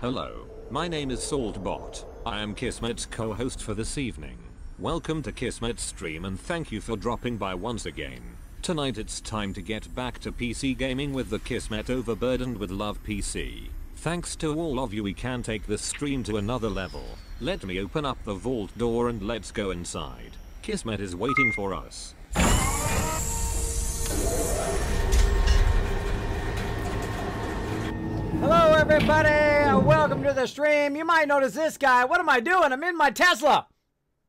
Hello, my name is Saltbot. I am Kismet's co-host for this evening. Welcome to Kismet's stream and thank you for dropping by once again. Tonight it's time to get back to PC gaming with the Kismet Overburdened with Love PC. Thanks to all of you, we can take this stream to another level. Let me open up the vault door and let's go inside. Kismet is waiting for us. Hello everybody, welcome to the stream. You might notice this guy. What am I doing? I'm in my Tesla.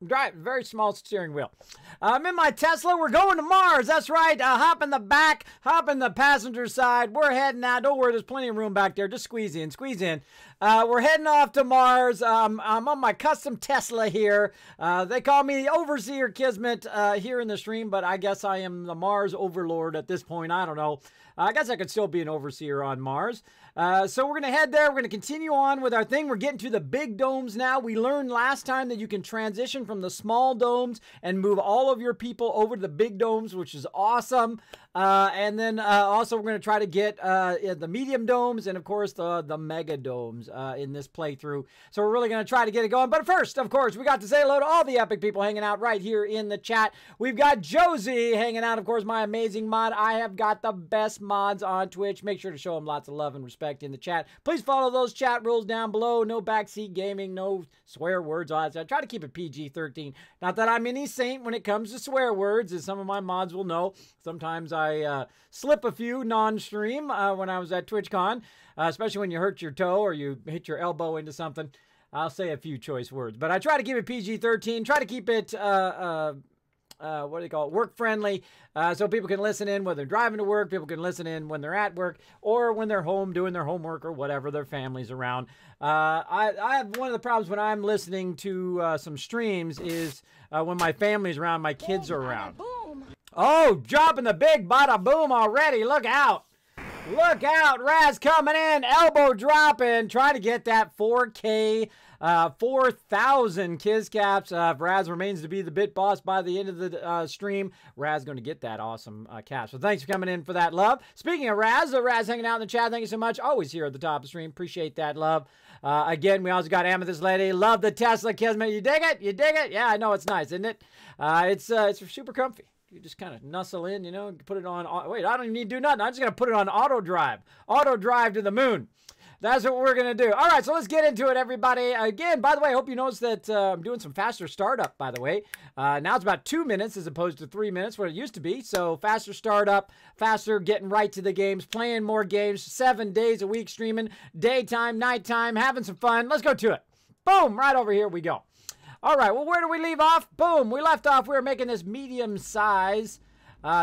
Drive very small steering wheel. I'm in my Tesla. We're going to Mars. That's right. Hop in the back, hop in the passenger side. We're heading out. Don't worry, there's plenty of room back there. Just squeeze in, squeeze in. We're heading off to Mars. I'm on my custom Tesla here. They call me the Overseer Kismet here in the stream, but I guess I am the Mars Overlord at this point. I don't know. I guess I could still be an overseer on Mars. So we're going to head there. We're going to continue on with our thing. We're getting to the big domes now. We learned last time that you can transition from the small domes and move all of your people over to the big domes, which is awesome. And then also we're going to try to get the medium domes and, of course, the mega domes in this playthrough. So we're really going to try to get it going. But first, of course, we got to say hello to all the epic people hanging out right here in the chat. We've got Josie hanging out, of course, my amazing mod. I have got the best mods on Twitch. Make sure to show them lots of love and respect in the chat. Please follow those chat rules down below. No backseat gaming, no swear words, all that stuff. I try to keep it PG-13. Not that I'm any saint when it comes to swear words, as some of my mods will know. Sometimes I slip a few non-stream when I was at TwitchCon, especially when you hurt your toe or you hit your elbow into something. I'll say a few choice words, but I try to keep it PG-13. Try to keep it what do they call it? Work friendly, so people can listen in when they're driving to work, people can listen in when they're at work, or when they're home doing their homework or whatever, their family's around. I have one of the problems when I'm listening to some streams is when my family's around, my kids are around. Oh, dropping the big bada boom already. Look out. Look out. Raz coming in, elbow dropping, trying to get that 4K 4,000 Kiz caps. If Raz remains to be the bit boss by the end of the stream, Raz going to get that awesome cap. So thanks for coming in for that, love. Speaking of Raz hanging out in the chat, thank you so much. Always here at the top of the stream. Appreciate that, love. Again, we also got Amethyst Lady. Love the Tesla Kismet. You dig it? You dig it? Yeah, I know it's nice, isn't it? It's super comfy. You just kind of nuzzle in, you know, put it on. Wait, I don't even need to do nothing. I'm just going to put it on auto drive. Auto drive to the moon. That's what we're going to do. All right, so let's get into it, everybody. Again, by the way, I hope you noticed that I'm doing some faster startup, by the way. Now it's about 2 minutes as opposed to 3 minutes, what it used to be. So faster startup, faster getting right to the games, playing more games, 7 days a week streaming, daytime, nighttime, having some fun. Let's go to it. Boom, right over here we go. All right, well, where do we leave off? Boom, we left off. We were making this medium size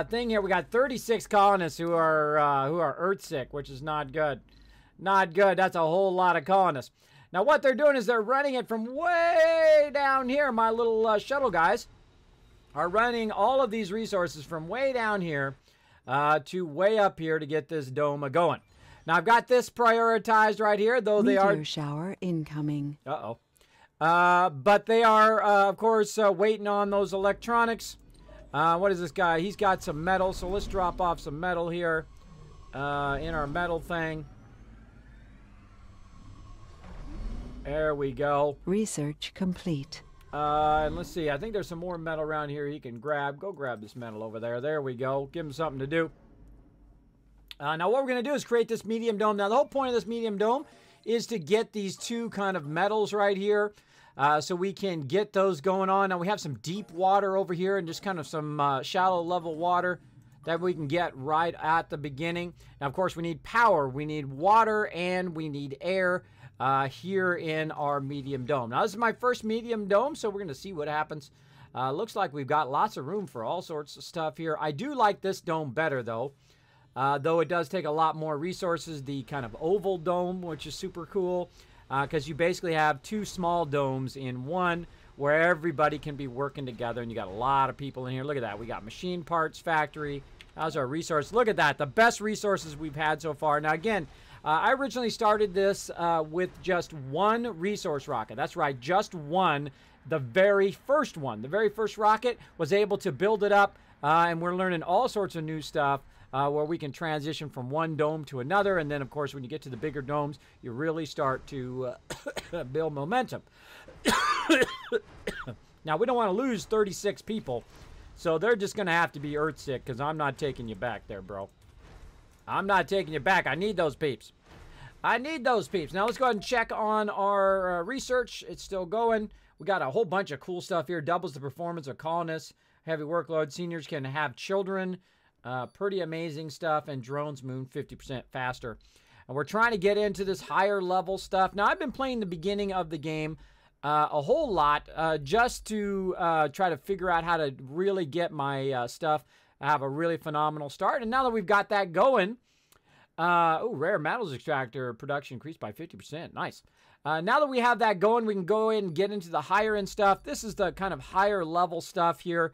thing here. We got 36 colonists who are Earthsick, which is not good. Not good. That's a whole lot of colonists. Now, what they're doing is they're running it from way down here. My little shuttle guys are running all of these resources from way down here to way up here to get this dome going. Now, I've got this prioritized right here, though they are... Meteor shower incoming. Uh-oh. But they are, of course, waiting on those electronics. What is this guy? He's got some metal, so let's drop off some metal here in our metal thing. There we go. Research complete. And let's see. I think there's some more metal around here he can grab. Go grab this metal over there. There we go. Give him something to do. Now, what we're going to do is create this medium dome. Now, the whole point of this medium dome is to get these two kind of metals right here. So we can get those going on. Now, we have some deep water over here and just kind of some shallow level water that we can get right at the beginning. Now, of course, we need power. We need water and we need air here in our medium dome. Now, this is my first medium dome, so we're going to see what happens. Looks like we've got lots of room for all sorts of stuff here. I do like this dome better, though. Though it does take a lot more resources. The kind of oval dome, which is super cool, because you basically have two small domes in one where everybody can be working together, and you got a lot of people in here. Look at that. We got machine parts factory. How's our resource? Look at that. The best resources we've had so far. Now, again, I originally started this with just one resource rocket. That's right, just one. The very first one. The very first rocket was able to build it up, and we're learning all sorts of new stuff where we can transition from one dome to another. And then, of course, when you get to the bigger domes, you really start to build momentum. Now, we don't want to lose 36 people, so they're just going to have to be Earthsick, because I'm not taking you back there, bro. I'm not taking you back. I need those peeps. I need those peeps. Now, let's go ahead and check on our research. It's still going. We got a whole bunch of cool stuff here. Doubles the performance of colonists. Heavy workload. Seniors can have children. Pretty amazing stuff. And drones move 50% faster. And we're trying to get into this higher level stuff. Now, I've been playing the beginning of the game a whole lot just to try to figure out how to really get my stuff. Have a really phenomenal start. And now that we've got that going, rare metals extractor production increased by 50%. Nice. Now that we have that going, we can go in and get into the higher end stuff. This is the kind of higher level stuff here.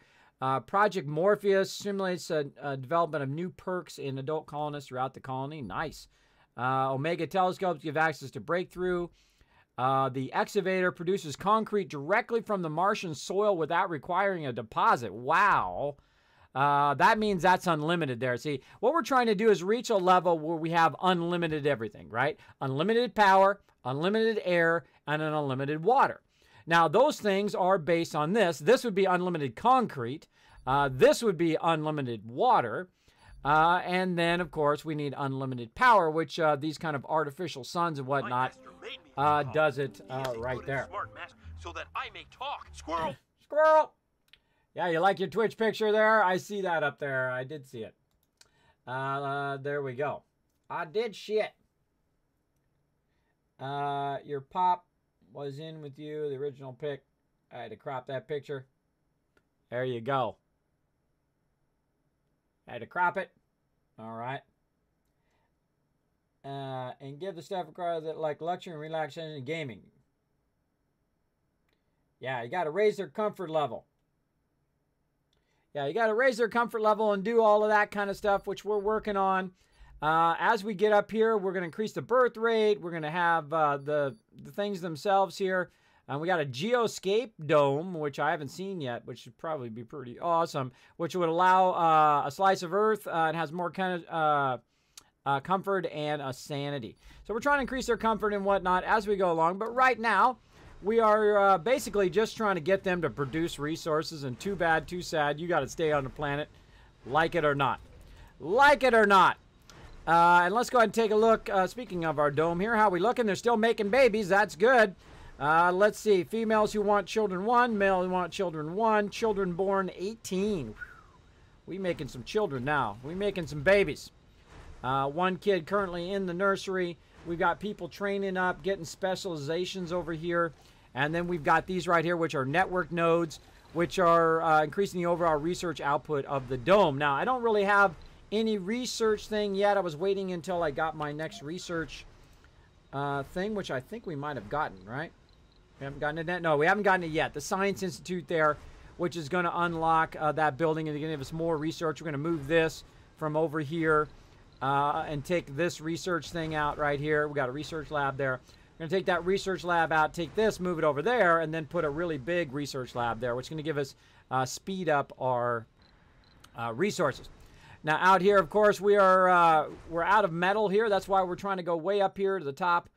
Project Morpheus simulates a development of new perks in adult colonists throughout the colony. Nice. Omega telescopes give access to breakthrough. The excavator produces concrete directly from the Martian soil without requiring a deposit. Wow. That means that's unlimited there. See, what we're trying to do is reach a level where we have unlimited everything, right? Unlimited power, unlimited air, and an unlimited water. Now, those things are based on this. This would be unlimited concrete. This would be unlimited water. And then, of course, we need unlimited power, which these kind of artificial suns and whatnot does it right there. So that I may talk. Squirrel! Squirrel! Yeah, you like your Twitch picture there? I see that up there. I did see it. There we go. I did shit. Your pop was in with you, the original pic. I had to crop that picture. There you go. I had to crop it. All right. And give the stuff required that like luxury and relaxation and gaming. Yeah, you got to raise their comfort level. Yeah, you got to raise their comfort level and do all of that kind of stuff, which we're working on. As we get up here, we're going to increase the birth rate. We're going to have the things themselves here. We got a geoscape dome, which I haven't seen yet, which should probably be pretty awesome, which would allow a slice of Earth and has more kind of comfort and a sanity. So we're trying to increase their comfort and whatnot as we go along. But right now, we are basically just trying to get them to produce resources. And too bad, too sad, you got to stay on the planet, like it or not. Like it or not. And let's go ahead and take a look, speaking of our dome here, how we looking? They're still making babies. That's good. Let's see. Females who want children 1, male who want children 1, children born 18. We making some children now. We making some babies. One kid currently in the nursery. We've got people training up, getting specializations over here. And then we've got these right here, which are network nodes, which are increasing the overall research output of the dome. Now, I don't really have any research thing yet. I was waiting until I got my next research thing, which I think we might have gotten, right? We haven't gotten it yet? No, we haven't gotten it yet. The Science Institute there, which is going to unlock that building and going to give us more research. We're going to move this from over here and take this research thing out right here. We got a research lab there. We're going to take that research lab out, take this, move it over there, and then put a really big research lab there, which is going to give us speed up our resources. Now, out here, of course, we're out of metal here. That's why we're trying to go way up here to the top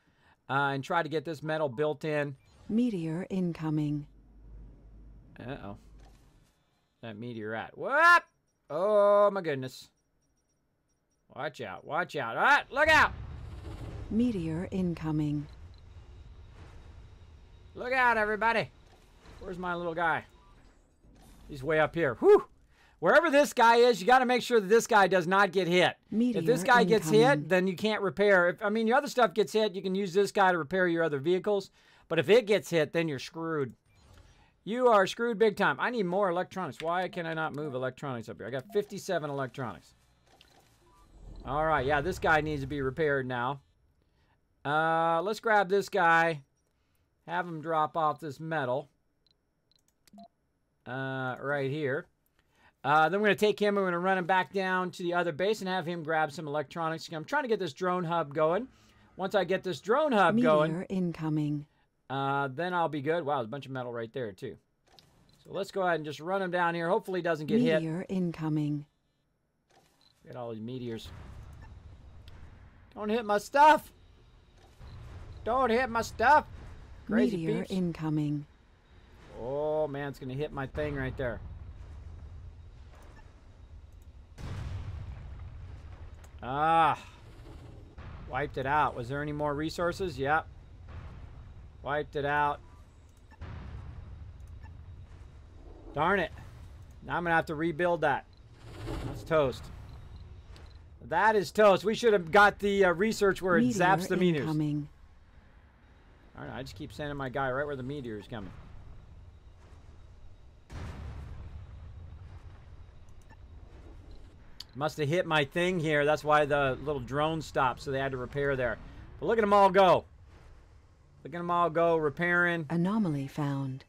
and try to get this metal built in. Meteor incoming. Uh-oh. That meteor at. What? Oh, my goodness. Watch out. Watch out. All right, look out. Meteor incoming. Look out, everybody. Where's my little guy? He's way up here. Whew. Wherever this guy is, you got to make sure that this guy does not get hit. Meteor if this guy incoming. gets hit, then you can't repair. I mean, your other stuff gets hit, you can use this guy to repair your other vehicles. But if it gets hit, then you're screwed. You are screwed big time. I need more electronics. Why can I not move electronics up here? I got 57 electronics. All right, yeah, this guy needs to be repaired now. Let's grab this guy. Have him drop off this metal. Right here. Then we're going to take him and we're going to run him back down to the other base and have him grab some electronics. I'm trying to get this drone hub going. Once I get this drone hub going, Meteor incoming. then I'll be good. Wow, there's a bunch of metal right there, too. So let's go ahead and just run him down here. Hopefully he doesn't get hit. Meteor incoming. Get all these meteors. Don't hit my stuff. Don't hit my stuff. Crazy Meteor peeps. incoming. Oh, man, it's going to hit my thing right there. Ah. Wiped it out. Was there any more resources? Yep. Wiped it out. Darn it. Now I'm going to have to rebuild that. That's toast. That is toast. We should have got the research where it zaps the meteors. Incoming. All right, I just keep sending my guy right where the meteor is coming. Must have hit my thing here. That's why the little drone stopped, so they had to repair there. But look at them all go. Look at them all go, repairing. Anomaly found.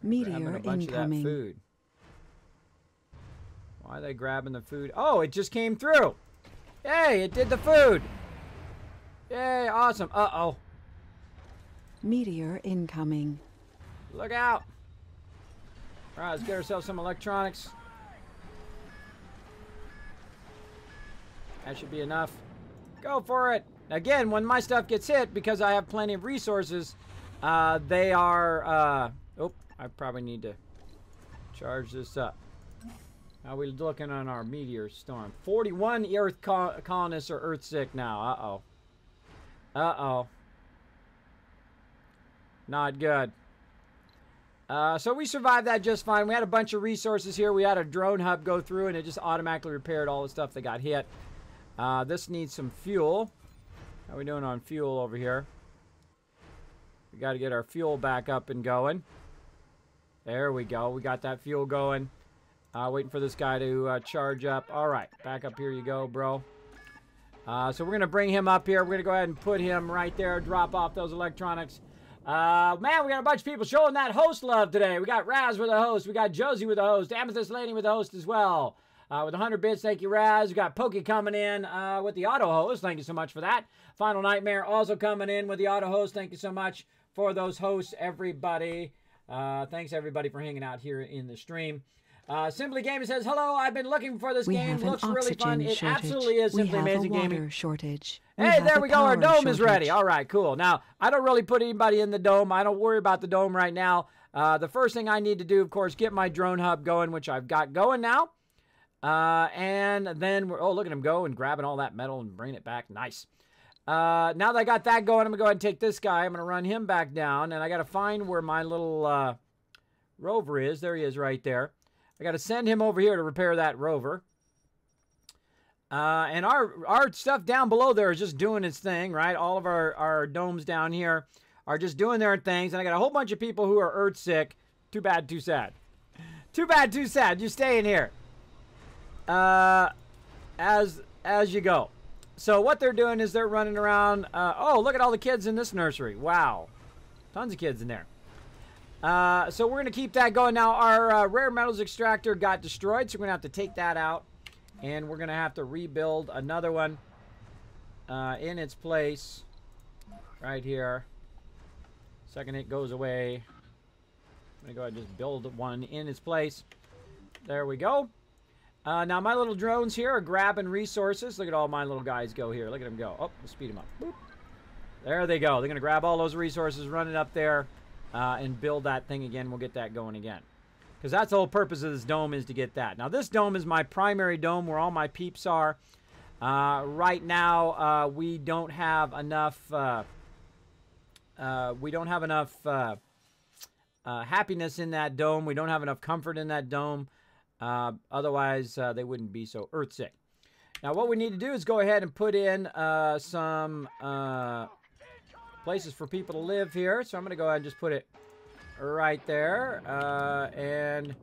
Meteor Grabbing a bunch incoming. of that food. Why are they grabbing the food? Oh, it just came through. Yay, it did the food. Yay, awesome. Uh-oh. Meteor incoming. Look out. All right, let's get ourselves some electronics. That should be enough. Go for it. Again, when my stuff gets hit, because I have plenty of resources, they are... oh, I probably need to charge this up. How are we looking on our meteor storm? 41 Earth colonists are Earthsick now. Uh-oh. Uh-oh. Not good. So we survived that just fine. We had a bunch of resources here. We had a drone hub go through, and it just automatically repaired all the stuff that got hit. This needs some fuel. How are we doing on fuel over here? We got to get our fuel back up and going. There we go. We got that fuel going. Waiting for this guy to charge up. All right. Back up here you go, bro. So we're going to bring him up here. We're going to go ahead and put him right there. Drop off those electronics. Man, we got a bunch of people showing that host love today. We got Raz with a host. We got Josie with a host. Amethyst Lady with a host as well. With 100 bits, thank you, Raz. We got Pokey coming in with the auto host. Thank you so much for that. Final Nightmare also coming in with the auto host. Thank you so much for those hosts, everybody. Thanks, everybody, for hanging out here in the stream. Simply Gaming says, hello, I've been looking for this game. Looks really fun. It absolutely is Simply Amazing Gaming. We have a water shortage. Hey, there we go. Our dome is ready. All right, cool. Now, I don't really put anybody in the dome. I don't worry about the dome right now. The first thing I need to do, of course, get my drone hub going, which I've got going now. And then, oh, look at him go and grabbing all that metal and bringing it back. Nice. Now that I got that going, I'm going to go ahead and take this guy. I'm going to run him back down. And I got to find where my little rover is. There he is right there. I got to send him over here to repair that rover. And our stuff down below there is just doing its thing, right? All of our domes down here are just doing their things. And I got a whole bunch of people who are Earth sick. Too bad, too sad. Too bad, too sad. You're staying here. As you go. So what they're doing is they're running around. Oh, look at all the kids in this nursery. Wow. Tons of kids in there. So we're going to keep that going. Now, our rare metals extractor got destroyed, so we're going to have to take that out. And we're going to have to rebuild another one in its place. Right here. Second it goes away. I'm going to go ahead and just build one in its place. There we go. Now, my little drones here are grabbing resources. Look at all my little guys go here. Look at them go. Oh, let's speed them up. Boop. There they go. They're going to grab all those resources, run it up there, and build that thing again. We'll get that going again. Because that's the whole purpose of this dome is to get that. Now, this dome is my primary dome where all my peeps are. Right now, we don't have enough... happiness in that dome. We don't have enough comfort in that dome. Otherwise, they wouldn't be so earthsick. Now, what we need to do is go ahead and put in some places for people to live here. So I'm going to go ahead and just put it right there. And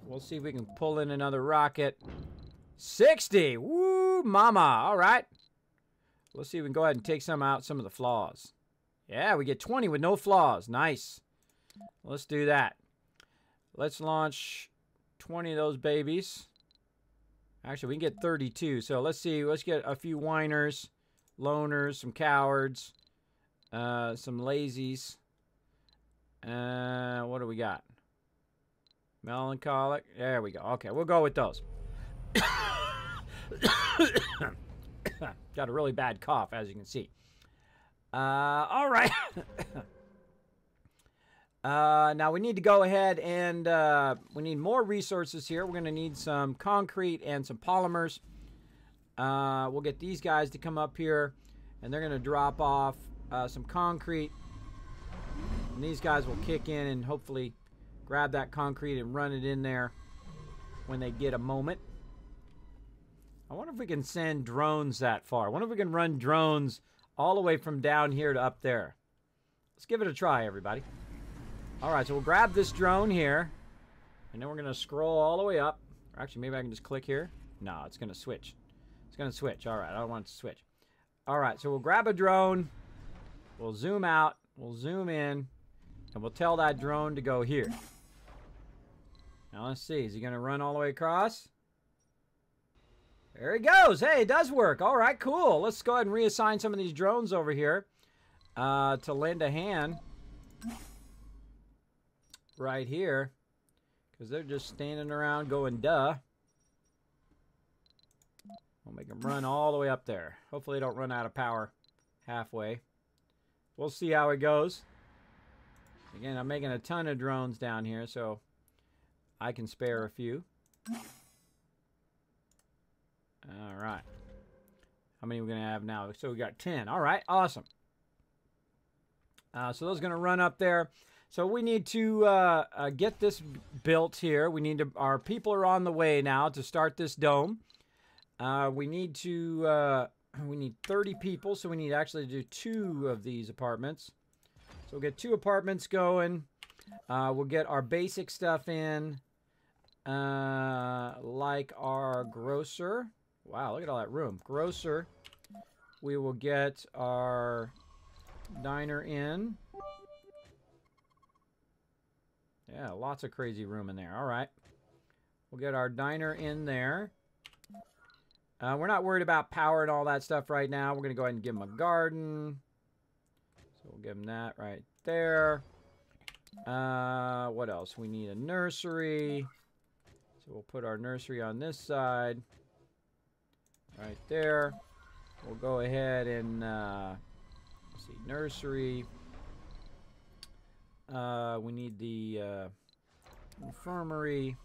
we'll see if we can pull in another rocket. 60! Woo, mama! All right. Let's see if we can go ahead and take some out, some of the flaws. Yeah, we get 20 with no flaws. Nice. Let's do that. Let's launch 20 of those babies. Actually, we can get 32. So let's see. Let's get a few whiners, loners, some cowards, some lazies. What do we got? Melancholic. There we go. Okay, we'll go with those. Got a really bad cough, as you can see. All right. Now we need to go ahead and we need more resources here. We're going to need some concrete and some polymers. We'll get these guys to come up here, and they're going to drop off some concrete. And these guys will kick in and hopefully grab that concrete and run it in there when they get a moment. I wonder if we can send drones that far. I wonder if we can run drones all the way from down here to up there. Let's give it a try, everybody. All right, so we'll grab this drone here, and then we're going to scroll all the way up. Or actually, maybe I can just click here. No, it's going to switch. It's going to switch. All right, I don't want it to switch. All right, so we'll grab a drone. We'll zoom out. We'll zoom in. And we'll tell that drone to go here. Now, let's see. Is he going to run all the way across? There he goes. Hey, it does work. All right, cool. Let's go ahead and reassign some of these drones over here to lend a hand right here, because they're just standing around going duh. We'll make them run all the way up there. Hopefully they don't run out of power halfway. We'll see how it goes. Again, I'm making a ton of drones down here, so I can spare a few. All right. How many are we going to have now? So we got 10. All right, awesome. So those are going to run up there. So we need to get this built here. We need to. Our people are on the way now to start this dome. We need 30 people, so we need actually to do 2 of these apartments. So we'll get 2 apartments going. We'll get our basic stuff in, like our grocer. Wow, look at all that room. Grocer. We will get our diner in. Yeah, lots of crazy room in there. All right. We'll get our diner in there. We're not worried about power and all that stuff right now. We're going to go ahead and give them a garden. So we'll give them that right there. What else? We need a nursery. So we'll put our nursery on this side. Right there. We'll go ahead and let's see, nursery. We need the infirmary.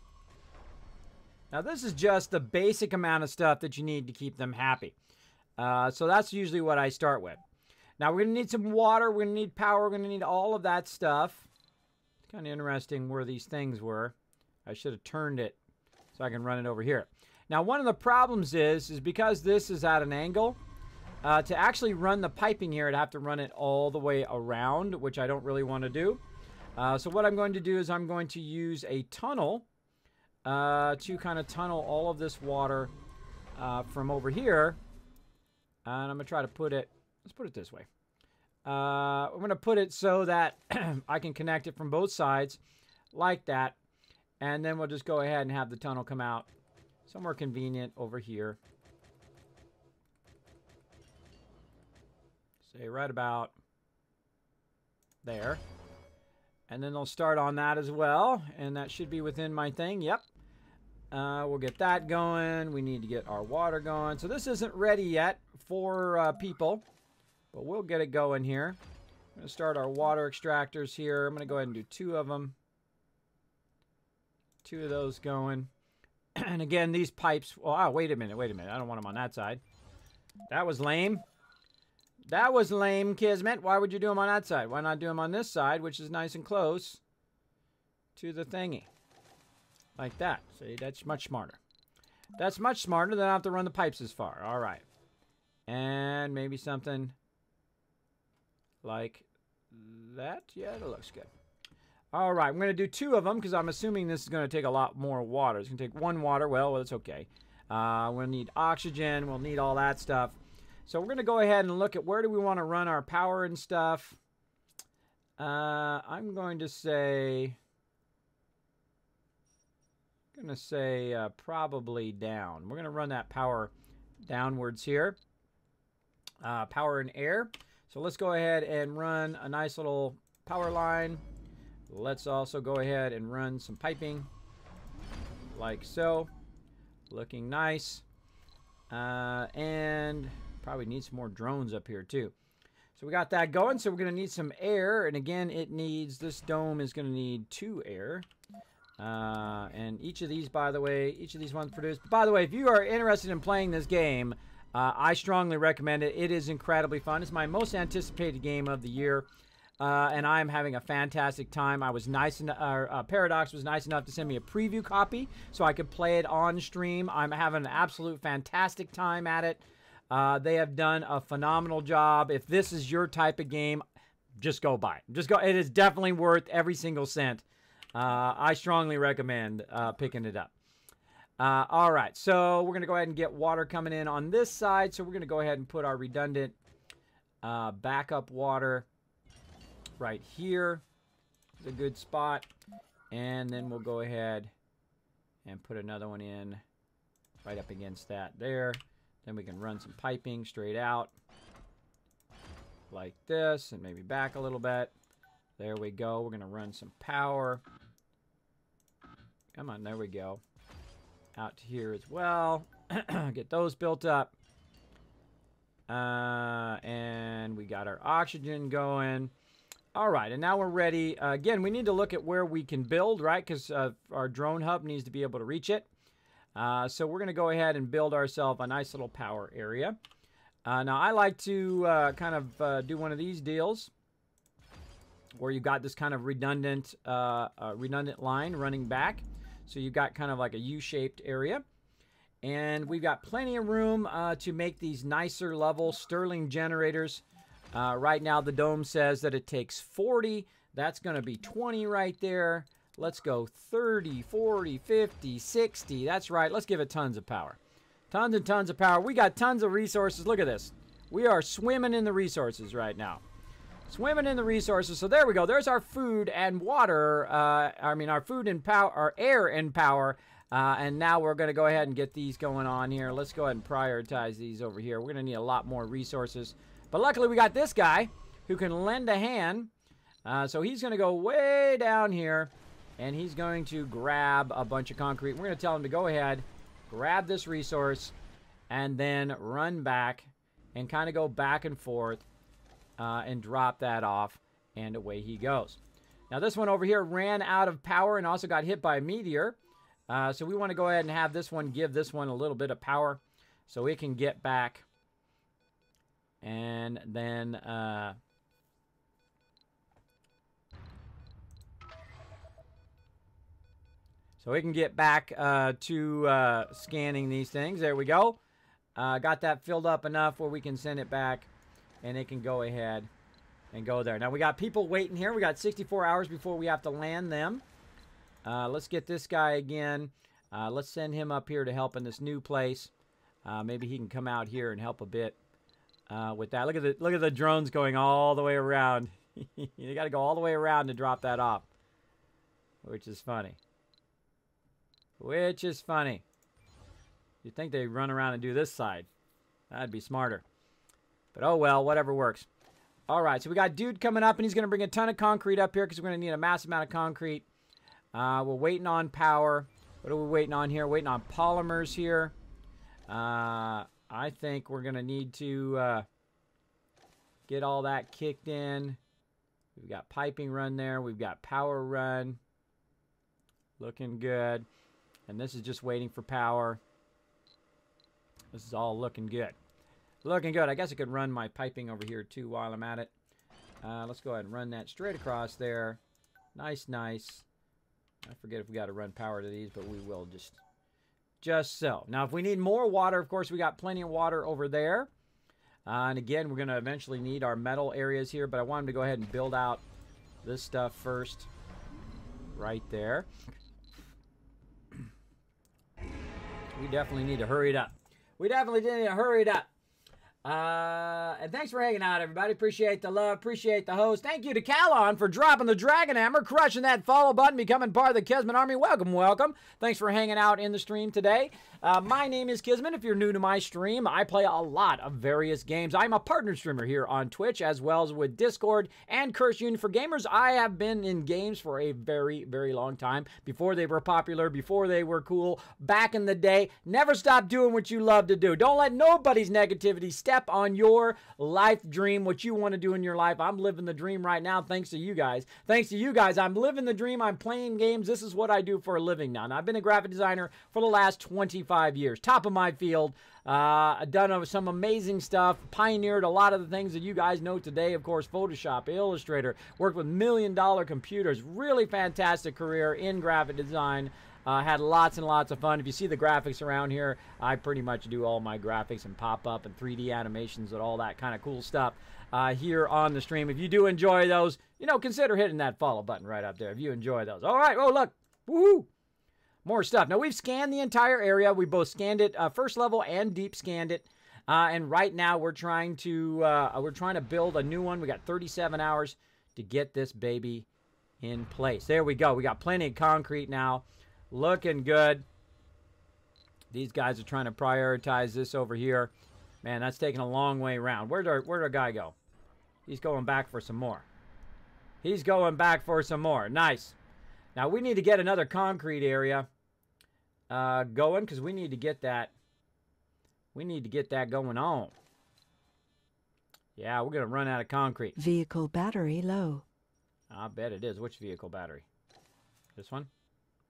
Now this is just the basic amount of stuff that you need to keep them happy. So that's usually what I start with. Now we're going to need some water. We're going to need power. We're going to need all of that stuff. It's kind of interesting where these things were. I should have turned it so I can run it over here. Now one of the problems is because this is at an angle, to actually run the piping here, I'd have to run it all the way around, which I don't really want to do. So what I'm going to do is I'm going to use a tunnel to kind of tunnel all of this water from over here. And I'm going to try to put it, let's put it this way. I'm going to put it so that I can connect it from both sides like that. And then we'll just go ahead and have the tunnel come out somewhere convenient over here. Say right about there. And then they'll start on that as well. And that should be within my thing. Yep. We'll get that going. We need to get our water going. So this isn't ready yet for people. But we'll get it going here. I'm going to start our water extractors here. I'm going to go ahead and do 2 of them. 2 of those going. And again, these pipes... Oh, wait a minute. I don't want them on that side. That was lame. That was lame, Kismet. Why would you do them on that side? Why not do them on this side, which is nice and close to the thingy? Like that. See, that's much smarter. That's much smarter than I have to run the pipes as far. All right. And maybe something like that. Yeah, that looks good. All right, I'm going to do 2 of them because I'm assuming this is going to take a lot more water. It's going to take 1 water. Well, it's okay. We'll need oxygen. We'll need all that stuff. So we're going to go ahead and look at where do we want to run our power and stuff. I'm going to say probably down. We're going to run that power downwards here. Power and air. So let's go ahead and run a nice little power line. Let's also go ahead and run some piping like so. Looking nice. And probably need some more drones up here too. So we got that going. So we're going to need some air. And again, this dome is going to need 2 air. And each of these, by the way, each of these ones produced. By the way, if you are interested in playing this game, I strongly recommend it. It is incredibly fun. It's my most anticipated game of the year. And I'm having a fantastic time. I was nice enough, Paradox was nice enough to send me a preview copy so I could play it on stream. I'm having an absolute fantastic time at it. They have done a phenomenal job. If this is your type of game, just go buy it. Just go. It is definitely worth every single cent. I strongly recommend picking it up. All right, so we're going to go ahead and get water coming in on this side. So we're going to go ahead and put our redundant backup water right here. It's a good spot. And then we'll go ahead and put another one in right up against that there. Then we can run some piping straight out like this and maybe back a little bit. There we go. We're going to run some power. Come on, there we go. Out to here as well. Get those built up. And we got our oxygen going. All right, and now we're ready. Again, we need to look at where we can build, right? Because our drone hub needs to be able to reach it. So we're going to go ahead and build ourselves a nice little power area. Now, I like to kind of do one of these deals where you've got this kind of redundant line running back. So you've got kind of like a U-shaped area. And we've got plenty of room to make these nicer level Stirling generators. Right now, the dome says that it takes 40. That's going to be 20 right there. Let's go 30, 40, 50, 60. That's right. Let's give it tons of power. Tons and tons of power. We got tons of resources. Look at this. We are swimming in the resources right now. Swimming in the resources. So there we go. There's our food and water. Our food and power, our air and power. And now we're going to go ahead and get these going on here. Let's go ahead and prioritize these over here. We're going to need a lot more resources. But luckily we got this guy who can lend a hand. So he's going to go way down here. And he's going to grab a bunch of concrete. We're going to tell him to go ahead, grab this resource, and then run back and kind of go back and forth and drop that off. And away he goes. Now this one over here ran out of power and also got hit by a meteor. So we want to go ahead and have this one give this one a little bit of power so it can get back. And then so we can get back to scanning these things. There we go. Got that filled up enough where we can send it back and it can go ahead and go there. Now we got people waiting here. We got 64 hours before we have to land them. Let's get this guy again. Let's send him up here to help in this new place. Maybe he can come out here and help a bit with that. Look at the drones going all the way around. You got to go all the way around to drop that off, which is funny. Which is funny. You'd think they'd run around and do this side. That'd be smarter. But oh well, whatever works. All right, so we got dude coming up, and he's going to bring a ton of concrete up here because we're going to need a massive amount of concrete. We're waiting on power. What are we waiting on here? Waiting on polymers here. I think we're going to need to get all that kicked in. We've got piping run there. We've got power run. Looking good. And this is just waiting for power. This is all looking good. Looking good. I guess I could run my piping over here too while I'm at it. Let's go ahead and run that straight across there. Nice, nice. I forget if we got to run power to these, but we will just so. Now, if we need more water, of course, we got plenty of water over there. And again, we're going to eventually need our metal areas here, but I want them to go ahead and build out this stuff first. Right there. We definitely need to hurry it up. We definitely need to hurry it up. And thanks for hanging out, everybody. Appreciate the love. Appreciate the host. Thank you to Calon for dropping the Dragon Hammer, crushing that follow button, becoming part of the Kismet Army. Welcome, welcome. Thanks for hanging out in the stream today. My name is Kismet. If you're new to my stream, I play a lot of various games. I'm a partner streamer here on Twitch, as well as with Discord and Curse Union for Gamers. I have been in games for a very, very long time. Before they were popular, before they were cool, back in the day. Never stop doing what you love to do. Don't let nobody's negativity step on your life dream, what you want to do in your life. I'm living the dream right now, thanks to you guys. Thanks to you guys, I'm living the dream. I'm playing games. This is what I do for a living now. And I've been a graphic designer for the last 25 years. Top of my field. I've done some amazing stuff. Pioneered a lot of the things that you guys know today. Of course, Photoshop, Illustrator. Worked with million-dollar computers. Really fantastic career in graphic design. Had lots and lots of fun. If you see the graphics around here, I pretty much do all my graphics and pop-up and 3D animations and all that kind of cool stuff here on the stream. If you do enjoy those, consider hitting that follow button right up there if you enjoy those. All right. Oh, look. Woohoo. More stuff. Now, we've scanned the entire area. We both scanned it, first level and deep scanned it. And right now, we're trying to build a new one. We got 37 hours to get this baby in place. There we go. We got plenty of concrete now. Looking good. These guys are trying to prioritize this over here. Man, that's taking a long way around. Where'd our guy go? He's going back for some more. He's going back for some more. Nice. Now, we need to get another concrete area going because we need to get that. We need to get that going on. Yeah, we're going to run out of concrete. Vehicle battery low. I bet it is. Which vehicle battery? This one?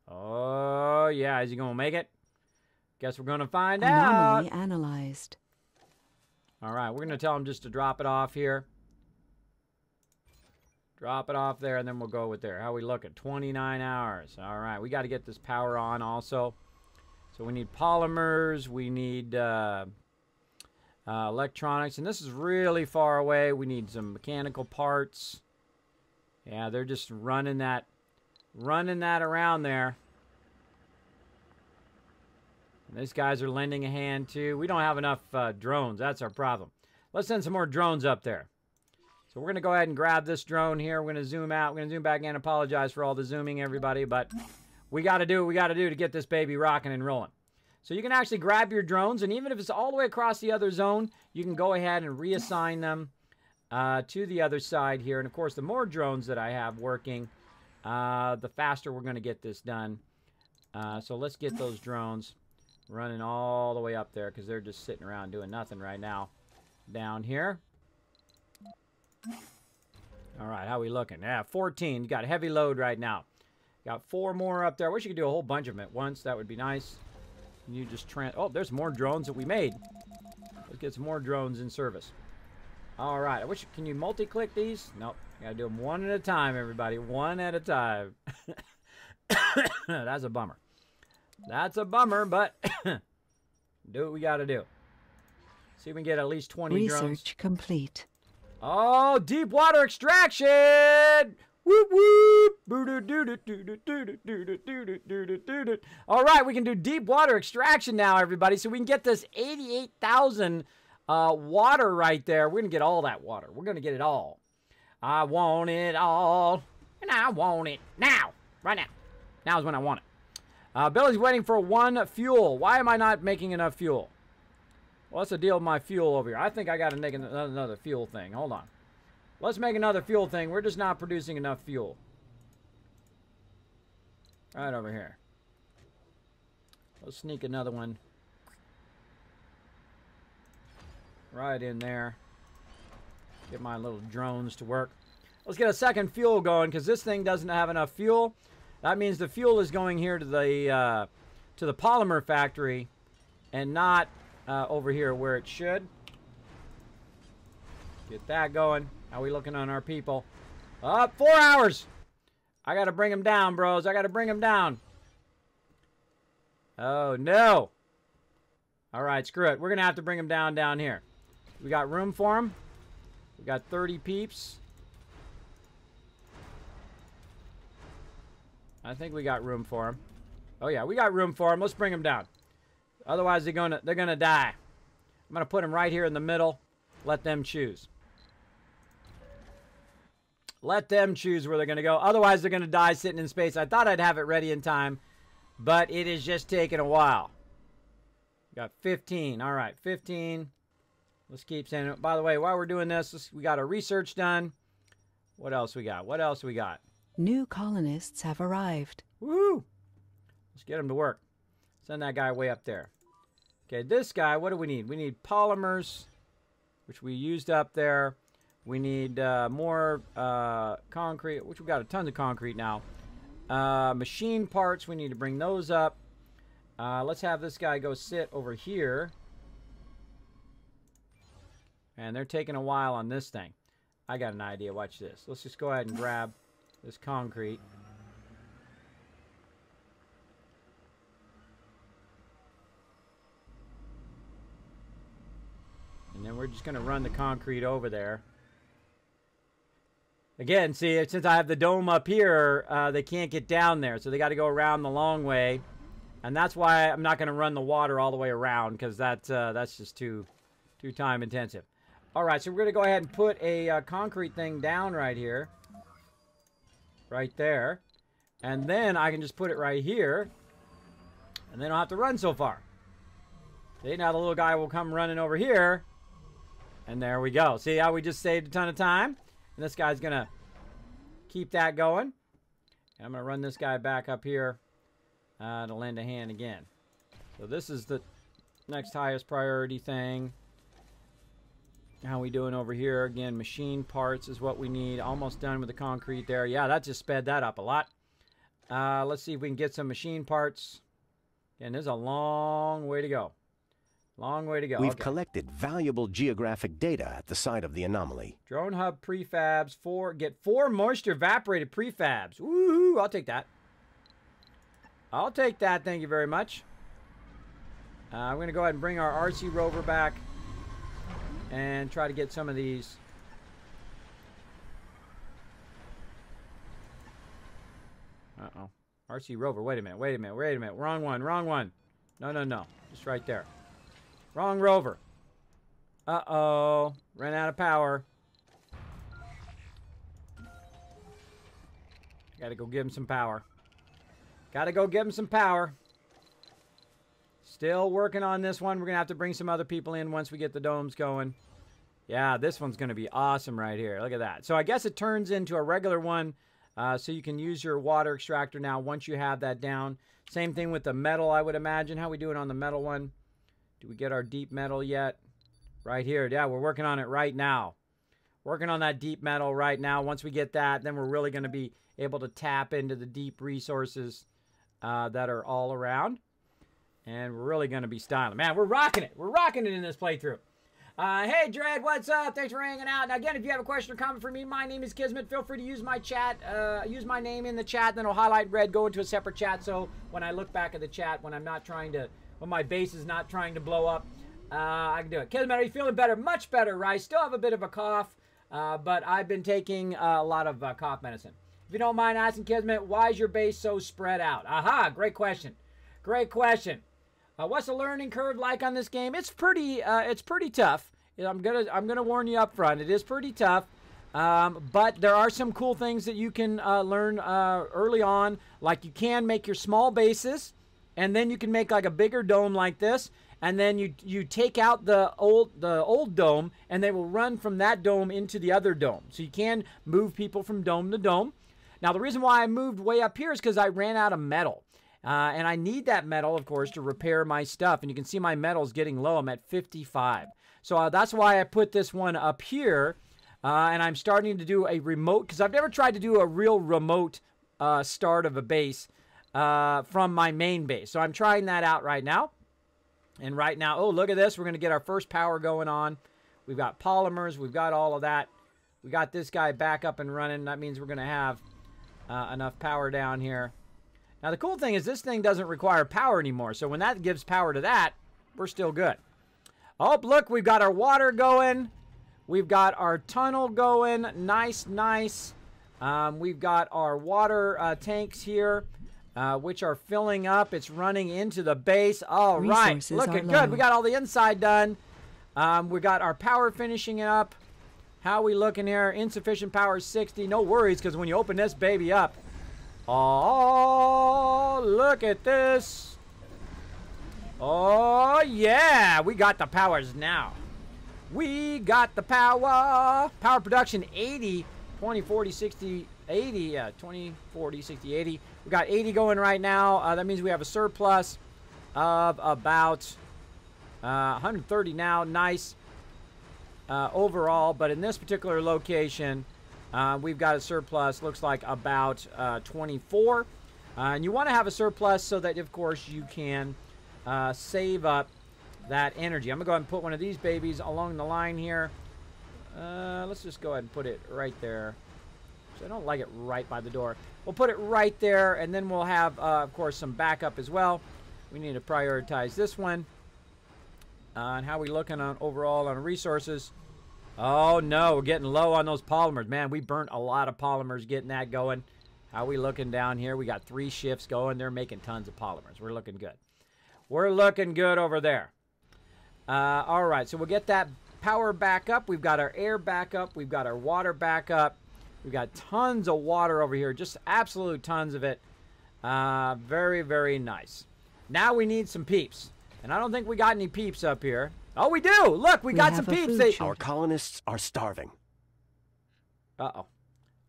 Oh, yeah. Is he going to make it? Guess we're going to find out. Anomaly analyzed. All right. We're going to tell him just to drop it off here. Drop it off there, and then we'll go with there. How we look at 29 hours. All right. We got to get this power on also. So we need polymers. We need electronics. And this is really far away. We need some mechanical parts. Yeah, they're just running that around there. And these guys are lending a hand too. We don't have enough drones. That's our problem. Let's send some more drones up there. So we're going to go ahead and grab this drone here. We're going to zoom out. We're going to zoom back in. Apologize for all the zooming, everybody. But we got to do what we got to do to get this baby rocking and rolling. So you can actually grab your drones. And even if it's all the way across the other zone, you can go ahead and reassign them to the other side here. And, of course, the more drones that I have working, the faster we're going to get this done. So let's get those drones running all the way up there because they're just sitting around doing nothing right now down here. All right, how we looking? Yeah, 14. You got a heavy load right now. Got 4 more up there. I wish you could do a whole bunch of them at once. That would be nice. You just oh, there's more drones that we made. Let's get some more drones in service. All right. Can you multi-click these? Nope. You got to do them one at a time, everybody. One at a time. That's a bummer. That's a bummer, but do what we got to do. See if we can get at least 20 drones. Research complete. Oh, deep water extraction! Whoop whoop! All right, we can do deep water extraction now, everybody. So we can get this 88,000 water right there. We're gonna get all that water. We're gonna get it all. I want it all, and I want it now, right now. Now is when I want it. Billy's waiting for 1 fuel. Why am I not making enough fuel? What's the deal with my fuel over here? I think I got to make another fuel thing. Hold on. Let's make another fuel thing. We're just not producing enough fuel. Right over here. Let's sneak another one. Right in there. Get my little drones to work. Let's get a second fuel going because this thing doesn't have enough fuel. That means the fuel is going here to the polymer factory and not over here where it should. Get that going. How we looking on our people? 4 hours. I got to bring them down, bros. I got to bring them down. Oh, no. All right, screw it. We're going to have to bring them down here. We got room for them. We got 30 peeps. I think we got room for them. Oh, yeah, we got room for them. Let's bring them down. Otherwise, they're gonna die. I'm going to put them right here in the middle. Let them choose. Let them choose where they're going to go. Otherwise, they're going to die sitting in space. I thought I'd have it ready in time, but it is just taking a while. Got 15. All right, 15. Let's keep saying it. By the way, while we're doing this, we got our research done. What else we got? What else we got? New colonists have arrived. Woo! Let's get them to work. Send that guy way up there. Okay, this guy, what do we need? We need polymers, which we used up there. We need more concrete, which we've got a ton of concrete now. Machine parts, we need to bring those up. Let's have this guy go sit over here. And they're taking a while on this thing. I got an idea. Watch this. Let's just go ahead and grab this concrete. And then we're just going to run the concrete over there. Again, see, since I have the dome up here, they can't get down there. So they got to go around the long way. And that's why I'm not going to run the water all the way around, because that's just too time intensive. All right, so we're going to go ahead and put a concrete thing down right here. Right there. And then I can just put it right here. And they don't have to run so far. See, now the little guy will come running over here. And there we go. See how we just saved a ton of time? And this guy's going to keep that going. And I'm going to run this guy back up here to lend a hand again. So this is the next highest priority thing. How we doing over here? Again, machine parts is what we need. Almost done with the concrete there. Yeah, that just sped that up a lot. Let's see if we can get some machine parts. And there's a long way to go. Long way to go. We've collected valuable geographic data at the site of the anomaly. Drone hub prefabs. Get 4 moisture evaporated prefabs. Woohoo! I'll take that. I'll take that. Thank you very much. I'm going to go ahead and bring our RC rover back and try to get some of these. Uh-oh. RC rover. Wait a minute. Wait a minute. Wait a minute. Wrong one. Wrong one. No, no, no. Just right there. Wrong rover. Uh-oh. Ran out of power. Gotta go give him some power. Gotta go give him some power. Still working on this one. We're gonna have to bring some other people in once we get the domes going. Yeah, this one's gonna be awesome right here. Look at that. So I guess it turns into a regular one, so you can use your water extractor now once you have that down. Same thing with the metal, I would imagine. How we doing on the metal one? Do we get our deep metal yet? Right here. Yeah, we're working on it right now. Working on that deep metal right now. Once we get that, then we're really going to be able to tap into the deep resources that are all around. And we're really going to be styling. Man, we're rocking it. We're rocking it in this playthrough. Hey, Dread, what's up? Thanks for hanging out. Now, again, if you have a question or comment for me, my name is Kismet. Feel free to use my chat. Use my name in the chat, then it'll highlight red, go into a separate chat. So when I look back at the chat, when I'm not trying to, when my base is not trying to blow up, I can do it. Kismet, are you feeling better? Much better, right? Still have a bit of a cough, but I've been taking a lot of cough medicine. If you don't mind asking, Kismet, why is your base so spread out? Aha, great question. Great question. What's the learning curve like on this game? It's pretty tough. I'm gonna warn you up front. It is pretty tough, but there are some cool things that you can learn early on. Like you can make your small bases, and then you can make like a bigger dome like this, and then you take out the old dome, and they will run from that dome into the other dome. So you can move people from dome to dome. Now the reason why I moved way up here is because I ran out of metal. And I need that metal, of course, to repair my stuff. And you can see my metal's getting low. I'm at 55. So that's why I put this one up here. And I'm starting to do a remote, because I've never tried to do a real remote start of a base from my main base. So I'm trying that out right now. And right now, oh, look at this. We're going to get our first power going on. We've got polymers. We've got all of that. We got this guy back up and running. That means we're going to have enough power down here. Now, the cool thing is this thing doesn't require power anymore. So when that gives power to that, we're still good. Oh, look, we've got our water going. We've got our tunnel going. Nice, nice. We've got our water tanks here, which are filling up. It's running into the base. All right, looking good. We got all the inside done. We got our power finishing up. How we looking here? Insufficient power 60. No worries, because when you open this baby up, oh, look at this. Oh, yeah. We got the powers now. We got the power. Power production 80. 20, 40, 60, 80. Yeah, 20, 40, 60, 80. We got 80 going right now. That means we have a surplus of about 130 now. Nice. Overall, but in this particular location, we've got a surplus, looks like about 24. And you want to have a surplus so that, of course, you can save up that energy. I'm going to go ahead and put one of these babies along the line here. Let's just go ahead and put it right there. So I don't like it right by the door. We'll put it right there, and then we'll have, of course, some backup as well. We need to prioritize this one. And how we looking on overall on resources? Oh no, we're getting low on those polymers. Man, we burnt a lot of polymers getting that going. How we looking down here? We got 3 shifts going. They're making tons of polymers. We're looking good. We're looking good over there. All right, so we'll get that power back up. We've got our air back up. We've got our water back up. We've got tons of water over here. Just absolute tons of it. Very, very nice. Now we need some peeps. And I don't think we got any peeps up here. Oh, we do! Look, we got some peeps. Our colonists are starving. Uh-oh.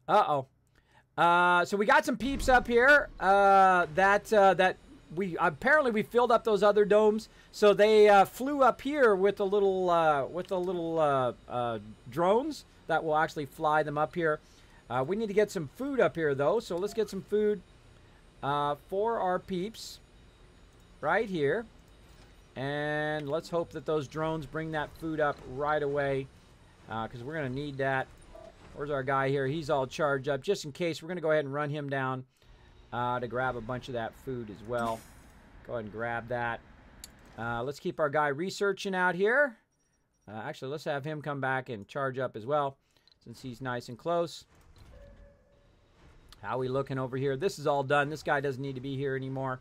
Uh-oh. So we got some peeps up here that we apparently we filled up those other domes. So they flew up here with the little drones that will actually fly them up here. We need to get some food up here, though. So let's get some food for our peeps right here. And let's hope that those drones bring that food up right away, because we're going to need that. Where's our guy here? He's all charged up. Just in case, we're going to go ahead and run him down to grab a bunch of that food as well. Go ahead and grab that. Let's keep our guy researching out here. Actually, let's have him come back and charge up as well, since he's nice and close. How we looking over here? This is all done. This guy doesn't need to be here anymore.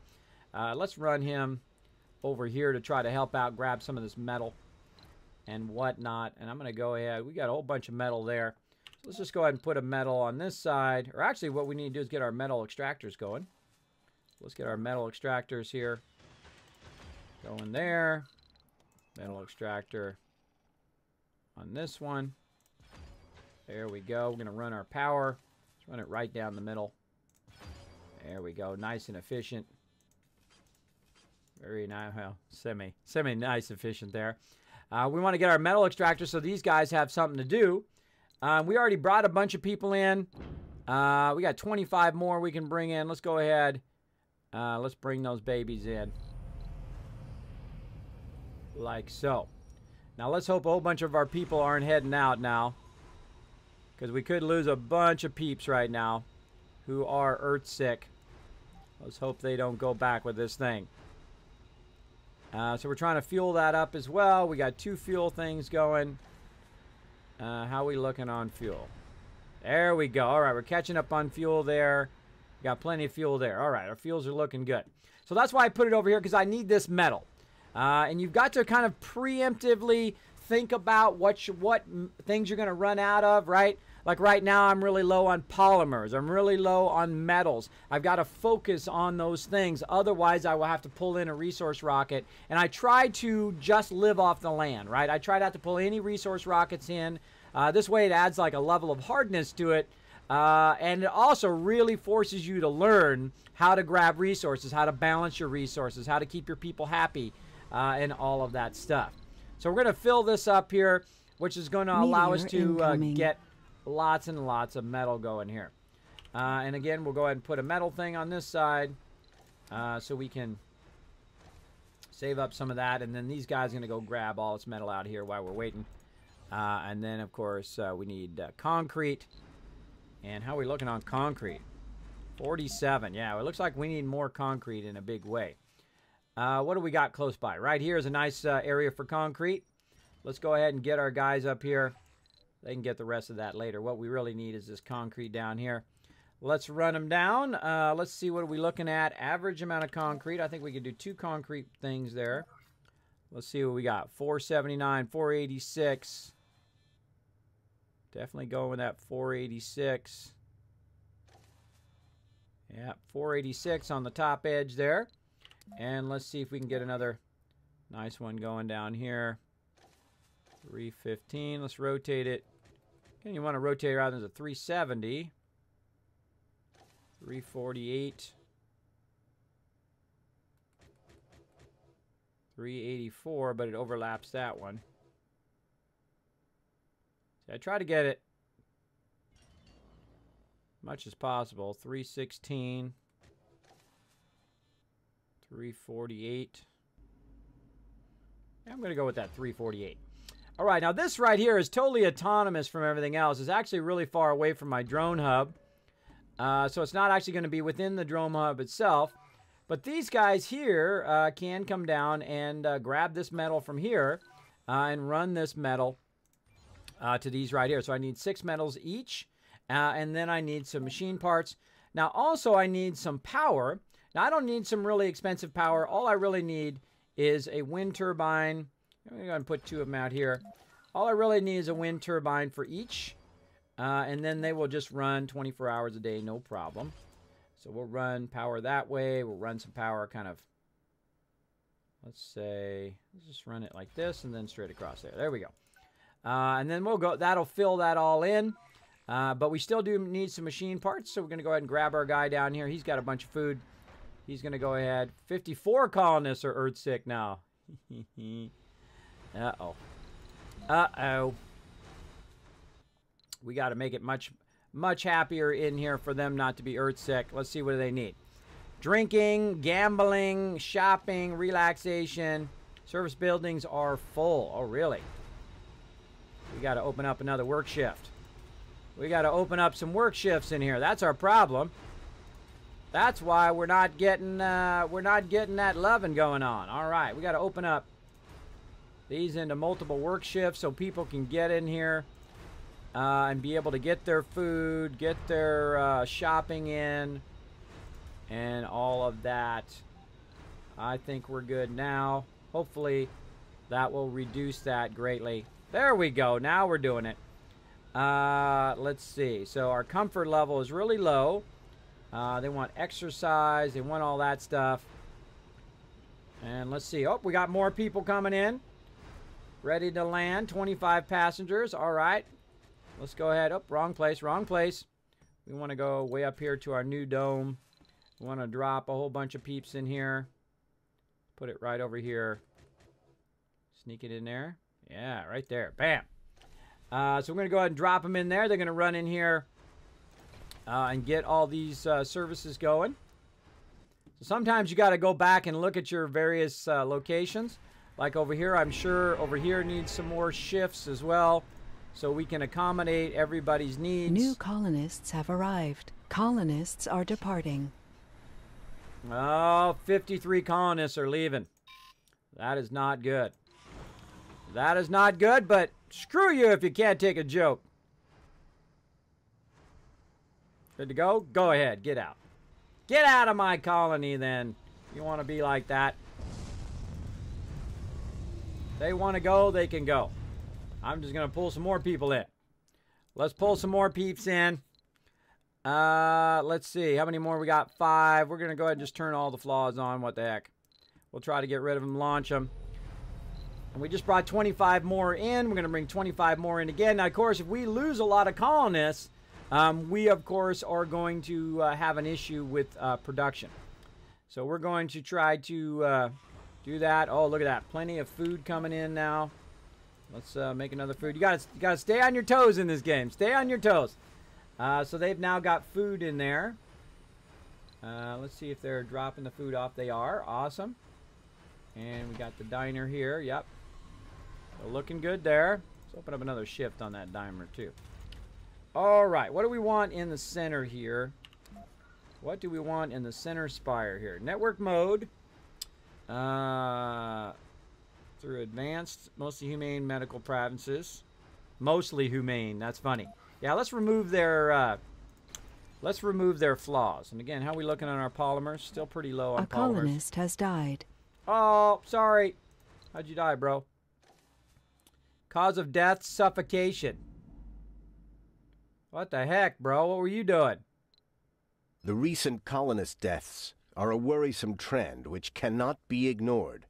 Let's run him over here to try to help out, grab some of this metal and whatnot. And I'm going to go ahead. We got a whole bunch of metal there. So let's just go ahead and put a metal on this side. Or actually, what we need to do is get our metal extractors going. Let's get our metal extractors here. Going there. Metal extractor on this one. There we go. We're going to run our power. Let's run it right down the middle. There we go. Nice and efficient. Very nice, well, semi-nice, efficient there. We want to get our metal extractor so these guys have something to do. We already brought a bunch of people in. We got 25 more we can bring in. Let's go ahead. Let's bring those babies in. Like so. Now let's hope a whole bunch of our people aren't heading out now, because we could lose a bunch of peeps right now who are earth sick. Let's hope they don't go back with this thing. So we're trying to fuel that up as well. We got 2 fuel things going. How we looking on fuel? There we go. All right, we're catching up on fuel there. Got plenty of fuel there. All right, our fuels are looking good. So that's why I put it over here, because I need this metal. And you've got to kind of preemptively think about what things you're going to run out of, right? Like right now, I'm really low on polymers. I'm really low on metals. I've got to focus on those things. Otherwise, I will have to pull in a resource rocket. And I try to just live off the land, right? I try not to pull any resource rockets in. This way, it adds like a level of hardness to it. And it also really forces you to learn how to grab resources, how to balance your resources, how to keep your people happy, and all of that stuff. So we're going to fill this up here, which is going to allow us to get lots and lots of metal going here. And again, we'll go ahead and put a metal thing on this side so we can save up some of that. And then these guys are going to go grab all this metal out here while we're waiting. And then, of course, we need concrete. And how are we looking on concrete? 47. Yeah, it looks like we need more concrete in a big way. What do we got close by? Right here is a nice area for concrete. Let's go ahead and get our guys up here. They can get the rest of that later. What we really need is this concrete down here. Let's run them down. Let's see, what are we looking at? Average amount of concrete. I think we could do 2 concrete things there. Let's see what we got. 479, 486. Definitely going with that 486. Yeah, 486 on the top edge there. And let's see if we can get another nice one going down here. 315. Let's rotate it. Again, you want to rotate it rather than a 370. 348. 384, but it overlaps that one. See, I try to get it much as possible. 316. 348. I'm going to go with that 348. All right, now this right here is totally autonomous from everything else. It's actually really far away from my drone hub. So it's not actually going to be within the drone hub itself. But these guys here can come down and grab this metal from here and run this metal to these right here. So I need 6 metals each. And then I need some machine parts. Now also I need some power. Now I don't need some really expensive power. All I really need is a wind turbine. I'm going to put 2 of them out here. All I really need is a wind turbine for each. And then they will just run 24 hours a day, no problem. So we'll run power that way. We'll run some power kind of, let's say, let's just run it like this and then straight across there. There we go. And then we'll go, that'll fill that all in. But we still do need some machine parts. So we're going to go ahead and grab our guy down here. He's got a bunch of food. He's going to go ahead. 54 colonists are earth sick now. Uh-oh. Uh-oh. We got to make it much happier in here for them not to be earth sick. Let's see, what do they need? Drinking, gambling, shopping, relaxation. Service buildings are full. Oh, really? We got to open up another work shift. We got to open up some work shifts in here. That's our problem. That's why we're not getting that loving going on. All right, we got to open up these into multiple work shifts so people can get in here and be able to get their food, get their shopping in, and all of that. I think we're good now. Hopefully that will reduce that greatly. There we go. Now we're doing it. Let's see. So our comfort level is really low. They want exercise. They want all that stuff. And let's see. Oh, we got more people coming in. Ready to land. 25 passengers. All right. Let's go ahead. Oh, wrong place. Wrong place. We want to go way up here to our new dome. We want to drop a whole bunch of peeps in here. Put it right over here. Sneak it in there. Yeah, right there. Bam. So we're going to go ahead and drop them in there. They're going to run in here and get all these services going. So sometimes you got to go back and look at your various locations. Like over here, I'm sure over here needs some more shifts as well, so we can accommodate everybody's needs. New colonists have arrived. Colonists are departing. Oh, 53 colonists are leaving. That is not good. That is not good, but screw you if you can't take a joke. Good to go? Go ahead. Get out. Get out of my colony, then. You want to be like that. They want to go, they can go. I'm just going to pull some more people in. Let's pull some more peeps in. Let's see. How many more? We got 5. We're going to go ahead and just turn all the flaws on. What the heck. We'll try to get rid of them, launch them. And we just brought 25 more in. We're going to bring 25 more in again. Now, of course, if we lose a lot of colonists, we, of course, are going to have an issue with production. So we're going to try to do that. Oh, look at that. Plenty of food coming in now. Let's make another food. You gotta stay on your toes in this game. Stay on your toes. So they've now got food in there. Let's see if they're dropping the food off. They are. Awesome. And we got the diner here. Yep. So looking good there. Let's open up another shift on that diner too. All right. What do we want in the center here? What do we want in the center spire here? Network mode. Through advanced, mostly humane medical provinces. Mostly humane. That's funny. Yeah, let's remove their flaws. And again, how are we looking on our polymers? Still pretty low on polymers. A colonist has died. Oh, sorry. How'd you die, bro? Cause of death, suffocation. What the heck, bro? What were you doing? The recent colonist deaths are a worrisome trend which cannot be ignored.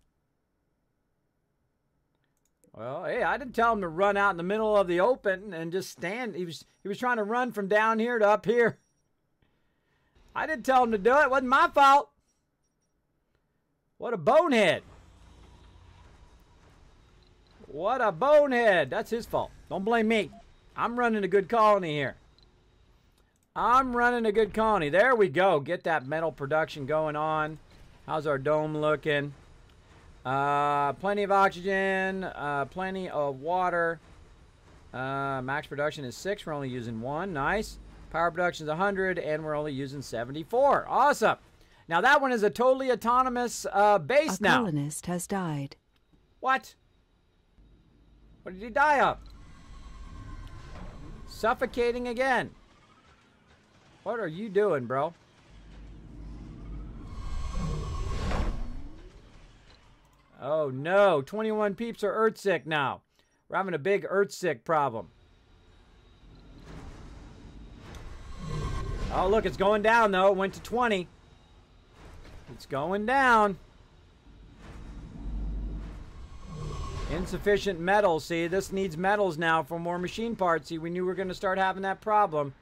Well, hey, I didn't tell him to run out in the middle of the open and just stand. He was trying to run from down here to up here. I didn't tell him to do it. It wasn't my fault. What a bonehead. What a bonehead. That's his fault. Don't blame me. I'm running a good colony here. I'm running a good colony. There we go. Get that metal production going on. How's our dome looking? Plenty of oxygen. Plenty of water. Max production is 6. We're only using 1. Nice. Power production is 100, and we're only using 74. Awesome. Now that one is a totally autonomous base now. A colonist has died. What? What did he die of? Suffocating again. What are you doing, bro? Oh no, 21 peeps are earthsick now. We're having a big earthsick problem. Oh look, it's going down though. It went to 20. It's going down. Insufficient metals. See, this needs metals now for more machine parts. See, we knew we were going to start having that problem.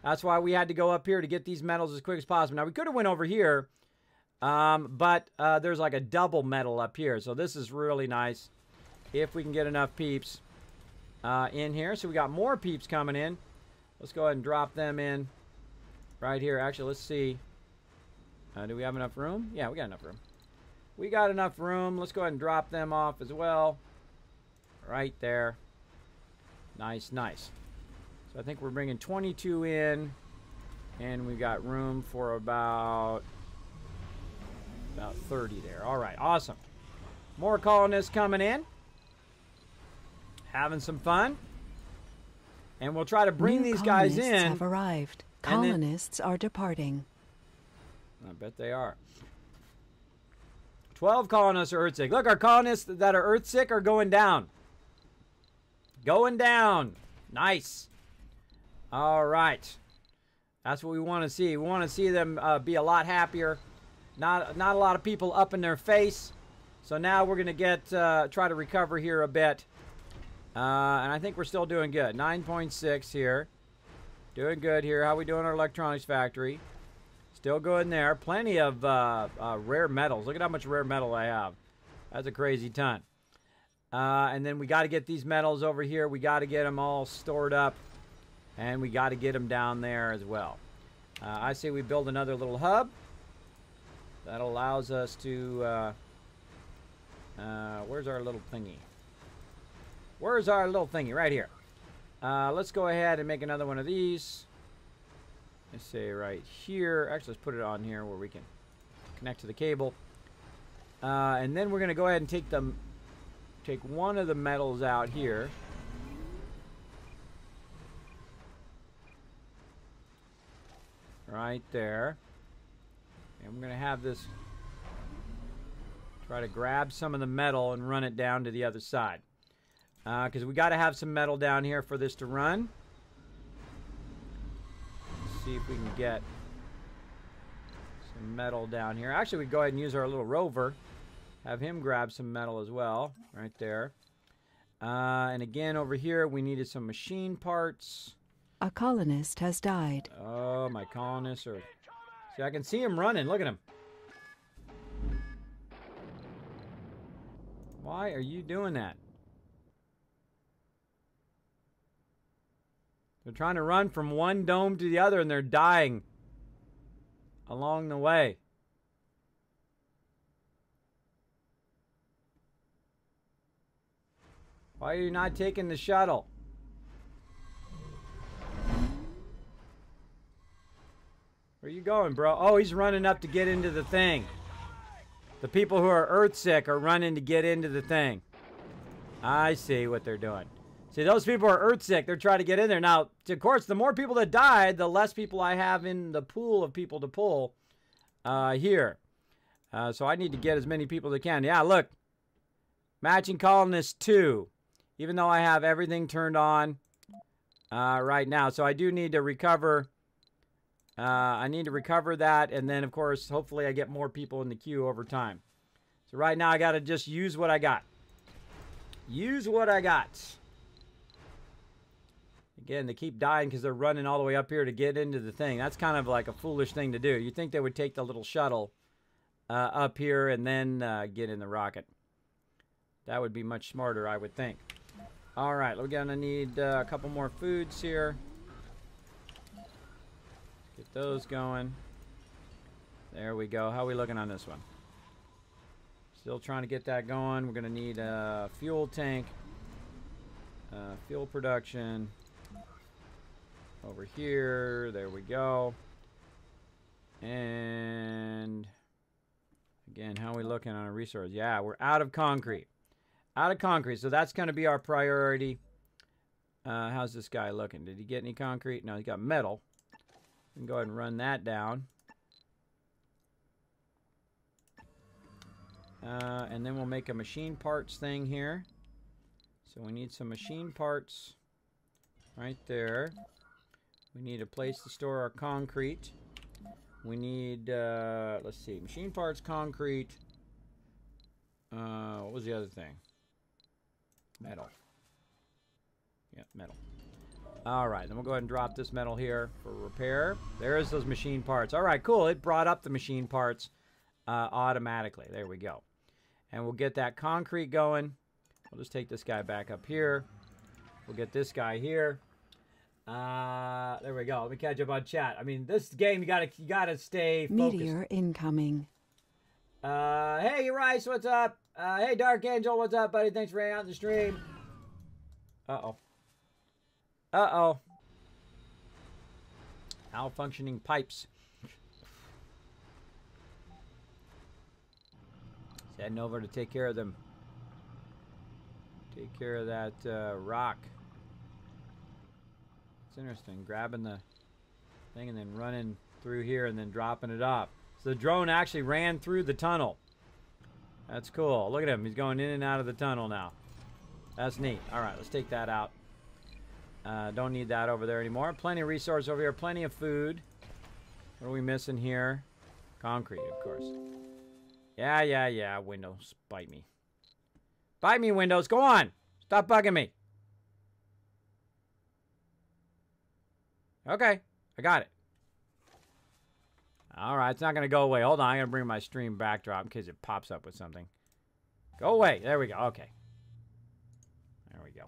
That's why we had to go up here to get these metals as quick as possible. Now, we could have went over here, but there's like a double metal up here. So this is really nice if we can get enough peeps in here. So we got more peeps coming in. Let's go ahead and drop them in right here. Actually, let's see. Do we have enough room? Yeah, we got enough room. We got enough room. Let's go ahead and drop them off as well. Right there. Nice, nice. So I think we're bringing 22 in. And we've got room for about 30 there. All right, awesome. More colonists coming in. Having some fun. And we'll try to bring these guys in. Colonists have arrived. Colonists are departing. I bet they are. 12 colonists are earthsick. Look, our colonists that are earthsick are going down. Going down. Nice. All right. That's what we want to see. We want to see them be a lot happier. Not a lot of people up in their face. So now we're going to get try to recover here a bit. And I think we're still doing good. 9.6 here. Doing good here. How we doing our electronics factory? Still good there. Plenty of rare metals. Look at how much rare metal I have. That's a crazy ton. And then we got to get these metals over here. We got to get them all stored up. And we got to get them down there as well. I say we build another little hub. That allows us to... where's our little thingy? Where's our little thingy? Right here. Let's go ahead and make another one of these. Let's say right here. Actually, let's put it on here where we can connect to the cable. And then we're going to go ahead and take one of the metals out here. Right there. And we're going to have this try to grab some of the metal and run it down to the other side. Because we got to have some metal down here for this to run. Let's see if we can get some metal down here. Actually, we go ahead and use our little rover. Have him grab some metal as well. Right there. And again, over here, we needed some machine parts. A colonist has died. Oh, my colonists are... See, I can see him running. Look at him. Why are you doing that? They're trying to run from one dome to the other, and they're dying along the way. Why are you not taking the shuttle? Where are you going, bro? Oh, he's running up to get into the thing. The people who are earthsick are running to get into the thing. I see what they're doing. See, those people are earthsick. They're trying to get in there. Now, of course, the more people that died, the less people I have in the pool of people to pull here. So I need to get as many people as I can. Yeah, look. Matching colonist 2. Even though I have everything turned on right now. So I do need to recover. I need to recover that. And then, of course, hopefully I get more people in the queue over time. So right now I got to just use what I got. Use what I got. Again, they keep dying because they're running all the way up here to get into the thing. That's kind of like a foolish thing to do. You'd think they would take the little shuttle up here and then get in the rocket. That would be much smarter, I would think. All right, we're going to need a couple more foods here. Get those going. There we go. How are we looking on this one? Still trying to get that going. We're going to need a fuel tank. Fuel production. Over here. There we go. And again, how are we looking on a resource? Yeah, we're out of concrete. Out of concrete. So that's going to be our priority. How's this guy looking? Did he get any concrete? No, he got metal. We can go ahead and run that down. And then we'll make a machine parts thing here. So we need some machine parts right there. We need a place to store our concrete. We need, let's see, machine parts, concrete. What was the other thing? Metal. Yeah, metal. All right, then we'll go ahead and drop this metal here for repair. There's those machine parts. All right, cool. It brought up the machine parts automatically. There we go. And we'll get that concrete going. We'll just take this guy back up here. We'll get this guy here. There we go. Let me catch up on chat. I mean, this game you gotta stay focused. Meteor incoming. Hey, Rice, what's up? Hey, Dark Angel, what's up, buddy? Thanks for hanging out in the stream. Uh-oh. Uh-oh. Malfunctioning pipes. Heading over to take care of them. Take care of that rock. It's interesting. Grabbing the thing and then running through here and then dropping it off. So the drone actually ran through the tunnel. That's cool. Look at him. He's going in and out of the tunnel now. That's neat. All right, let's take that out. Don't need that over there anymore. Plenty of resources over here. Plenty of food. What are we missing here? Concrete, of course. Yeah. Windows, bite me. Bite me, Windows. Go on. Stop bugging me. Okay. I got it. All right. It's not going to go away. Hold on. I'm going to bring my stream backdrop in case it pops up with something. Go away. There we go. Okay. There we go.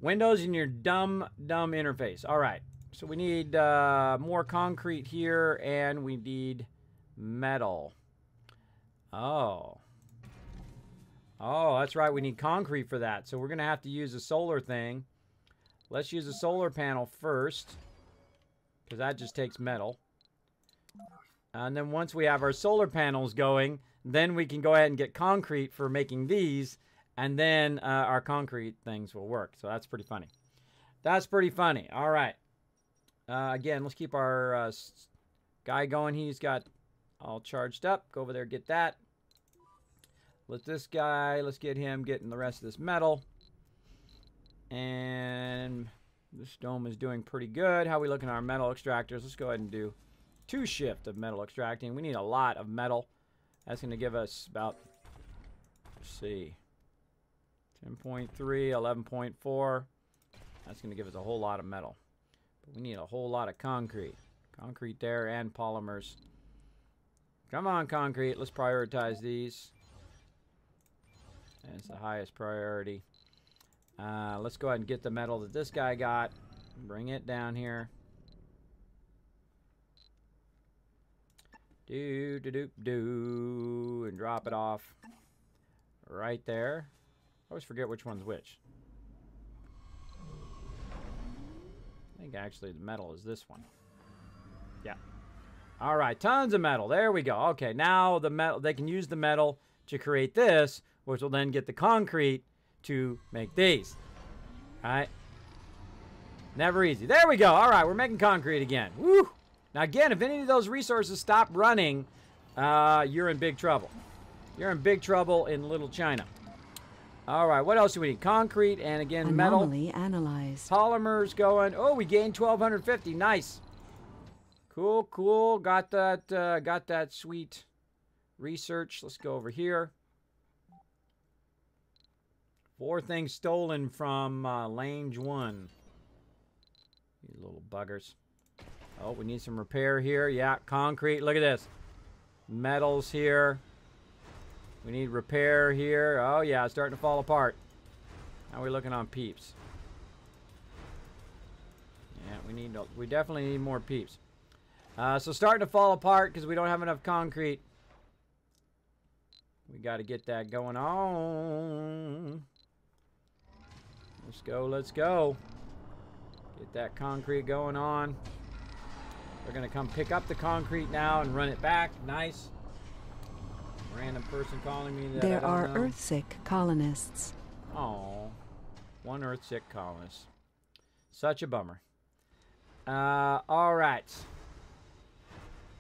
Windows in your dumb interface. All right. So we need more concrete here, and we need metal. Oh, that's right. We need concrete for that. So we're going to have to use a solar thing. Let's use a solar panel first, because that just takes metal. And then once we have our solar panels going, then we can go ahead and get concrete for making these, and then our concrete things will work. So that's pretty funny. That's pretty funny. All right. Again, let's keep our guy going. He's got all charged up. Go over there, get that. Let this guy, let's get him getting the rest of this metal. And this dome is doing pretty good. How are we looking at our metal extractors? Let's go ahead and do 2 shifts of metal extracting. We need a lot of metal. That's going to give us about, let's see, 10.3, 11.4. That's going to give us a whole lot of metal. But we need a whole lot of concrete. Concrete there and polymers. Come on, concrete. Let's prioritize these. It's the highest priority. Let's go ahead and get the metal that this guy got. Bring it down here. And drop it off right there. I always forget which one's which. I think actually the metal is this one. Yeah. All right, tons of metal. There we go. Okay, now the metal, they can use the metal to create this, which will then get the concrete to make these. All right. Never easy. There we go. All right, we're making concrete again. Woo! Now again, if any of those resources stop running, you're in big trouble. You're in big trouble in Little China. All right, what else do we need? Concrete and again metal. Anomaly analyzed. Polymers going. Oh, we gained 1,250. Nice. Cool, cool. Got that sweet research. Let's go over here. 4 things stolen from Lange 1. You little buggers. Oh, we need some repair here. Yeah, concrete. Look at this. Metals here. We need repair here. Oh, yeah, it's starting to fall apart. How are we looking on peeps? Yeah, we definitely need more peeps. So starting to fall apart because we don't have enough concrete. We got to get that going on. Let's go, let's go. Get that concrete going on. We're going to come pick up the concrete now and run it back. Nice. Random person calling me that There are Earthsick colonists. Oh, 1 Earthsick colonist. Such a bummer. All right.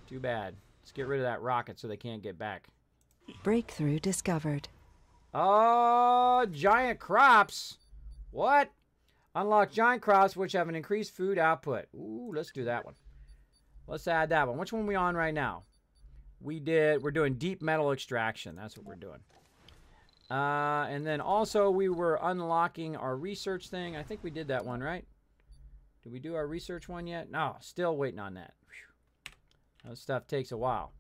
Too bad. Let's get rid of that rocket so they can't get back. Breakthrough discovered. Oh, giant crops. What? Unlock giant crops which have an increased food output. Ooh, let's do that one. Let's add that one. Which one are we on right now? We're doing deep metal extraction. That's what we're doing. And then also we were unlocking our research thing. I think we did that one, right? Did we do our research one yet? No, still waiting on that. Whew. That stuff takes a while.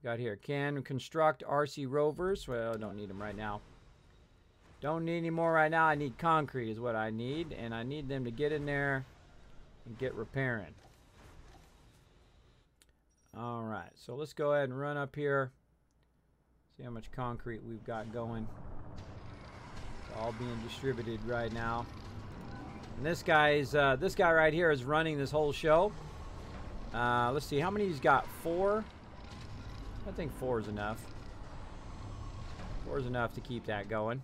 Got here. Can construct RC rovers. Well, I don't need them right now. Don't need any more right now. I need concrete is what I need. And I need them to get in there and get repairing. Alright, so let's go ahead and run up here. See how much concrete we've got going. It's all being distributed right now. And this guy right here is running this whole show. Let's see, how many he's got? 4? I think 4 is enough. 4 is enough to keep that going.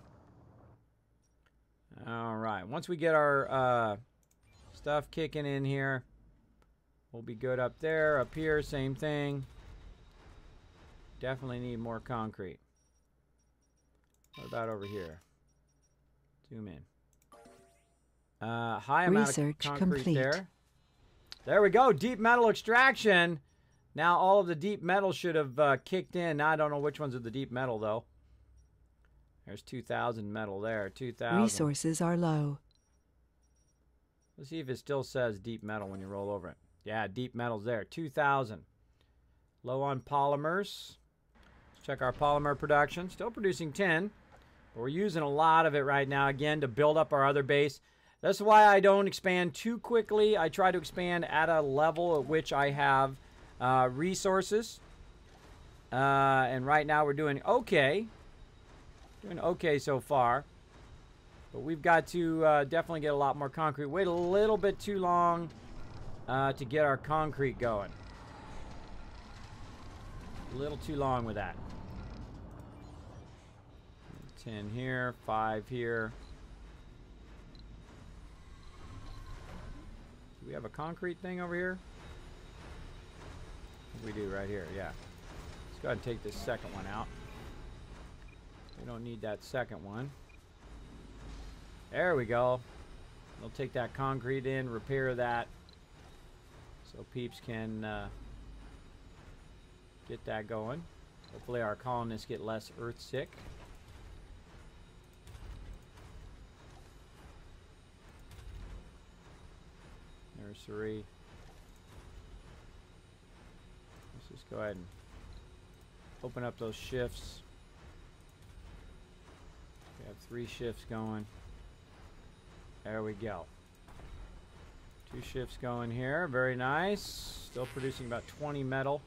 Alright, once we get our stuff kicking in here, we'll be good up there. Up here, same thing. Definitely need more concrete. What about over here? Zoom in. High amount of concrete complete. there. There we go. Deep metal extraction. Now all of the deep metal should have kicked in. Now I don't know which ones are the deep metal though. There's 2,000 metal there. 2,000. Resources are low. Let's see if it still says deep metal when you roll over it. Yeah, deep metal's there. 2,000. Low on polymers. Let's check our polymer production. Still producing 10. But we're using a lot of it right now, again, to build up our other base. That's why I don't expand too quickly. I try to expand at a level at which I have resources. And right now we're doing okay. Doing okay so far. But we've got to definitely get a lot more concrete. Wait a little bit too long to get our concrete going. A little too long with that. 10 here, 5 here. Do we have a concrete thing over here? We do right here, yeah. Let's go ahead and take this second one out. We don't need that second one. There we go. We'll take that concrete in, repair that, so peeps can get that going. Hopefully our colonists get less earth sick. Nursery. Let's just go ahead and open up those shifts. We have 3 shifts going. There we go. 2 shifts going here. Very nice. Still producing about 20 metal.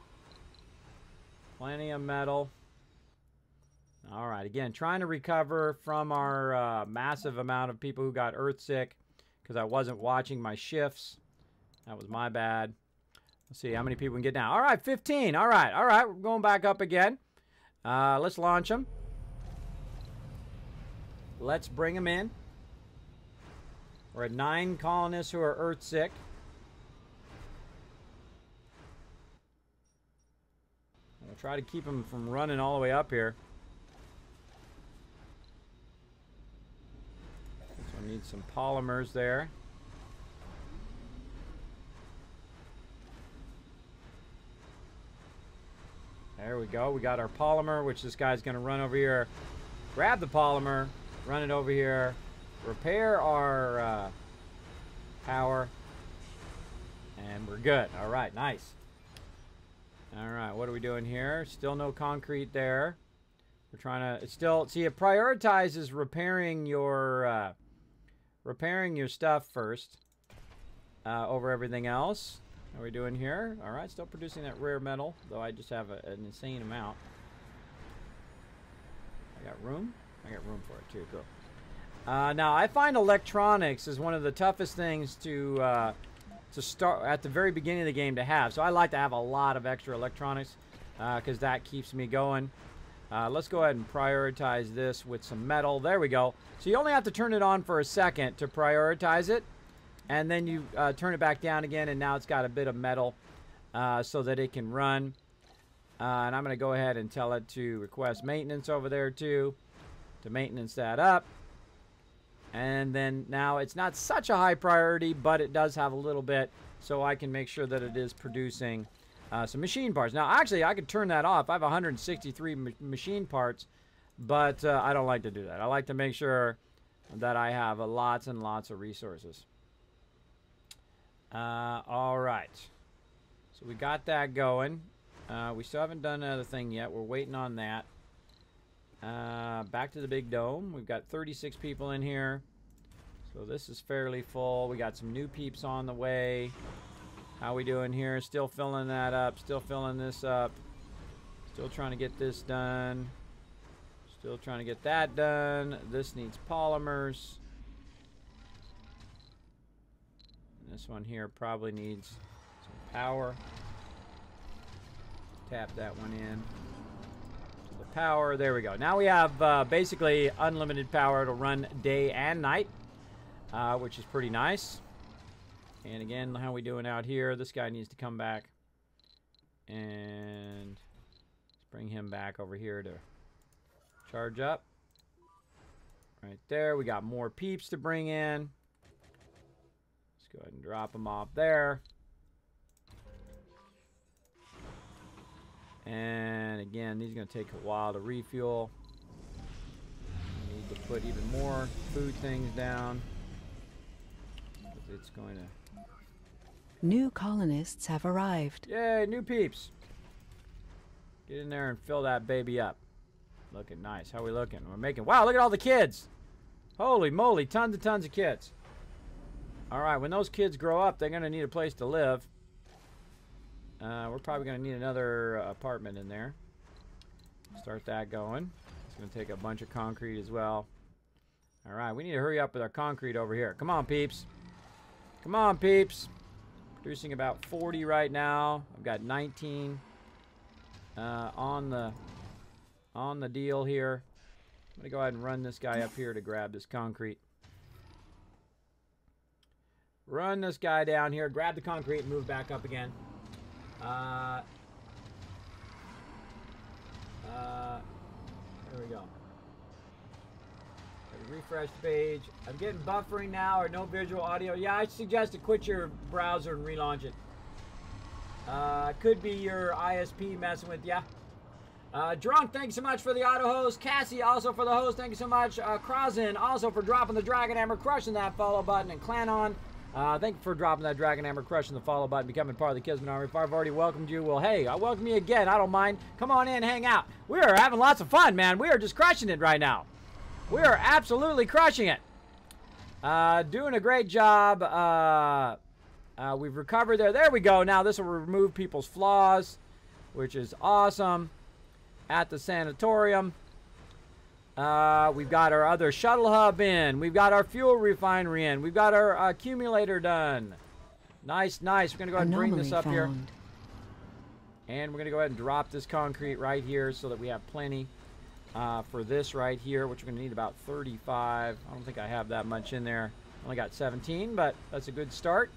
Plenty of metal. Alright, again, trying to recover from our massive amount of people who got earth sick because I wasn't watching my shifts. That was my bad. Let's see how many people we can get now. Alright, 15. Alright, alright. We're going back up again. Let's launch them. Let's bring them in. We're at 9 colonists who are earth sick. We'll try to keep them from running all the way up here. some polymers there. There we go. We got our polymer, which this guy's going to run over here, grab the polymer, run it over here, repair our power, and we're good. All right, nice. All right, what are we doing here? Still no concrete there. We're trying to, it's still, see, it prioritizes repairing your stuff first over everything else. How are we doing here? All right, still producing that rare metal, though I just have an insane amount. I got room? I got room for it too, cool. Now, I find electronics is one of the toughest things to start at the very beginning of the game to have. So I like to have a lot of extra electronics because that keeps me going. Let's go ahead and prioritize this with some metal. There we go. So you only have to turn it on for a second to prioritize it. And then you turn it back down again, and now it's got a bit of metal so that it can run. And I'm going to go ahead and tell it to request maintenance over there too, to maintenance that up. And then now it's not such a high priority, but it does have a little bit, so I can make sure that it is producing some machine parts. Now, actually, I could turn that off. I have 163 machine parts, but I don't like to do that. I like to make sure that I have lots and lots of resources. All right. So we got that going. We still haven't done another thing yet. We're waiting on that. Back to the big dome. We've got 36 people in here. So this is fairly full. We got some new peeps on the way. How we doing here? Still filling that up. Still filling this up. Still trying to get this done. Still trying to get that done. This needs polymers. This one here probably needs some power. Tap that one in. The power, there we go. Now we have basically unlimited power to run day and night, which is pretty nice. And again, how we doing out here? This guy needs to come back. And let's bring him back over here to charge up. Right there, we got more peeps to bring in. Go ahead and drop them off there. And again, these are going to take a while to refuel. We need to put even more food things down. It's going to... New colonists have arrived. Yay, new peeps. Get in there and fill that baby up. Looking nice. How we looking? We're making... Wow, look at all the kids. Holy moly, tons and tons of kids. All right, when those kids grow up, they're going to need a place to live. We're probably going to need another apartment in there. Start that going. It's going to take a bunch of concrete as well. All right, we need to hurry up with our concrete over here. Come on, peeps. Come on, peeps. Producing about 40 right now. I've got 19 on the deal here. I'm going to go ahead and run this guy up here to grab this concrete. Run this guy down here, grab the concrete, and move back up again. There we go. Refresh the page. I'm getting buffering now or no visual audio. Yeah, I suggest to quit your browser and relaunch it. Could be your ISP messing with ya. Drunk, thanks so much for the auto host. Cassie, also for the host, thank you so much. Krasin, also for dropping the Dragon Hammer, crushing that follow button, and Clanon, thank you for dropping that Dragon Hammer, crushing the follow button, becoming part of the Kismet Army. If I've already welcomed you, well, hey, I welcome you again. I don't mind. Come on in, hang out. We are having lots of fun, man. We are just crushing it right now. We are absolutely crushing it. Doing a great job. We've recovered there. There we go. Now this will remove people's flaws, which is awesome. At the sanatorium. We've got our other shuttle hub in. We've got our fuel refinery in. We've got our accumulator done. Nice, nice. We're going to go ahead and bring this up here. And we're going to go ahead and drop this concrete right here so that we have plenty for this right here, which we're going to need about 35. I don't think I have that much in there. Only got 17, but that's a good start.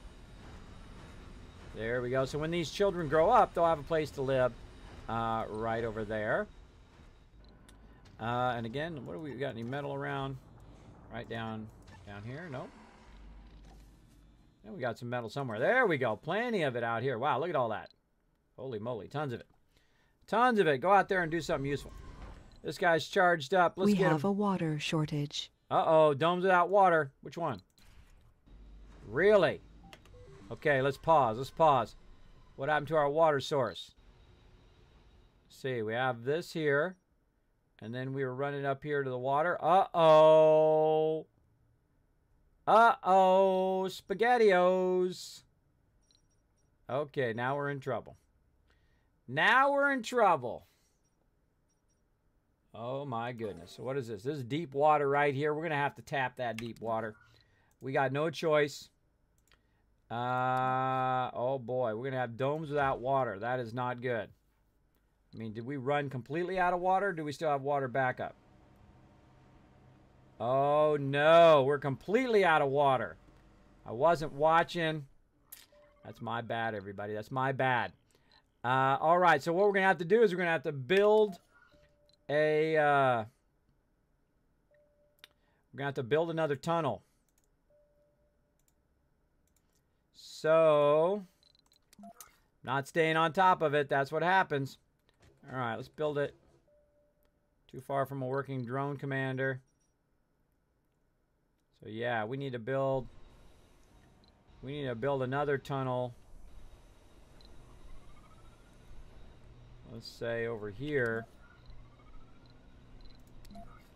There we go. So when these children grow up, they'll have a place to live right over there. And again, what do we got? Any metal around? Right down Down here? Nope. And we got some metal somewhere. There we go. Plenty of it out here. Wow, look at all that. Holy moly. Tons of it. Tons of it. Go out there and do something useful. This guy's charged up. Let's We get have him. a water shortage. Uh-oh. Domes without water. Which one? Really? Okay, let's pause. Let's pause. What happened to our water source? Let's see, we have this here. And then we were running up here to the water. Uh-oh. Uh-oh. SpaghettiOs. Okay, now we're in trouble. Now we're in trouble. Oh, my goodness. So what is this? This is deep water right here. We're going to have to tap that deep water. We got no choice. Oh, boy. We're going to have domes without water. That is not good. I mean, did we run completely out of water? Or do we still have water backup? Oh, no. We're completely out of water. I wasn't watching. That's my bad, everybody. That's my bad. All right. So what we're going to have to do is we're going to have to build a... we're going to have to build another tunnel. So... not staying on top of it. That's what happens. All right, let's build it. Too far from a working drone commander. So yeah, we need to build another tunnel. Let's say over here.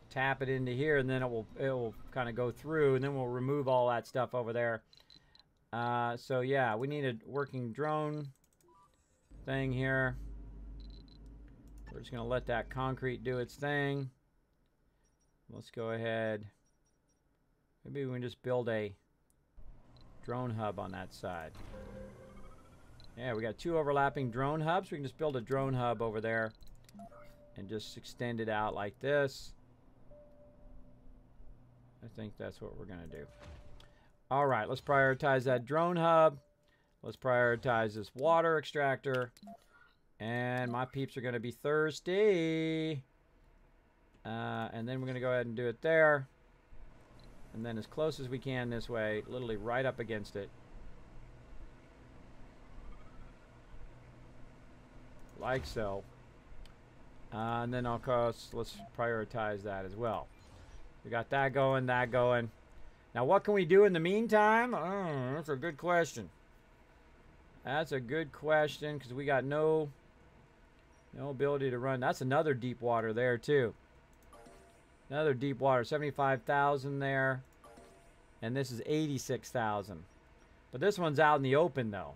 Tap it into here, and then it will kind of go through, and then we'll remove all that stuff over there. So yeah, we need a working drone thing here. We're just going to let that concrete do its thing. Let's go ahead. Maybe we can just build a drone hub on that side. Yeah, we got 2 overlapping drone hubs. We can just build a drone hub over there and just extend it out like this. I think that's what we're going to do. All right, let's prioritize that drone hub. Let's prioritize this water extractor. And my peeps are going to be thirsty. And then we're going to go ahead and do it there. And then as close as we can this way, literally right up against it. Like so. And then, of course, let's prioritize that as well. We got that going, that going. Now, what can we do in the meantime? Oh, that's a good question. That's a good question, because we got no ability to run. That's another deep water there, too. Another deep water. 75,000 there. And this is 86,000. But this one's out in the open, though.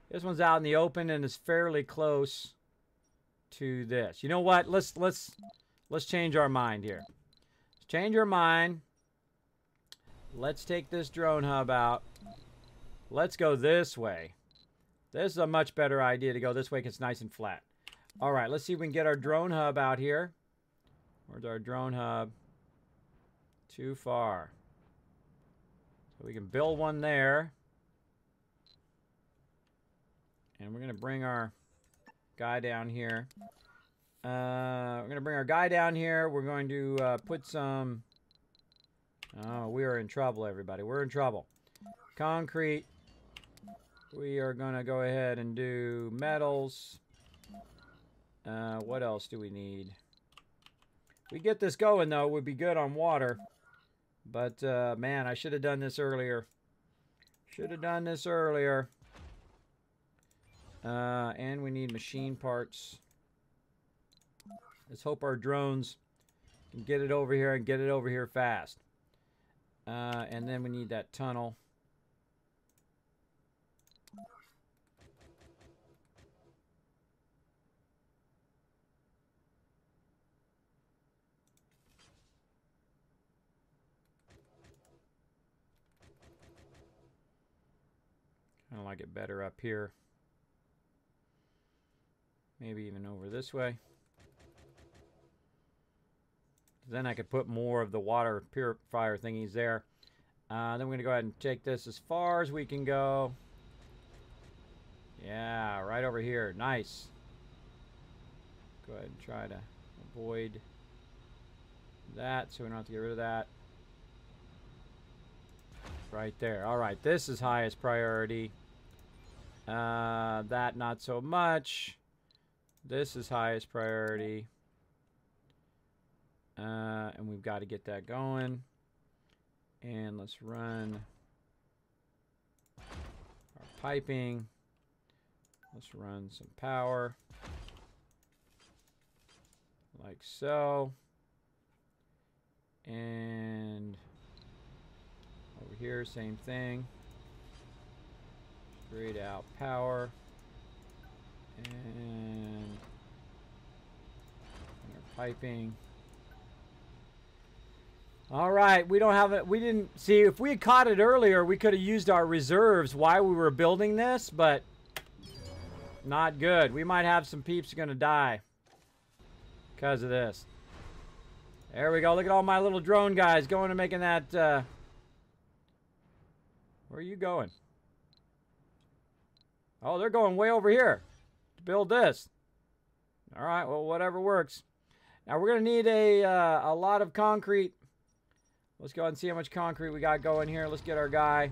This one's out in the open and is fairly close to this. You know what? Let's change our mind here. Let's change our mind. Let's take this drone hub out. Let's go this way. This is a much better idea to go this way because it's nice and flat. All right, let's see if we can get our drone hub out here. Where's our drone hub? Too far. So we can build one there. And we're going to bring our guy down here. We're going to bring our guy down here. We're going to put some... Oh, we are in trouble, everybody. We're in trouble. Concrete. We are going to go ahead and do metals. What else do we need? If we get this going, though, we'd be good on water. But, man, I should have done this earlier. Should have done this earlier. And we need machine parts. Let's hope our drones can get it over here and get it over here fast. And then we need that tunnel. Kind of like it better up here. Maybe even over this way. Then I could put more of the water purifier thingies there. Then we're going to go ahead and take this as far as we can go. Yeah, right over here. Nice. Go ahead and try to avoid that so we don't have to get rid of that. Right there. All right, this is highest priority. That not so much. This is highest priority. And we've got to get that going. And let's run our piping. Let's run some power. Like so. And over here, same thing. Straight out power. And our piping. All right, we don't have it. We didn't see if we had caught it earlier, we could have used our reserves while we were building this, but not good. We might have some peeps going to die because of this. There we go. Look at all my little drone guys going and making that. Where are you going? Oh, they're going way over here to build this. All right, well, whatever works. Now we're going to need a lot of concrete. Let's go ahead and see how much concrete we got going here. Let's get our guy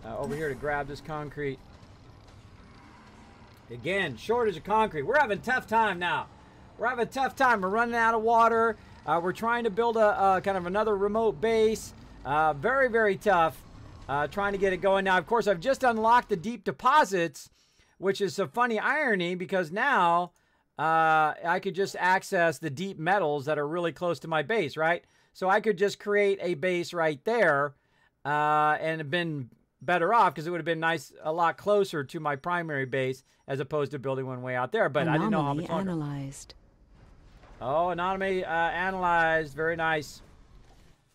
over here to grab this concrete. Again, shortage of concrete. We're having a tough time now. We're having a tough time. We're running out of water. We're trying to build a kind of another remote base. Very, very tough. Trying to get it going. Now, of course, I've just unlocked the deep deposits, which is a funny irony because now I could just access the deep metals that are really close to my base, right? So I could just create a base right there and have been better off because it would have been nice, a lot closer to my primary base as opposed to building one way out there. But I didn't know how much longer. Analyzed. Oh, anomaly analyzed. Very nice.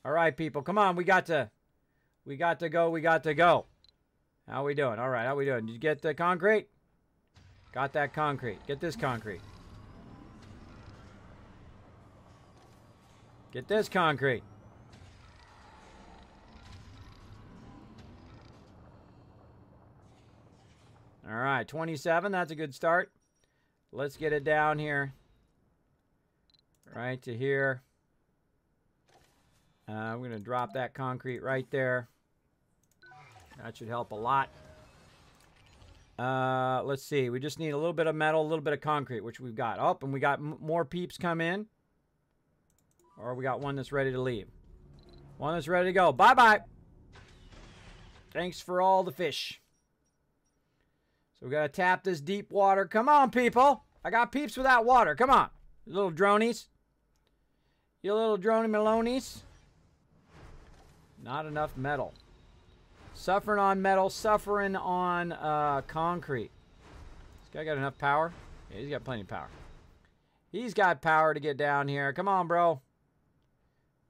All right, people. Come on. We got to go. We got to go. How we doing? All right. How we doing? Did you get the concrete? Got that concrete. Get this concrete. Get this concrete. All right, 27. That's a good start. Let's get it down here. Right to here. I'm going to drop that concrete right there. That should help a lot. Let's see. We just need a little bit of metal, a little bit of concrete, which we've got. Oh, and we got more peeps come in. Or we got one that's ready to leave. One that's ready to go. Bye-bye. Thanks for all the fish. So we got to tap this deep water. Come on, people. I got peeps without water. Come on. You little dronies. You little drony malonies. Not enough metal. Suffering on metal. Suffering on concrete. This guy got enough power? Yeah, he's got plenty of power. He's got power to get down here. Come on, bro.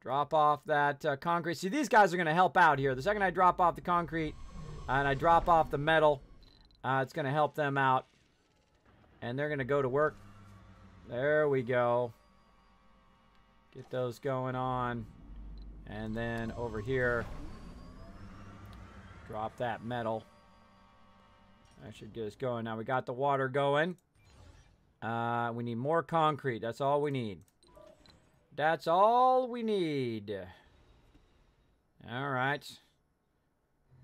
Drop off that concrete. See, these guys are going to help out here. The second I drop off the concrete and I drop off the metal, it's going to help them out. And they're going to go to work. There we go. Get those going on. And then over here, drop that metal. That should get us going. Now we got the water going. We need more concrete. That's all we need. That's all we need. All right.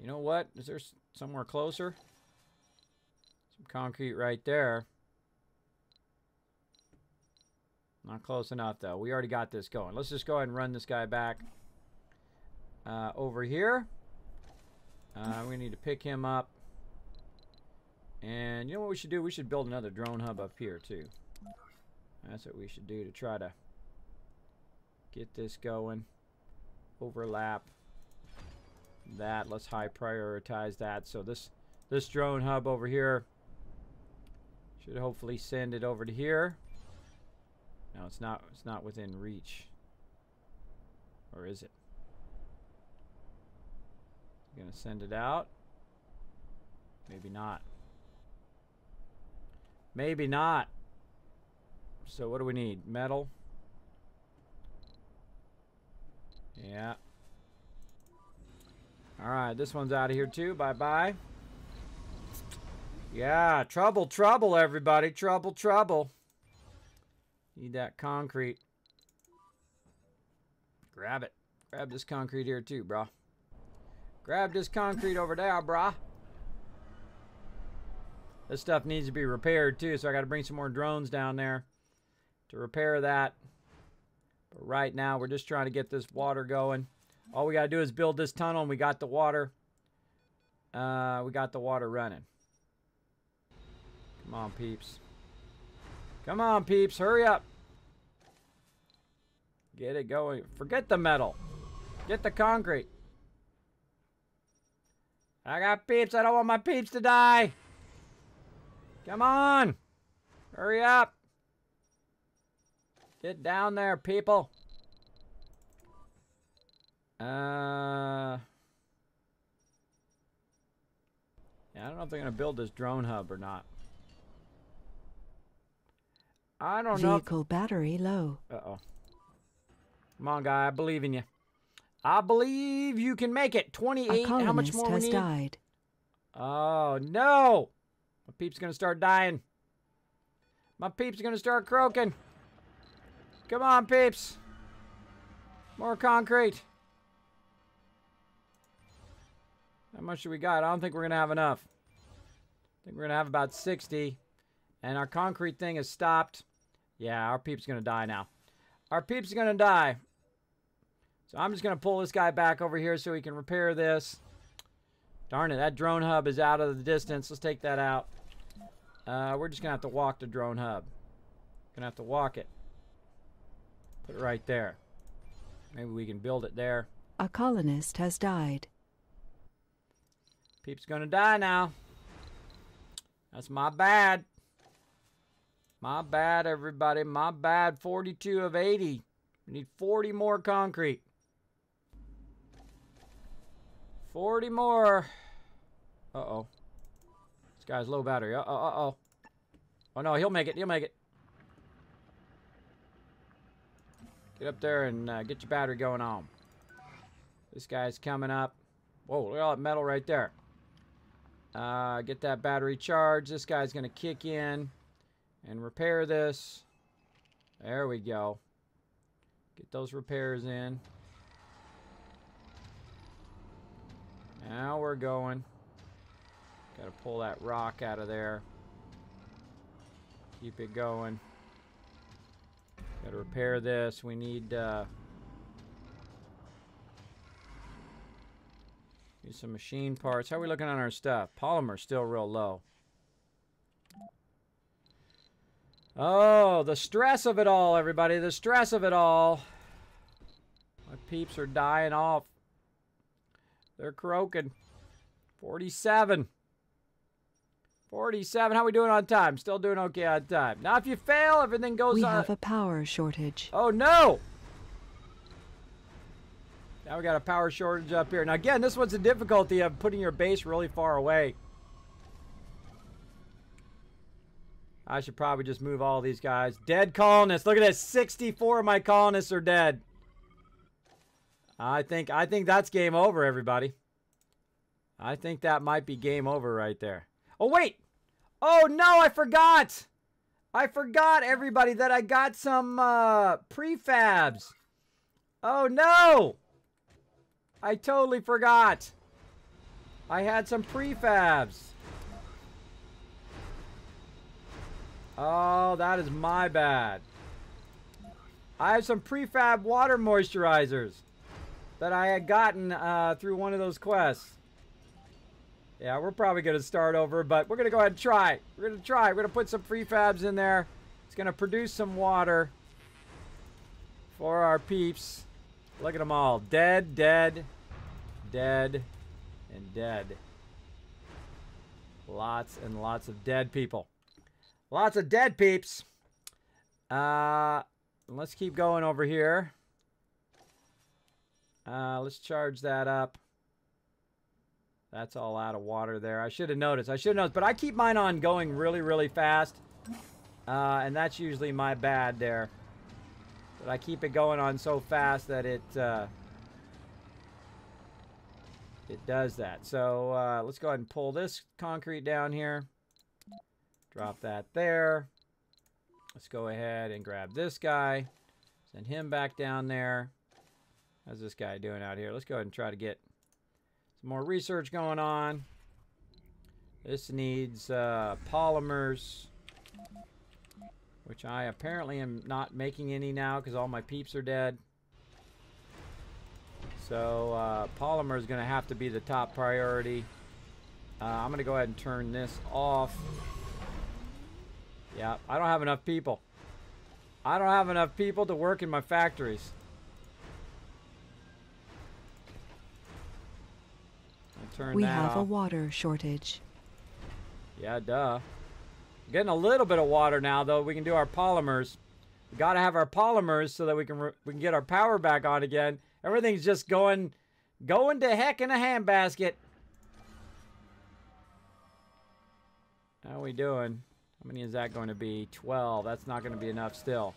You know what? Is there somewhere closer? Some concrete right there. Not close enough, though. We already got this going. Let's just go ahead and run this guy back over here. We need to pick him up. And you know what we should do? We should build another drone hub up here, too. That's what we should do to try to get this going. Overlap that. Let's high prioritize that. So this drone hub over here should hopefully send it over to here. No, it's not. It's not within reach. Or is it? Gonna send it out? Maybe not. Maybe not. So what do we need? Metal. Yeah. Alright, this one's out of here too. Bye-bye. Yeah, trouble, trouble, everybody. Trouble, trouble. Need that concrete. Grab it. Grab this concrete here too, bro. Grab this concrete over there, brah. This stuff needs to be repaired too, so I got to bring some more drones down there to repair that. But right now, we're just trying to get this water going. All we got to do is build this tunnel, and we got the water. We got the water running. Come on, peeps. Come on, peeps. Hurry up. Get it going. Forget the metal. Get the concrete. I got peeps. I don't want my peeps to die. Come on. Hurry up. Get down there, people. Yeah, I don't know if they're going to build this drone hub or not. I don't know. Vehicle battery low. Uh-oh. Come on, guy. I believe in you. I believe you can make it. 28. How much more we need? Died. Oh, no. My peeps going to start dying. My peeps are going to start croaking. Come on, peeps. More concrete. How much do we got? I don't think we're going to have enough. I think we're going to have about 60. And our concrete thing is stopped. Yeah, our peep's going to die now. Our peep's going to die. So I'm just going to pull this guy back over here so he can repair this. Darn it, that drone hub is out of the distance. Let's take that out. We're just going to have to walk the drone hub. Going to have to walk it. Put it right there. Maybe we can build it there. A colonist has died. Peep's going to die now. That's my bad. My bad, everybody. My bad. 42 of 80. We need 40 more concrete. 40 more. Uh-oh. This guy's low battery. Uh-oh. Oh, no. He'll make it. He'll make it. Get up there and get your battery going on. This guy's coming up. Whoa, look at all that metal right there. Get that battery charged. This guy's going to kick in and repair this. There we go. Get those repairs in. Now we're going. Got to pull that rock out of there. Keep it going. Got to repair this. We need some machine parts. How are we looking on our stuff? Polymer's still real low. Oh, the stress of it all, everybody. The stress of it all. My peeps are dying off. They're croaking. 47. 47. How we doing on time? Still doing okay on time. Now, if you fail, everything goes on. We have a power shortage. Oh, no. Now we got a power shortage up here. Now, again, this one's the difficulty of putting your base really far away. I should probably just move all these guys. Dead colonists. Look at this. 64 of my colonists are dead. I think that's game over, everybody. I think that might be game over right there. Oh, wait. Oh, no, I forgot. I forgot, everybody, that I got some prefabs. Oh, no. I totally forgot. I had some prefabs. Oh, that is my bad. I have some prefab water moisturizers that I had gotten through one of those quests. Yeah, we're probably going to start over, but we're going to go ahead and try. We're going to try. We're going to put some prefabs in there. It's going to produce some water for our peeps. Look at them all. Dead, dead, dead, and dead. Lots and lots of dead people. Lots of dead peeps. Let's keep going over here. Let's charge that up. That's all out of water there. I should have noticed. But I keep mine on going really, really fast. And that's usually my bad there. But I keep it going on so fast that it does that. So let's go ahead and pull this concrete down here. Drop that there. Let's go ahead and grab this guy. Send him back down there. How's this guy doing out here? Let's go ahead and try to get Some more research going on. This needs polymers, which I apparently am not making any now because all my peeps are dead. So polymer is going to have to be the top priority. I'm going to go ahead and turn this off. Yeah, I don't have enough people. I don't have enough people to work in my factories. I'll turn that off. We have a water shortage. Yeah, duh. Getting a little bit of water now, though. We can do our polymers. We got to have our polymers so that we can get our power back on again. Everything's just going to heck in a handbasket. How are we doing? How many is that going to be? 12. That's not going to be enough still.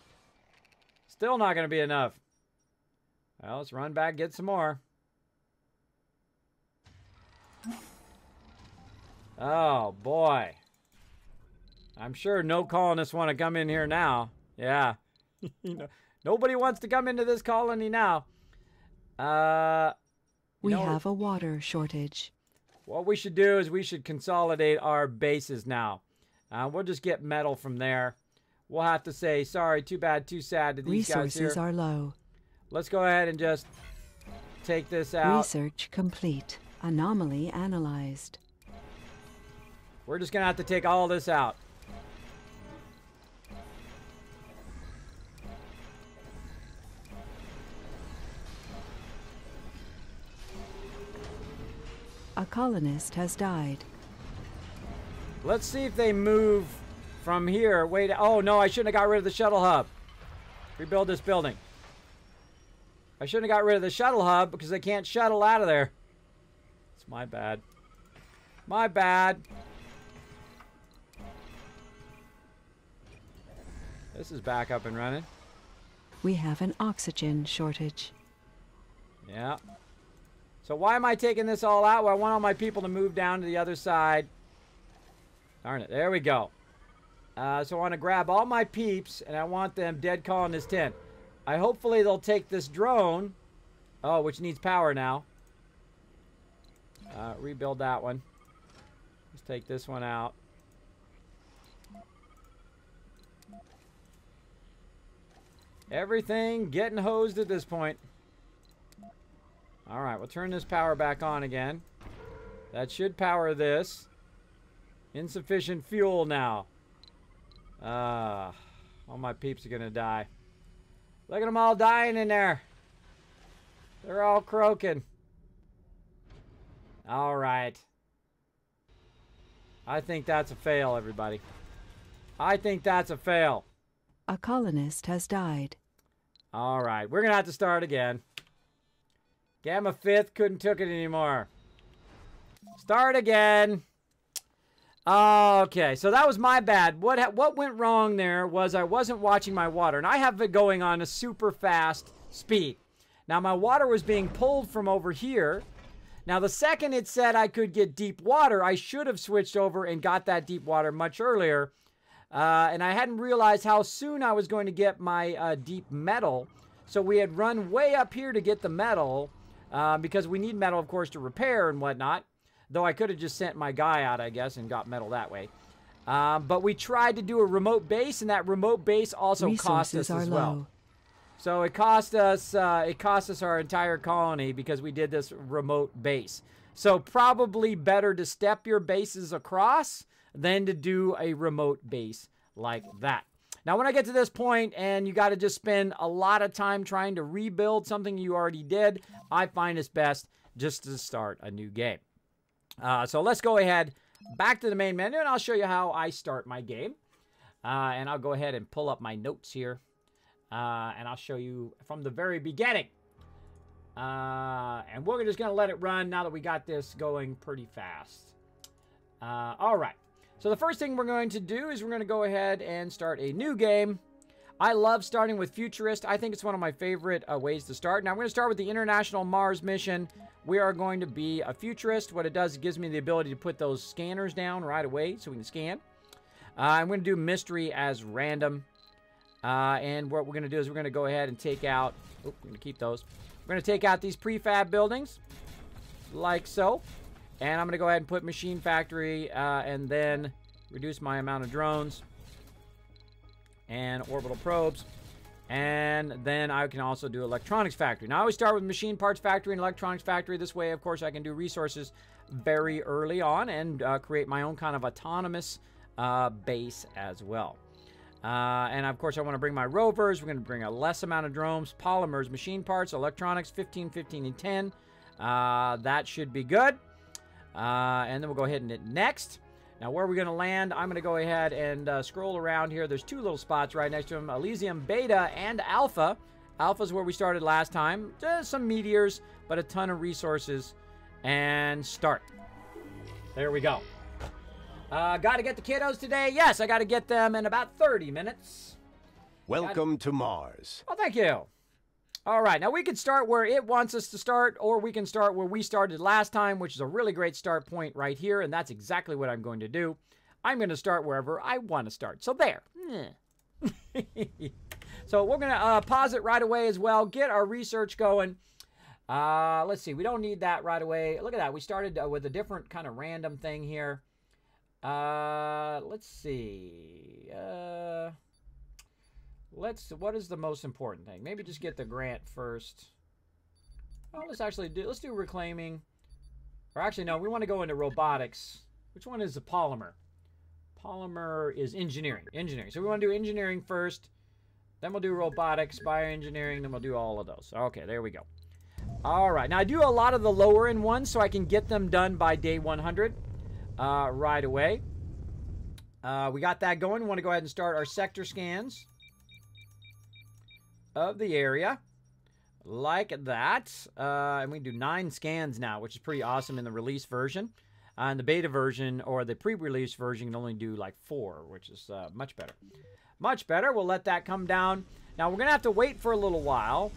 Still not going to be enough. Well, let's run back, get some more. Oh, boy. I'm sure no colonists want to come in here now. Yeah. You know, nobody wants to come into this colony now. We have a water shortage. What we should do is we should consolidate our bases now. We'll just get metal from there. We'll have to say, sorry, too bad, too sad to these guys here. Resources are low. Let's go ahead and just take this out. Research complete. Anomaly analyzed. We're just going to have to take all this out. A colonist has died. Let's see if they move from here. Wait, oh no, I shouldn't have got rid of the shuttle hub. Rebuild this building. I shouldn't have got rid of the shuttle hub because they can't shuttle out of there. It's my bad. My bad. This is back up and running. We have an oxygen shortage. Yeah. So why am I taking this all out? Well, I want all my people to move down to the other side. Darn it. There we go. So I want to grab all my peeps, and I want them dead colonist 10. Hopefully they'll take this drone. Oh, which needs power now. Rebuild that one. Let's take this one out. Everything getting hosed at this point. All right, we'll turn this power back on again. That should power this. Insufficient fuel now. All my peeps are gonna die. Look at them all dying in there. They're all croaking. All right. I think that's a fail, everybody. I think that's a fail. A colonist has died. All right, we're gonna have to start again. Gamma 5th couldn't took it anymore. Start again. Okay, so that was my bad. What went wrong there was I wasn't watching my water, and I have it going on a super fast speed. Now, my water was being pulled from over here. Now, the second it said I could get deep water, I should have switched over and got that deep water much earlier. And I hadn't realized how soon I was going to get my deep metal. So we had run way up here to get the metal. Because we need metal, of course, to repair and whatnot. Though I could have just sent my guy out, I guess, and got metal that way. But we tried to do a remote base, and that remote base also cost us as well. So it cost us our entire colony because we did this remote base. So probably better to step your bases across than to do a remote base like that. Now, when I get to this point and you got to just spend a lot of time trying to rebuild something you already did, I find it's best just to start a new game. So let's go ahead back to the main menu, and I'll show you how I start my game. And I'll go ahead and pull up my notes here. And I'll show you from the very beginning. And we're just going to let it run now that we got this going pretty fast. All right. So the first thing we're going to do is we're going to go ahead and start a new game. I love starting with Futurist. I think it's one of my favorite ways to start. Now, I'm going to start with the International Mars mission. We are going to be a Futurist. What it does, it gives me the ability to put those scanners down right away so we can scan. I'm going to do Mystery as random. And what we're going to do is we're going to go ahead and take out... Oh, we're going to keep those. We're going to take out these prefab buildings. like so. And I'm going to go ahead and put machine factory and then reduce my amount of drones and orbital probes. And then I can also do electronics factory. Now I always start with machine parts factory and electronics factory. This way, of course, I can do resources very early on and create my own kind of autonomous base as well. And of course, I want to bring my rovers. We're going to bring a less amount of drones, polymers, machine parts, electronics, 15, 15, and 10. That should be good. And then we'll go ahead and hit next. Now, where are we going to land? I'm going to go ahead and scroll around here. There's two little spots right next to them, Elysium Beta and Alpha. Alpha is where we started last time. Just some meteors, but a ton of resources. And start. There we go. Got to get the kiddos today? Yes, I got to get them in about 30 minutes. Welcome to Mars. Oh, thank you. All right, now we can start where it wants us to start, or we can start where we started last time, which is a really great start point right here, and that's exactly what I'm going to do. I'm going to start wherever I want to start. So there. So we're going to pause it right away as well, get our research going. Let's see, we don't need that right away. Look at that, we started with a different kind of random thing here. Let's see. What is the most important thing? Maybe just get the grant first. Well, let's do reclaiming. Or actually, no, we want to go into robotics. Which one is the polymer? Polymer is engineering. So we want to do engineering first. Then we'll do robotics, bioengineering, then we'll do all of those. Okay, there we go. All right, now I do a lot of the lower end ones so I can get them done by day 100 right away. We got that going. We want to go ahead and start our sector scans of the area like that. And we can do 9 scans now, which is pretty awesome in the release version. In the beta version or the pre-release version, you can only do like 4, which is much better. Much better. We'll let that come down. Now, we're going to have to wait for a little while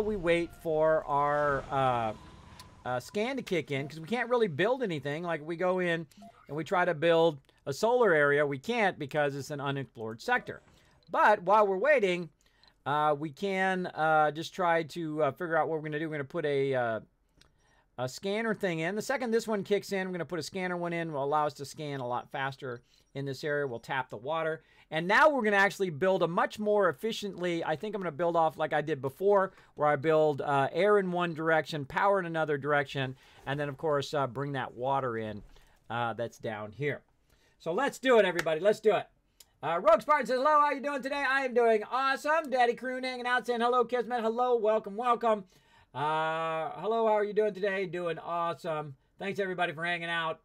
we wait for our scan to kick in, because we can't really build anything. Like, if we go in and we try to build a solar area, we can't because it's an unexplored sector. But while we're waiting, we can just try to figure out what we're going to do. We're going to put a scanner thing in. The second this one kicks in, we're going to put a scanner one in. Will allow us to scan a lot faster in this area. We'll tap the water. And now we're going to actually build a much more efficiently. I think I'm going to build off like I did before, where I build air in one direction, power in another direction, and then, of course, bring that water in that's down here. So let's do it, everybody. Let's do it. Rogue Spartan says, hello, how are you doing today? I am doing awesome. Daddy Croon hanging out saying, hello, Kismet. Hello, welcome, welcome. Hello, how are you doing today? Doing awesome. Thanks, everybody, for hanging out.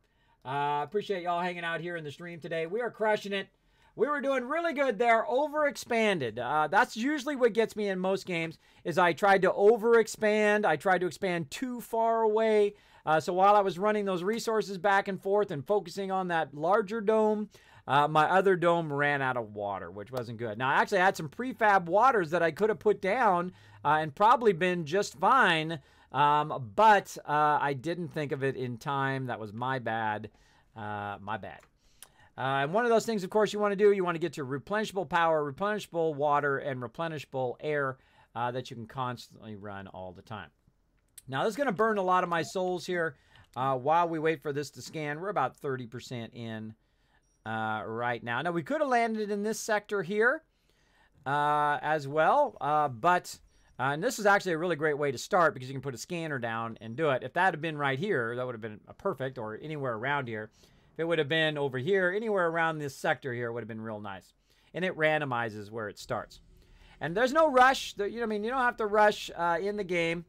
Appreciate y'all hanging out here in the stream today. We are crushing it. We were doing really good there. Overexpanded. That's usually what gets me in most games, is I tried to overexpand. I tried to expand too far away. So while I was running those resources back and forth and focusing on that larger dome, my other dome ran out of water, which wasn't good. Now, I actually had some prefab waters that I could have put down and probably been just fine, but I didn't think of it in time. That was my bad. My bad. And one of those things, of course, you want to do, you want to get your replenishable power, replenishable water, and replenishable air that you can constantly run all the time. Now, this is going to burn a lot of my souls here while we wait for this to scan. We're about 30% in right now. Now, we could have landed in this sector here as well, and this is actually a really great way to start because you can put a scanner down and do it. If that had been right here, that would have been perfect, or anywhere around here. If it would have been over here, anywhere around this sector here, it would have been real nice. And it randomizes where it starts. And there's no rush. You don't have to rush in the game.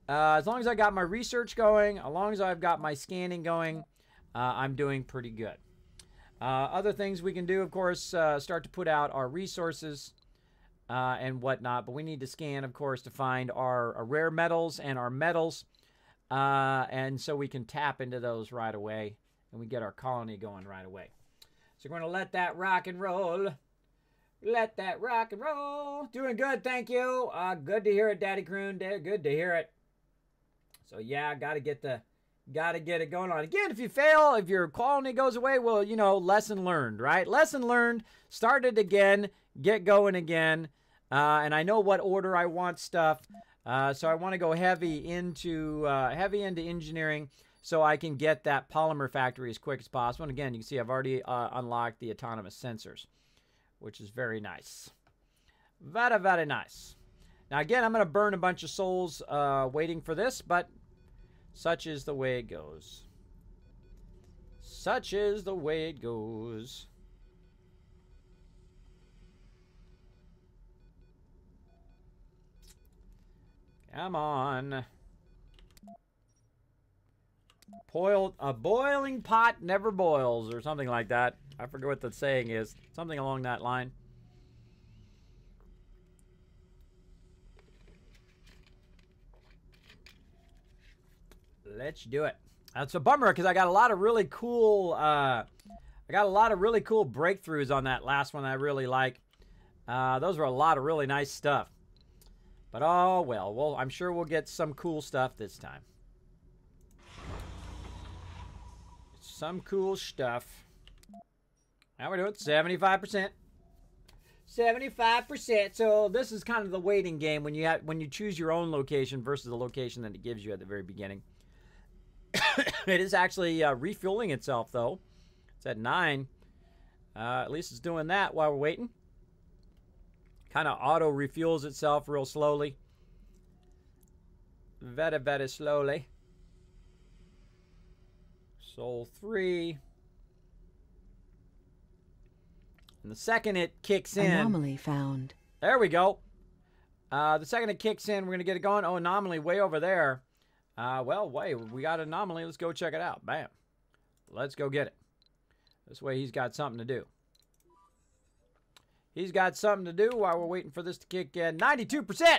As long as I got my research going, as long as I've got my scanning going, I'm doing pretty good. Other things we can do, of course, start to put out our resources and whatnot. But we need to scan, of course, to find our rare metals and our metals. And so we can tap into those right away. And we get our colony going right away. So we're going to let that rock and roll. Let that rock and roll. Doing good, thank you. Good to hear it, Daddy Croon. Good to hear it. So yeah, got to get it going on. Again, if you fail, if your colony goes away, well, lesson learned, right? Lesson learned. Start it again. Get going again. And I know what order I want stuff. So I want to go heavy into engineering so I can get that polymer factory as quick as possible. And again, you can see I've already unlocked the autonomous sensors, which is very nice. Very, very nice. Now again, I'm going to burn a bunch of souls waiting for this, but such is the way it goes. Such is the way it goes. Come on. A boiling pot never boils, or something like that. I forget what the saying is. Something along that line. Let's do it. That's a bummer because I got a lot of really cool breakthroughs on that last one I really like. Those were a lot of really nice stuff. But oh well, I'm sure we'll get some cool stuff this time. Some cool stuff. How we doing? 75%. 75%. So this is kind of the waiting game when you choose your own location versus the location that it gives you at the very beginning. It is actually refueling itself though. It's at 9. At least it's doing that while we're waiting. Kind of auto refuels itself real slowly. Very, very slowly. Soul 3. And the second it kicks in... Anomaly found. There we go. The second it kicks in, we're going to get it going. Oh, anomaly way over there. Well, wait, we got an anomaly. Let's go check it out. Bam. Let's go get it. This way he's got something to do. He's got something to do while we're waiting for this to kick in. 92%!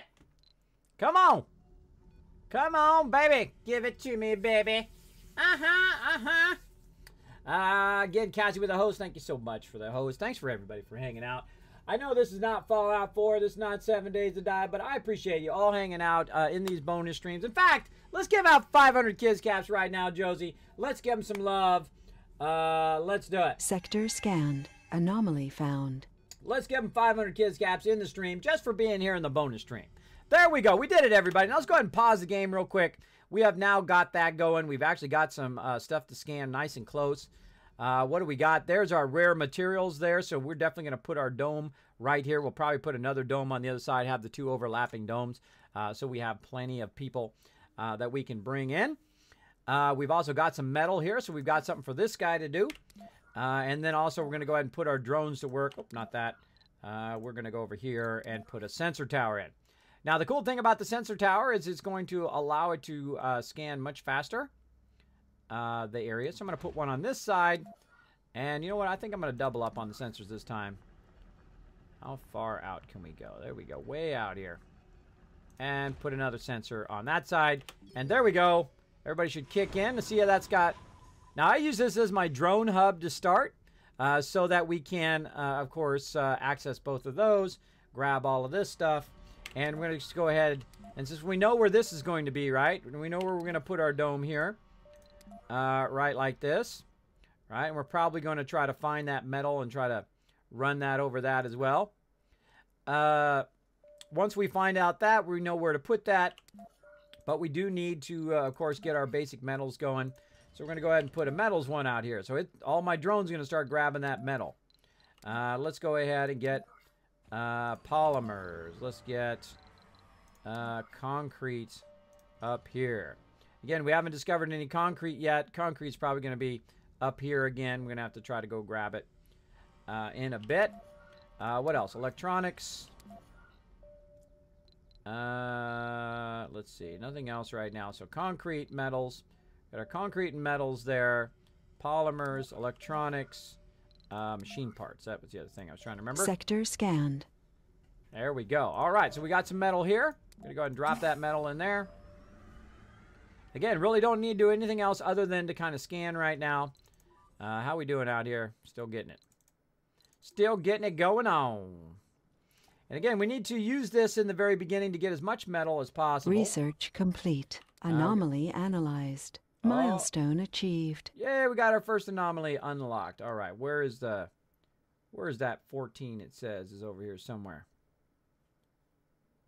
Come on! Come on, baby! Give it to me, baby! Again, Cassie with the host. Thank you so much for the host. Thanks for everybody for hanging out. I know this is not Fallout 4. This is not 7 Days to Die, but I appreciate you all hanging out in these bonus streams. In fact, let's give out 500 Kids Caps right now, Josie. Let's give them some love. Let's do it. Sector scanned. Anomaly found. Let's give them 500 Kids Caps in the stream just for being here in the bonus stream. There we go. We did it, everybody. Now let's go ahead and pause the game real quick. We have now got that going. We've actually got some stuff to scan nice and close. What do we got? There's our rare materials there, so we're definitely going to put our dome right here. We'll probably put another dome on the other side, have the two overlapping domes, so we have plenty of people that we can bring in. We've also got some metal here, so we've got something for this guy to do. And then also we're going to go ahead and put our drones to work. Oh, not that. We're going to go over here and put a sensor tower in. Now, the cool thing about the sensor tower is it's going to allow it to scan much faster the area. So I'm going to put one on this side. And you know what? I think I'm going to double up on the sensors this time. How far out can we go? There we go. Way out here. And put another sensor on that side. And there we go. Everybody should kick in to see how that's got... Now, I use this as my drone hub to start so that we can, of course, access both of those, grab all of this stuff, and we're going to just go ahead, and since we know where this is going to be, right? We know where we're going to put our dome here, right like this, right? And we're probably going to try to find that metal and try to run that over that as well. Once we find out that, we know where to put that, but we do need to, of course, get our basic metals going. So we're going to go ahead and put a metals one out here. So all my drones are going to start grabbing that metal. Let's go ahead and get polymers. Let's get concrete up here. Again, we haven't discovered any concrete yet. Concrete's probably going to be up here again. We're going to have to try to go grab it in a bit. What else? Electronics. Let's see. Nothing else right now. So concrete, metals. Got our concrete and metals there. Polymers, electronics, machine parts. That was the other thing I was trying to remember. Sector scanned. There we go. All right, so we got some metal here. I'm going to go ahead and drop that metal in there. Again, really don't need to do anything else other than to kind of scan right now. How we doing out here? Still getting it. Still getting it going on. And again, we need to use this in the very beginning to get as much metal as possible. Research complete. Anomaly analyzed. Milestone achieved. Yeah, we got our first anomaly unlocked. All right, where is that 14 it says is over here somewhere.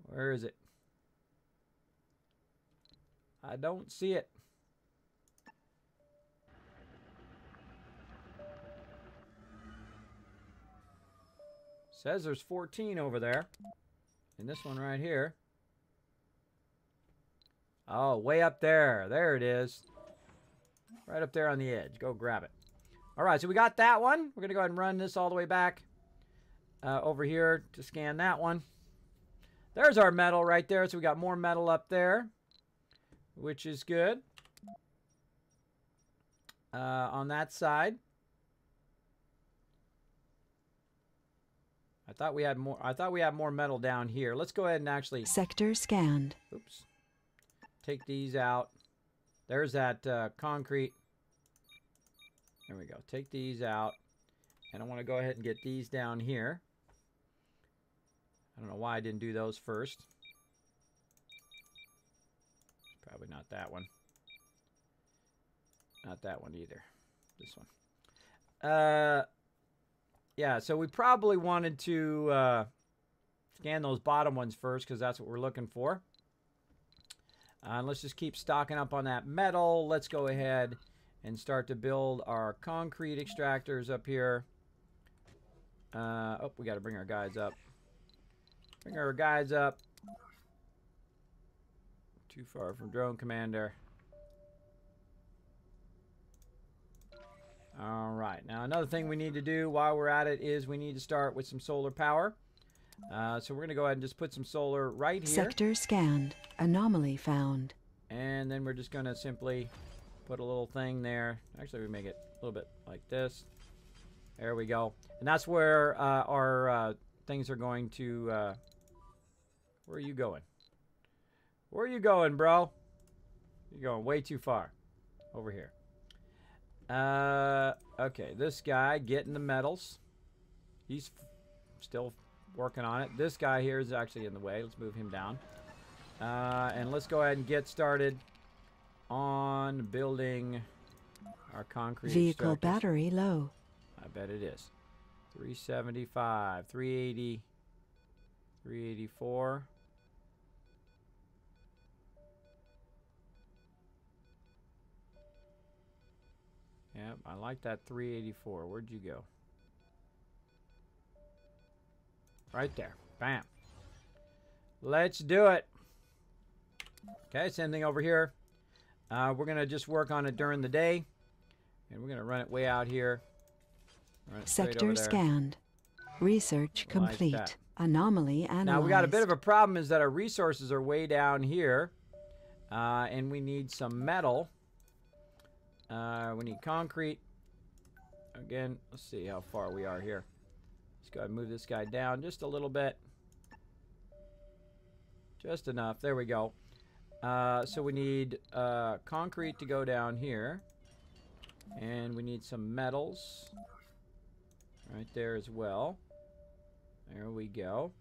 Where is it? I don't see it. Says there's 14 over there. And this one right here. Oh, way up there. There it is. Right up there on the edge. Go grab it. All right, so we got that one. We're going to go ahead and run this all the way back over here to scan that one. There's our metal right there. So we got more metal up there, which is good. On that side. I thought we had more metal down here. Let's go ahead and actually... Sector scanned. Oops. Take these out. There's that concrete. There we go. Take these out. And I want to go ahead and get these down here. I don't know why I didn't do those first. Probably not that one. Not that one either. This one. Yeah, so we probably wanted to scan those bottom ones first because that's what we're looking for. Let's just keep stocking up on that metal. Let's go ahead and start to build our concrete extractors up here. Oh, we got to bring our guides up. Bring our guides up. Too far from drone commander. All right. Now, another thing we need to do while we're at it is we need to start with some solar power. So we're going to go ahead and just put some solar right here. Sector scanned. Anomaly found. And then we're just going to simply put a little thing there. Actually, we make it a little bit like this. There we go. And that's where our things are going to... where are you going? Where are you going, bro? You're going way too far. Over here. Okay, this guy getting the metals. He's still working on it. This guy here is actually in the way. Let's move him down. And let's go ahead and get started on building our concrete Vehicle extractors. battery low. I bet it is. 375, 380, 384. Yep, I like that 384. Where'd you go? Right there. Bam. Let's do it. Okay, same thing over here. We're going to just work on it during the day. And we're going to run it way out here. Run it straight Sector over there. scanned. Research complete. that. Anomaly analyzed. Now, we got a bit of a problem is that our resources are way down here. And we need some metal. We need concrete. Again, let's see how far we are here. Let's go ahead and move this guy down just a little bit. Just enough. There we go. So we need concrete to go down here. And we need some metals. Right there as well. There we go.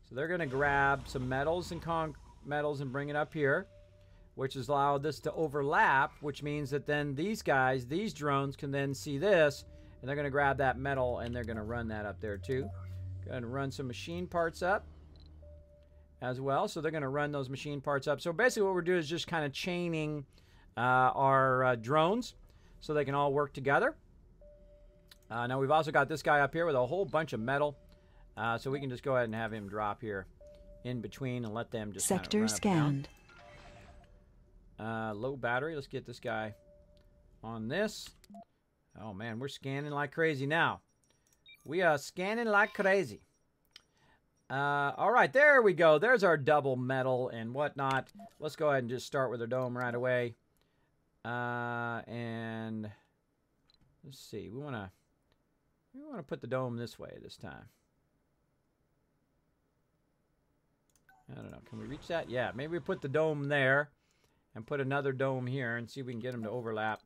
So they're going to grab some metals and bring it up here. Which has allowed this to overlap, which means that then these guys, these drones, can then see this, and they're going to grab that metal, and they're going to run that up there too. Go ahead and run some machine parts up as well. So they're going to run those machine parts up. So basically what we're doing is just kind of chaining our drones so they can all work together. Now we've also got this guy up here with a whole bunch of metal. So we can just go ahead and have him drop here in between and let them just Sector kind of scanned. Low battery. Let's get this guy on this. Oh, man, we're scanning like crazy now. We are scanning like crazy. All right, there we go. There's our double metal and whatnot. Let's go ahead and just start with our dome right away. And let's see. We want to put the dome this way this time. I don't know. Can we reach that? Yeah, maybe we put the dome there. And put another dome here and see if we can get them to overlap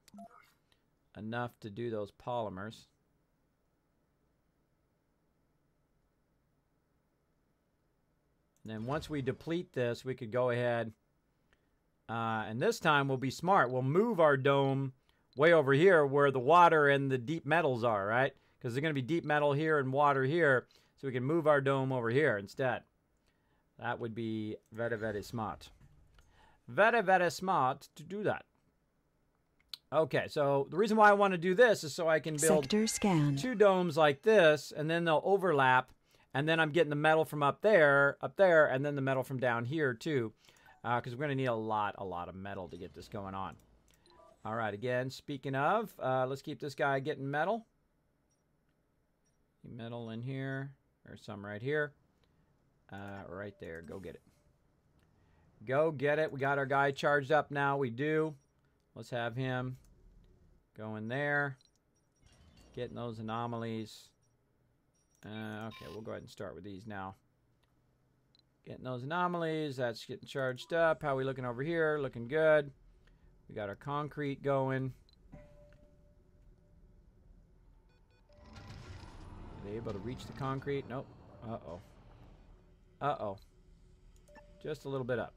enough to do those polymers. And then once we deplete this, we could go ahead. And this time we'll be smart. We'll move our dome way over here where the water and the deep metals are, right? Because there's going to be deep metal here and water here. So we can move our dome over here instead. That would be very, very smart. Very, very smart to do that. Okay, so the reason why I want to do this is so I can build Sector scanned. 2 domes like this, and then they'll overlap, and then I'm getting the metal from up there, and then the metal from down here too, because we're going to need a lot of metal to get this going on. All right, again, speaking of, let's keep this guy getting metal. Metal in here. There's some right here. Right there. Go get it. Go get it. We got our guy charged up now. We do. Let's have him go in there. Getting those anomalies. Okay, we'll go ahead and start with these now. Getting those anomalies. That's getting charged up. How are we looking over here? Looking good. We got our concrete going. Are they able to reach the concrete? Nope. Uh-oh. Uh-oh. Just a little bit up.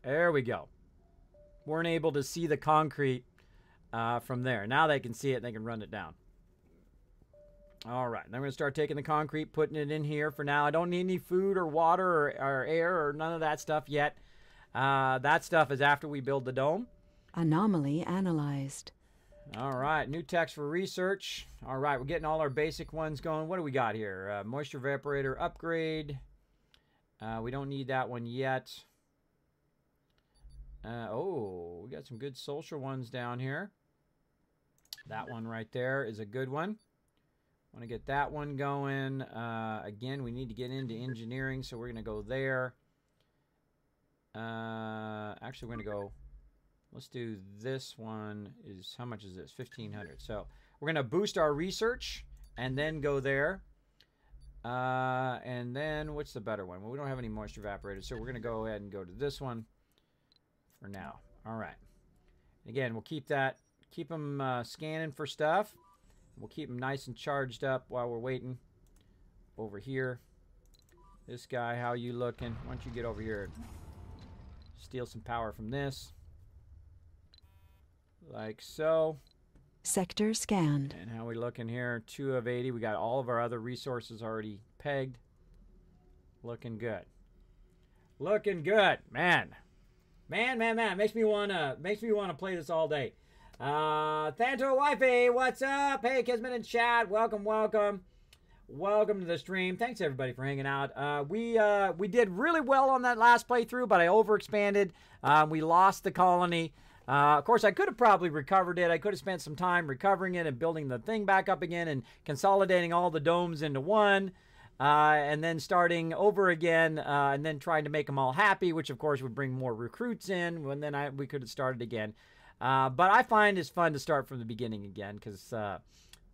There we go. Weren't able to see the concrete from there. Now they can see it and they can run it down. All right. Then I'm going to start taking the concrete, putting it in here for now. I don't need any food or water or air or none of that stuff yet. That stuff is after we build the dome. Anomaly analyzed. All right. New text for research. All right. We're getting all our basic ones going. What do we got here? Moisture evaporator upgrade. We don't need that one yet. Oh, we got some good social ones down here. That one right there is a good one. Want to get that one going. Again, we need to get into engineering, so we're going to go there. Actually, we're going to go... Let's do this one. How much is this? 1,500. So we're going to boost our research and then go there. And then what's the better one? Well, we don't have any moisture evaporators, so we're going to go ahead and go to this one for now. All right. Again, we'll keep them scanning for stuff. We'll keep them nice and charged up while we're waiting. Over here. This guy, how you looking? Why don't you get over here and steal some power from this. Like so. Sector scanned. And how we looking here? 2 of 80. We got all of our other resources already pegged. Looking good. Looking good. Man. Man. Makes me wanna play this all day. Thanto Wifey, what's up? Hey, Kismet in chat. Welcome. Welcome to the stream. Thanks everybody for hanging out. We did really well on that last playthrough, but I overexpanded. We lost the colony. Of course, I could have probably recovered it. I could have spent some time recovering it and building the thing back up again and consolidating all the domes into one. And then starting over again and then trying to make them all happy, which of course would bring more recruits in. And then we could have started again. But I find it's fun to start from the beginning again because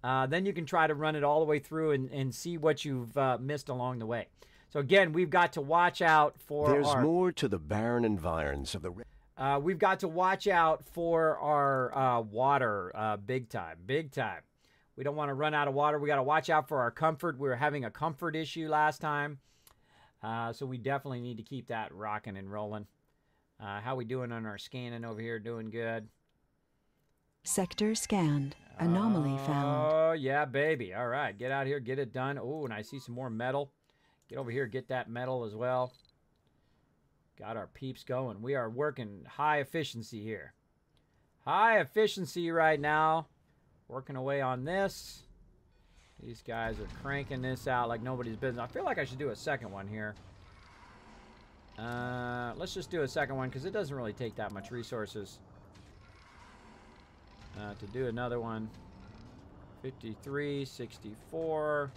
then you can try to run it all the way through and see what you've missed along the way. So again, we've got to watch out for There's more to the barren environs of the... we've got to watch out for our water big time. We don't want to run out of water. We got to watch out for our comfort. We were having a comfort issue last time. So we definitely need to keep that rocking and rolling. How we doing on our scanning over here? Doing good. Sector scanned. Anomaly found. Oh, yeah, baby. All right. Get out here. Get it done. Oh, and I see some more metal. Get over here. Get that metal as well. Got our peeps going. We are working high efficiency here. High efficiency right now. Working away on this. These guys are cranking this out like nobody's business. I feel like I should do a second one here. Let's just do a second one because it doesn't really take that much resources to do another one. 53, 64,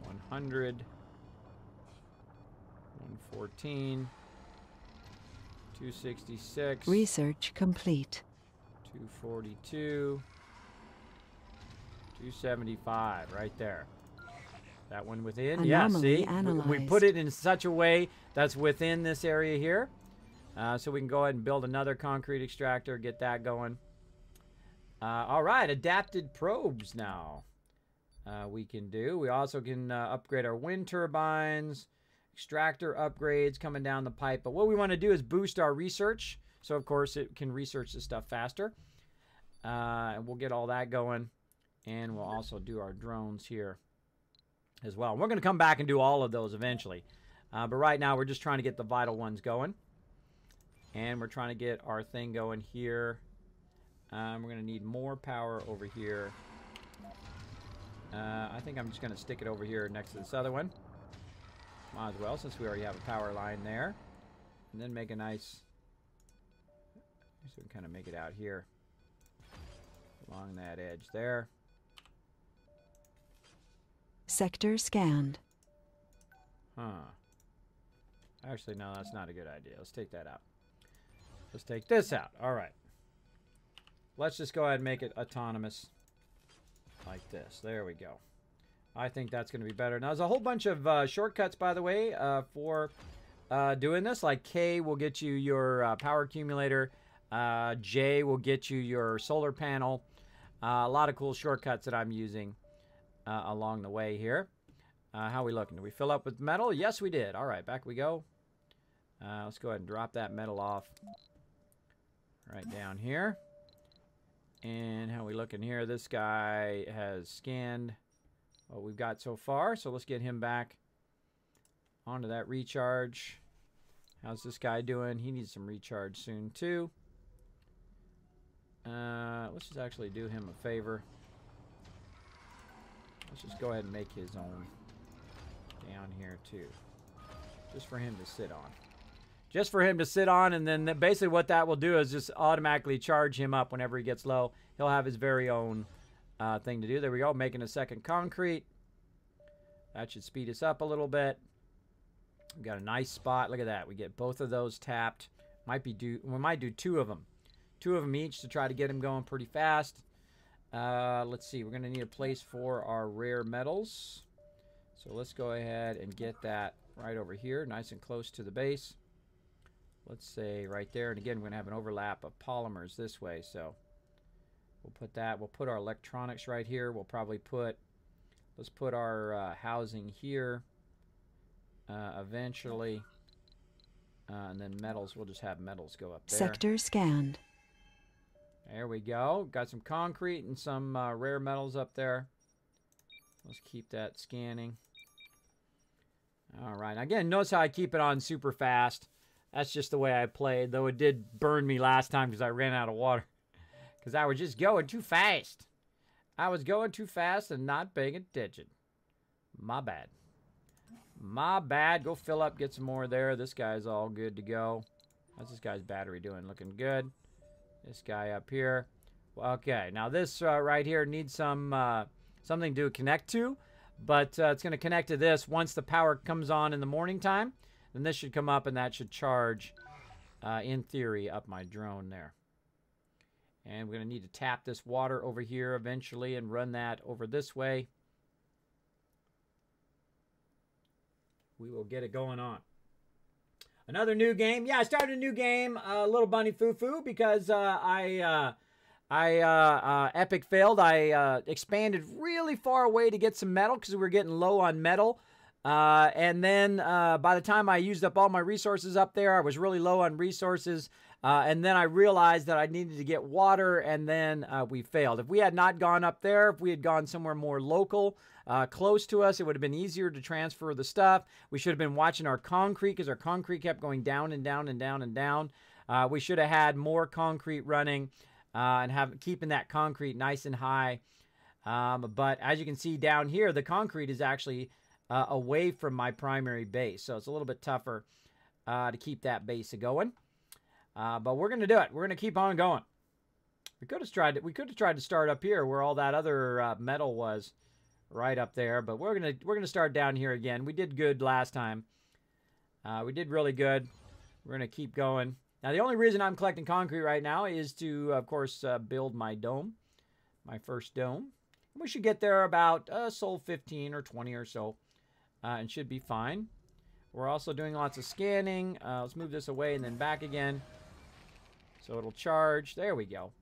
100, 114, 266. Research complete. 242, 275, right there. That one within? Anomaly yeah, see? analyzed. We put it in such a way that's within this area here. So we can go ahead and build another concrete extractor, get that going. All right, adapted probes now we can do. We also can upgrade our wind turbines, extractor upgrades coming down the pipe. But what we want to do is boost our research. So, of course, it can research this stuff faster. And we'll get all that going. And we'll also do our drones here as well. We're going to come back and do all of those eventually. But right now, we're just trying to get the vital ones going. And we're trying to get our thing going here. We're going to need more power over here. I think I'm just going to stick it over here next to this other one. Might as well, since we already have a power line there. And then make a nice... So we can kind of make it out here. Along that edge there. Sector scanned. Huh. Actually, no, that's not a good idea. Let's take that out. Let's take this out. All right. Let's just go ahead and make it autonomous. Like this. There we go. I think that's going to be better. Now, there's a whole bunch of shortcuts, by the way, for doing this. Like K will get you your power accumulator. J will get you your solar panel. A lot of cool shortcuts that I'm using along the way here. How are we looking? Did we fill up with metal? Yes, we did. All right, back we go. Let's go ahead and drop that metal off right down here. And how are we looking here? This guy has scanned what we've got so far. So let's get him back onto that recharge. How's this guy doing? He needs some recharge soon, too. Let's just actually do him a favor. Let's just go ahead and make his own down here too. Just for him to sit on. Just for him to sit on, and then basically what that will do is just automatically charge him up whenever he gets low. He'll have his very own thing to do. There we go, making a second concrete. That should speed us up a little bit. We've got a nice spot. Look at that. We get both of those tapped. We might do two of them. Two of them each to try to get him going pretty fast. Let's see. We're going to need a place for our rare metals. So let's go ahead and get that right over here, nice and close to the base. Let's say right there. And again, we're going to have an overlap of polymers this way. So we'll put that. We'll put our electronics right here. We'll probably let's put our housing here eventually. And then metals, we'll just have metals go up there. Sector scanned. There we go. Got some concrete and some rare metals up there. Let's keep that scanning. All right. Again, notice how I keep it on super fast. That's just the way I played, though it did burn me last time because I ran out of water. Because I was just going too fast. I was going too fast and not paying attention. My bad. My bad. Go fill up, get some more there. This guy's all good to go. How's this guy's battery doing? Looking good. This guy up here. Okay, now this right here needs something to connect to, but it's going to connect to this once the power comes on in the morning time. Then this should come up, and that should charge, in theory, up my drone there. And we're going to need to tap this water over here eventually and run that over this way. We will get it going on. Another new game. Yeah, I started a new game, Little Bunny Foo-Foo, because I epic failed. I expanded really far away to get some metal because we were getting low on metal. And then by the time I used up all my resources up there, I was really low on resources. And then I realized that I needed to get water, and then we failed. If we had not gone up there, if we had gone somewhere more local, close to us, it would have been easier to transfer the stuff. We should have been watching our concrete because our concrete kept going down and down and down and down. We should have had more concrete running and keeping that concrete nice and high. But as you can see down here, the concrete is actually away from my primary base. So it's a little bit tougher to keep that base going. But we're going to do it. We're going to keep on going. We could have tried to start up here where all that other metal was, right up there. But we're gonna start down here again. We did good last time. We did really good. We're going to keep going. Now, the only reason I'm collecting concrete right now is to, of course, build my dome, my first dome. We should get there about Sol 15 or 20 or so, and should be fine. We're also doing lots of scanning. Let's move this away and then back again. So it'll charge. There we go.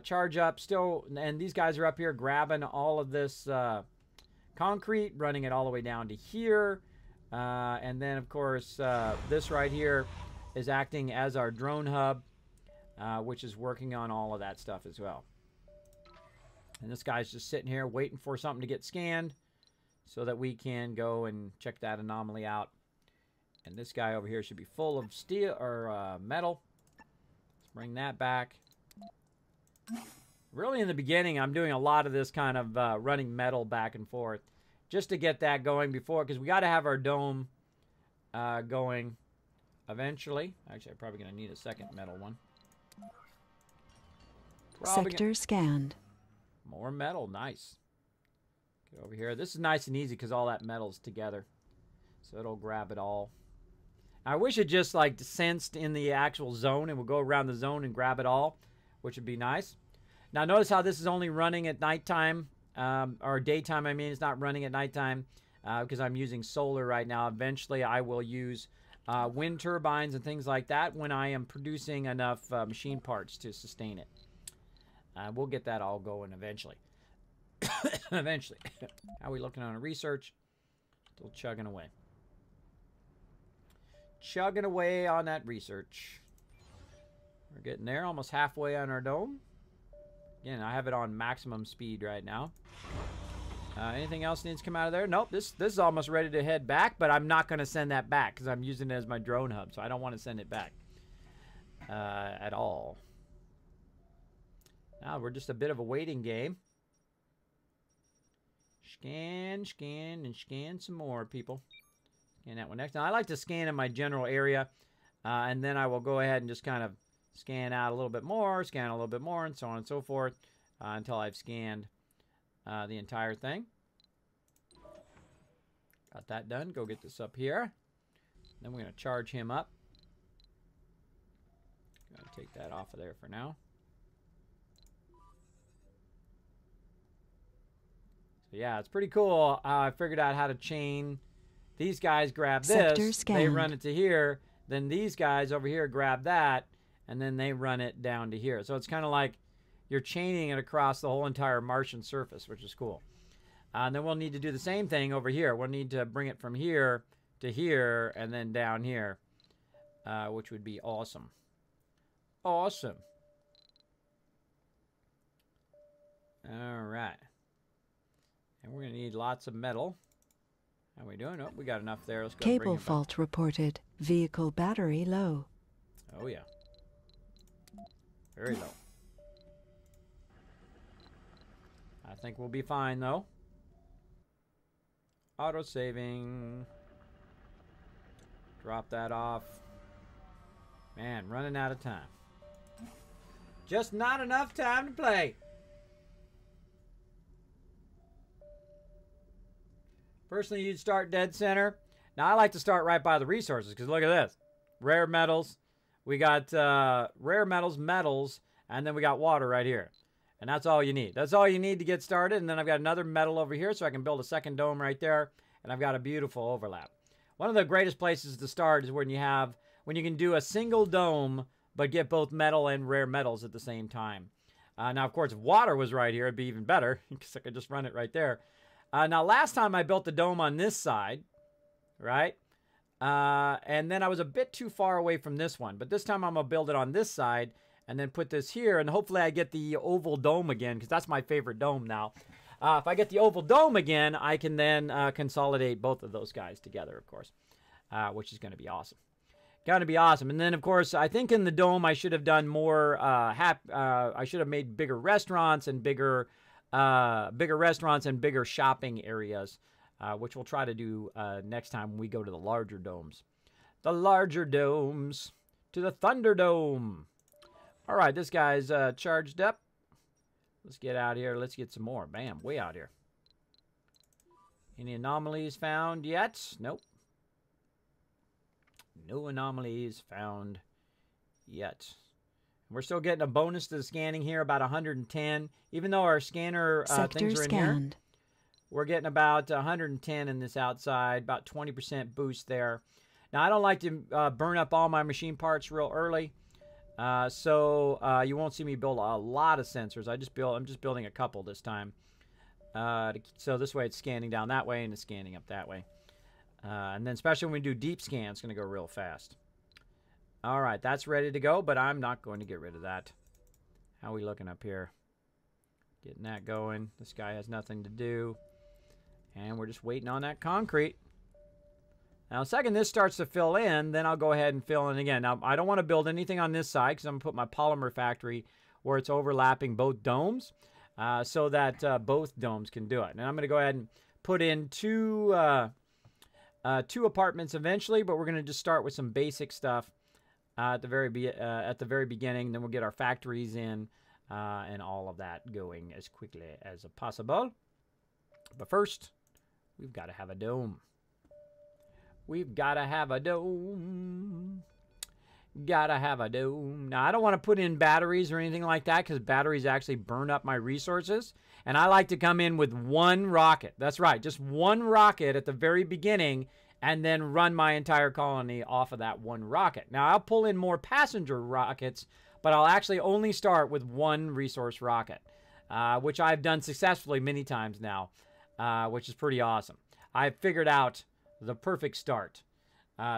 Charge up still, and these guys are up here grabbing all of this concrete, running it all the way down to here. And then, of course, this right here is acting as our drone hub, which is working on all of that stuff as well. And this guy's just sitting here waiting for something to get scanned so that we can go and check that anomaly out And this guy over here should be full of steel or metal. Let's bring that back. Really in the beginning, I'm doing a lot of this kind of running metal back and forth just to get that going before, because we got to have our dome going eventually. Actually, I'm probably going to need a second metal one. Sector scanned. More metal, nice. Get over here. This is nice and easy because all that metal's together. So it'll grab it all. I wish it just like sensed in the actual zone and would go around the zone and grab it all, which would be nice. Now notice how this is only running at nighttime, or daytime I mean. It's not running at nighttime because I'm using solar right now. Eventually I will use wind turbines and things like that when I am producing enough machine parts to sustain it. We'll get that all going eventually. Eventually. How are we looking on a research? Still chugging away. Chugging away on that research. We're getting there, almost halfway on our dome. Again, I have it on maximum speed right now. Anything else needs to come out of there? Nope, this is almost ready to head back, but I'm not going to send that back because I'm using it as my drone hub, so I don't want to send it back at all. Now we're just a bit of a waiting game. Scan, scan, and scan some more, people. Scan that one next. Now, I like to scan in my general area, and then I will go ahead and just kind of scan out a little bit more, scan a little bit more, and so on and so forth, until I've scanned the entire thing. Got that done. Go get this up here. Then we're going to charge him up. Going to take that off of there for now. So yeah, it's pretty cool. I figured out how to chain. These guys grab this, they run it to here, then these guys over here grab that, and then they run it down to here. So it's kind of like you're chaining it across the whole entire Martian surface, which is cool. And then we'll need to do the same thing over here. We'll need to bring it from here to here and then down here, which would be awesome. Awesome. All right. And we're going to need lots of metal. How are we doing? Oh, we got enough there. Let's go. Cable fault reported. Vehicle battery low. Oh, yeah. Very low. I think we'll be fine, though. Auto-saving. Drop that off. Man, running out of time. Just not enough time to play. Personally, you'd start dead center. Now, I like to start right by the resources because look at this. Rare metals. We got rare metals, metals, and then we got water right here. And that's all you need. That's all you need to get started. And then I've got another metal over here so I can build a second dome right there. And I've got a beautiful overlap. One of the greatest places to start is when you can do a single dome but get both metal and rare metals at the same time. Now, of course, if water was right here, it'd be even better because I could just run it right there. Now, last time I built the dome on this side, right? And then I was a bit too far away from this one. But this time I'm going to build it on this side and then put this here. And hopefully I get the oval dome again because that's my favorite dome now. If I get the oval dome again, I can then consolidate both of those guys together, of course, which is going to be awesome. Going to be awesome. And then, of course, I think in the dome I should have done more, I should have made bigger restaurants and bigger shopping areas, which we'll try to do next time when we go to the larger domes. The larger domes to the Thunderdome. All right, this guy's charged up. Let's get out here. Let's get some more. Bam, way out here. Any anomalies found yet? Nope. No anomalies found yet. We're still getting a bonus to the scanning here, about 110. Even though our scanner things are in here, we're getting about 110 in this outside, about 20% boost there. Now, I don't like to burn up all my machine parts real early, so you won't see me build a lot of sensors. I'm just building a couple this time. So this way it's scanning down that way and it's scanning up that way. And then especially when we do deep scan, it's going to go real fast. All right, that's ready to go, but I'm not going to get rid of that. How are we looking up here? Getting that going. This guy has nothing to do. And we're just waiting on that concrete. Now, second this starts to fill in, then I'll go ahead and fill in again. Now, I don't want to build anything on this side because I'm going to put my polymer factory where it's overlapping both domes so that both domes can do it. And I'm going to go ahead and put in two apartments eventually, but we're going to just start with some basic stuff at the very beginning. Then we'll get our factories in and all of that going as quickly as possible. But first, we've got to have a dome. We've got to have a dome. Gotta have a dome. Now, I don't want to put in batteries or anything like that because batteries actually burn up my resources. And I like to come in with one rocket. That's right, just one rocket at the very beginning and then run my entire colony off of that one rocket. Now, I'll pull in more passenger rockets, but I'll actually only start with one resource rocket, which I've done successfully many times now, which is pretty awesome. I've figured out the perfect start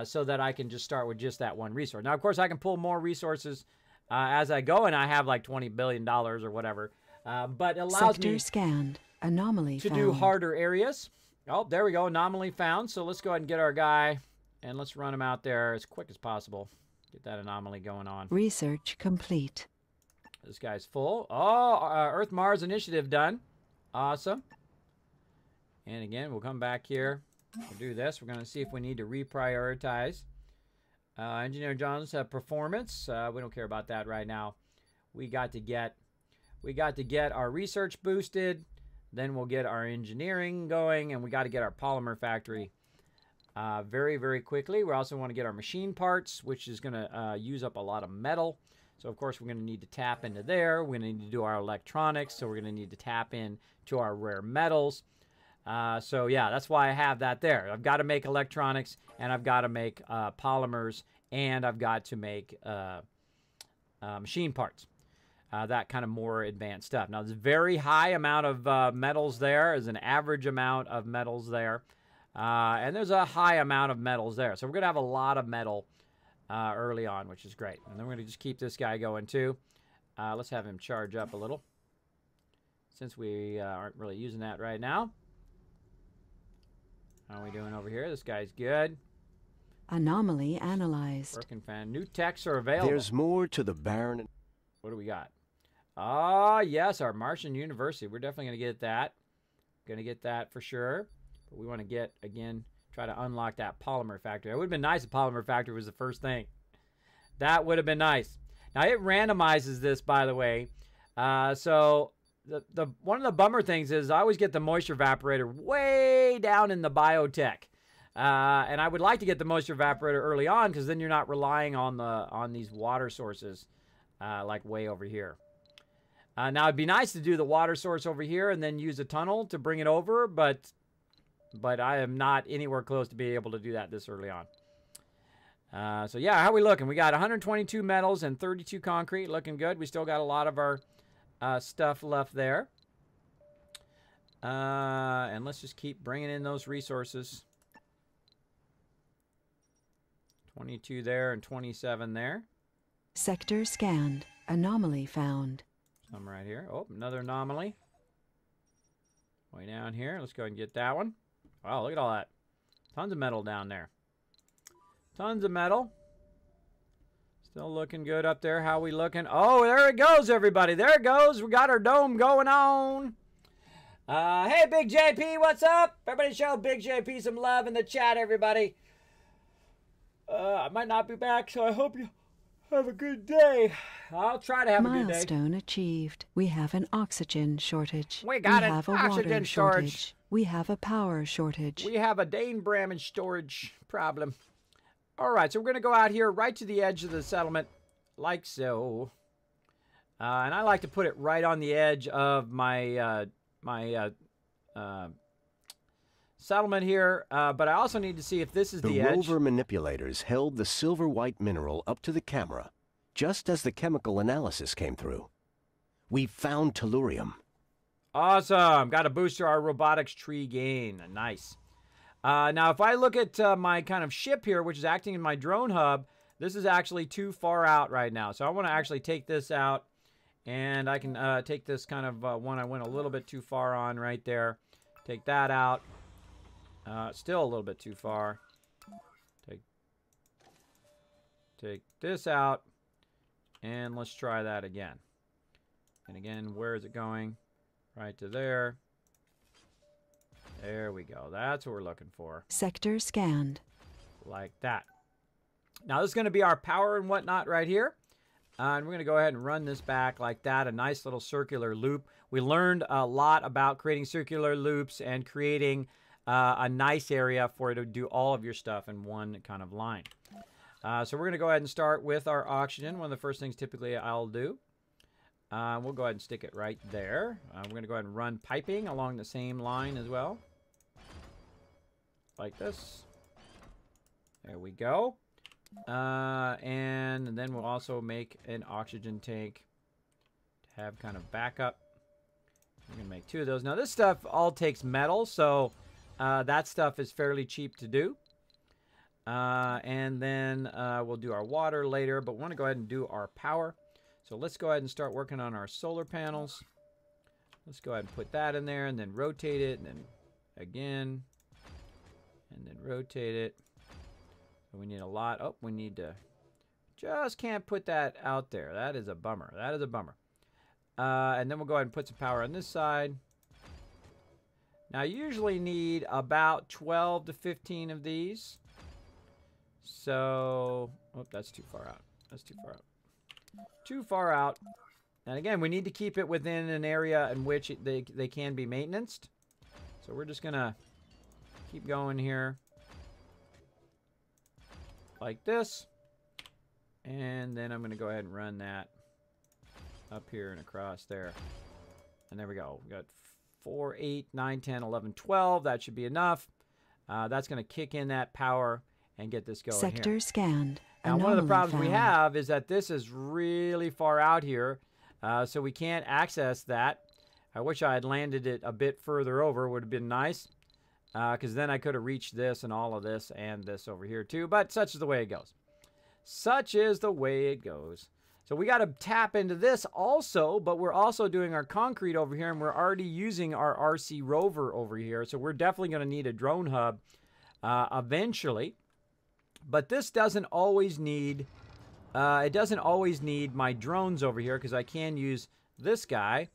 so that I can just start with just that one resource. Now, of course, I can pull more resources as I go, and I have like $20 billion or whatever. But it allows Sector me scanned. Anomaly to found. do harder areas. Oh, there we go. Anomaly found. So let's go ahead and get our guy, and let's run him out there as quick as possible. Get that anomaly going on. Research complete. This guy's full. Oh, Earth-Mars initiative done. Awesome. And again, we'll come back here. We'll do this. We're going to see if we need to reprioritize. Engineer John's performance. We don't care about that right now. We got to get our research boosted. Then we'll get our engineering going, and we got to get our polymer factory very, very quickly. We also want to get our machine parts, which is going to use up a lot of metal. So, of course, we're going to need to tap into there. We're going to need to do our electronics, so we're going to need to tap into our rare metals. So, yeah, that's why I have that there. I've got to make electronics, and I've got to make polymers, and I've got to make machine parts. That kind of more advanced stuff. Now, there's a very high amount of metals there. There's an average amount of metals there. And there's a high amount of metals there. So we're going to have a lot of metal early on, which is great. And then we're going to just keep this guy going, too. Let's have him charge up a little, since we aren't really using that right now. How are we doing over here? This guy's good. Anomaly analyzed. Working fan. New techs are available. There's more to the barren. What do we got? Ah, yes, our Martian University. We're definitely going to get that. Going to get that for sure. But we want to get, again, try to unlock that polymer factory. It would have been nice if polymer factory was the first thing. That would have been nice. Now, it randomizes this, by the way. So, one of the bummer things is I always get the moisture evaporator way down in the biotech. And I would like to get the moisture evaporator early on because then you're not relying on these water sources like way over here. Now, it'd be nice to do the water source over here and then use a tunnel to bring it over, but I am not anywhere close to being able to do that this early on. So, yeah, how are we looking? We got 122 metals and 32 concrete. Looking good. We still got a lot of our stuff left there. And let's just keep bringing in those resources. 22 there and 27 there. Sector scanned. Anomaly found. Some right here. Oh, another anomaly. Way down here. Let's go ahead and get that one. Wow, look at all that. Tons of metal down there. Tons of metal. Still looking good up there. How we looking? Oh, there it goes, everybody. There it goes. We got our dome going on. Hey, Big JP, what's up? Everybody show Big JP some love in the chat, everybody. I might not be back, so I hope you have a good day. I'll try to have a good day. Milestone achieved. We have an oxygen shortage. We got an have a oxygen water shortage. We have a power shortage. We have a Dane Bramage storage problem. All right, so we're going to go out here right to the edge of the settlement, like so. And I like to put it right on the edge of my settlement here. But I also need to see if this is the edge. The rover manipulators held the silver-white mineral up to the camera, just as the chemical analysis came through. We found tellurium. Awesome. Got to boost our robotics tree gain. Nice. Now, if I look at my kind of ship here, which is acting in my drone hub, this is actually too far out right now. So I want to actually take this out, and I can take this kind of one I went a little bit too far on right there. Take that out. Still a little bit too far. take this out, and let's try that again. And again, where is it going? Right to there. There we go. That's what we're looking for. Sector scanned. Like that. Now this is going to be our power and whatnot right here. And we're going to go ahead and run this back like that. A nice little circular loop. We learned a lot about creating circular loops and creating a nice area for it to do all of your stuff in one kind of line. So we're going to go ahead and start with our oxygen. One of the first things typically I'll do. We'll go ahead and stick it right there. We're going to go ahead and run piping along the same line as well. Like this. There we go. And then we'll also make an oxygen tank to have kind of backup. We're going to make 2 of those. Now this stuff all takes metal, so that stuff is fairly cheap to do. And then we'll do our water later, but we want to go ahead and do our power. So let's go ahead and start working on our solar panels. Let's go ahead and put that in there and then rotate it, and then again, and then rotate it. So we need a lot. Oh, we need to, just can't put that out there. That is a bummer. That is a bummer. And then we'll go ahead and put some power on this side. Now, you usually need about 12 to 15 of these. So, oh, that's too far out. That's too far out. Too far out. And again, we need to keep it within an area in which they can be maintained. So we're just going to keep going here. Like this. And then I'm going to go ahead and run that up here and across there. And there we go. We got 4, 8, 9, 10, 11, 12. That should be enough. That's going to kick in that power and get this going Sector here. scanned. Now, one of the problems we found. have is that this is really far out here, so we can't access that. I wish I had landed it a bit further over. Would have been nice, because then I could have reached this and all of this and this over here too, but such is the way it goes. Such is the way it goes. So we got to tap into this also, but we're also doing our concrete over here, and we're already using our RC rover over here, so we're definitely going to need a drone hub eventually. But this doesn't always need, it doesn't always need my drones over here, because I can use this guy,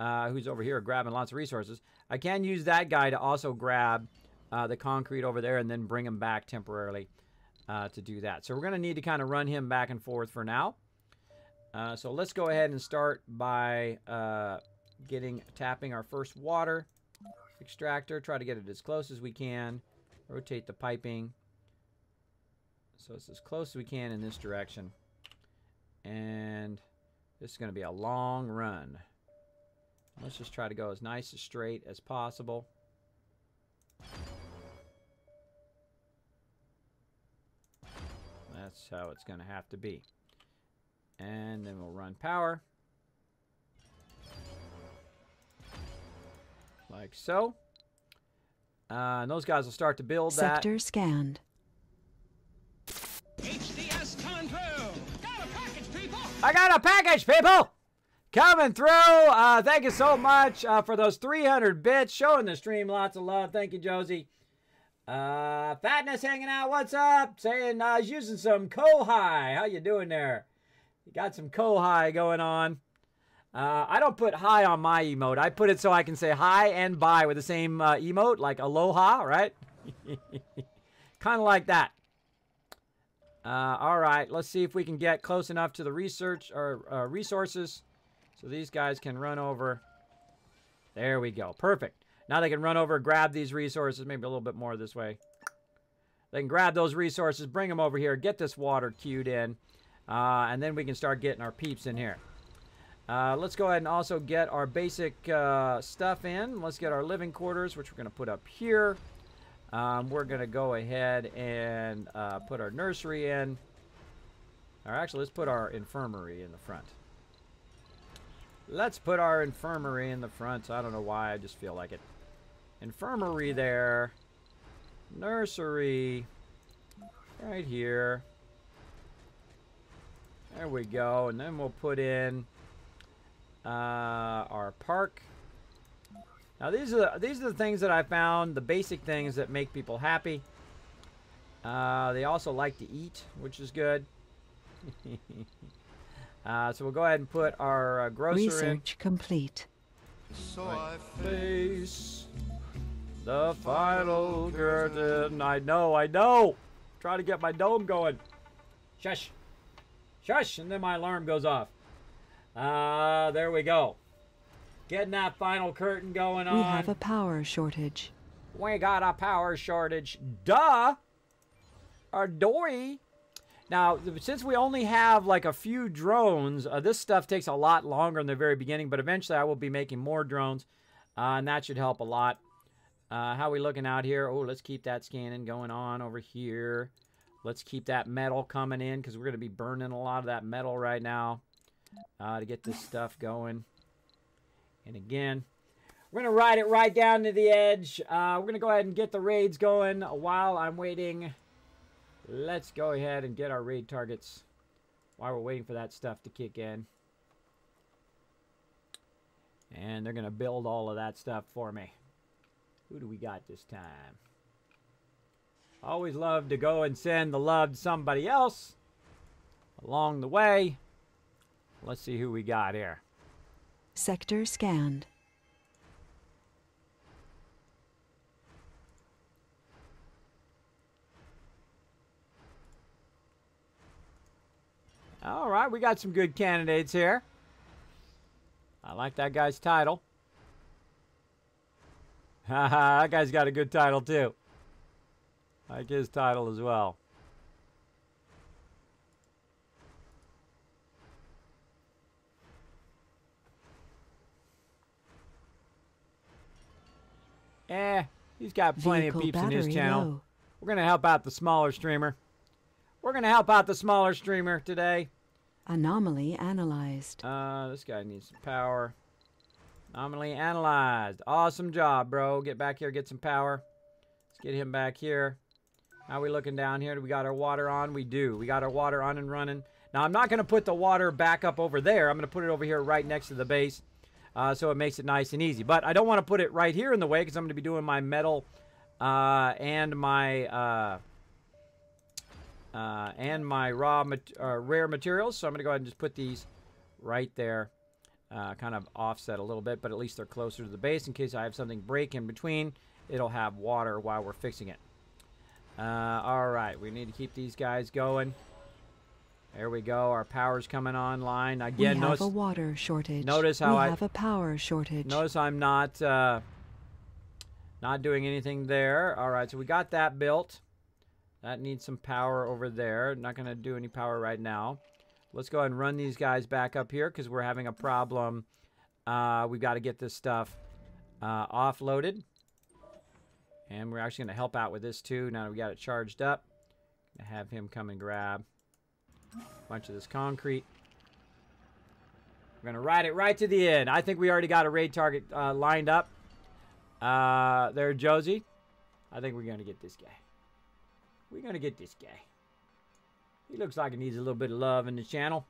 who's over here grabbing lots of resources. I can use that guy to also grab the concrete over there and then bring him back temporarily to do that. So we're going to need to kind of run him back and forth for now. So let's go ahead and start by tapping our first water extractor. Try to get it as close as we can. Rotate the piping. So it's as close as we can in this direction. And this is going to be a long run. Let's just try to go as nice and straight as possible. That's how it's going to have to be. And then we'll run power. Like so. And those guys will start to build that. Sector scanned. HDS coming through. Got a package, people. I got a package, people! Coming through. Thank you so much for those 300 bits. Showing the stream lots of love. Thank you, Josie. Fatness hanging out. What's up? Saying using some Kohai. How you doing there? You got some Kohai going on. I don't put hi on my emote. I put it so I can say hi and bye with the same emote, like aloha, right? Kind of like that. All right, let's see if we can get close enough to the research or resources so these guys can run over. There we go. Perfect. Now they can run over, grab these resources, maybe a little bit more this way. They can grab those resources, bring them over here, get this water queued in, and then we can start getting our peeps in here. Let's go ahead and also get our basic stuff in. Let's get our living quarters, which we're going to put up here. We're going to go ahead and put our nursery in. Or actually, let's put our infirmary in the front. Let's put our infirmary in the front. I don't know why, I just feel like it. Infirmary there. Nursery. Right here. There we go. And then we'll put in our park. Now these are the things that I found, the basic things that make people happy. They also like to eat, which is good. So we'll go ahead and put our grocer in. Research complete. So I Face the final curtain. I know. Try to get my dome going. Shush. Shush, and then my alarm goes off. There we go. Getting that final curtain going on. We have a power shortage. We got a power shortage. Duh. Or doy. Now, since we only have like a few drones, this stuff takes a lot longer in the very beginning, but eventually I will be making more drones, and that should help a lot. How are we looking out here? Oh, let's keep that scanning going on over here. Let's keep that metal coming in, because we're going to be burning a lot of that metal right now to get this stuff going. And again, we're going to ride it right down to the edge. We're going to go ahead and get the raids going while I'm waiting. Let's go ahead and get our raid targets while we're waiting for that stuff to kick in. And they're going to build all of that stuff for me. Who do we got this time? Always love to go and send the love to somebody else along the way. Let's see who we got here. Sector scanned. All right, we got some good candidates here. I like that guy's title. Haha, that guy's got a good title too. I like his title as well. He's got plenty of peeps in his channel. Low. We're going to help out the smaller streamer. We're going to help out the smaller streamer today. Anomaly analyzed. This guy needs some power. Anomaly analyzed. Awesome job, bro. Get back here, get some power. Let's get him back here. How are we looking down here? Do we got our water on? We do. We got our water on and running. Now, I'm not going to put the water back up over there. I'm going to put it over here right next to the base. So it makes it nice and easy. But I don't want to put it right here in the way because I'm going to be doing my metal and my rare materials. So I'm going to go ahead and just put these right there. Kind of offset a little bit, but at least they're closer to the base. In case I have something break in between, it'll have water while we're fixing it. All right, we need to keep these guys going. There we go. Our power's coming online. Again, we have a water shortage. Notice how we have a power shortage. Notice I'm not doing anything there. All right, so we got that built. That needs some power over there. Not going to do any power right now. Let's go ahead and run these guys back up here because we're having a problem. We've got to get this stuff offloaded. And we're actually going to help out with this too. Now that we got it charged up, have him come and grab a bunch of this concrete. We're going to ride it right to the end. I think we already got a raid target lined up. There, Josie. I think we're going to get this guy. We're going to get this guy. He looks like he needs a little bit of love in the channel.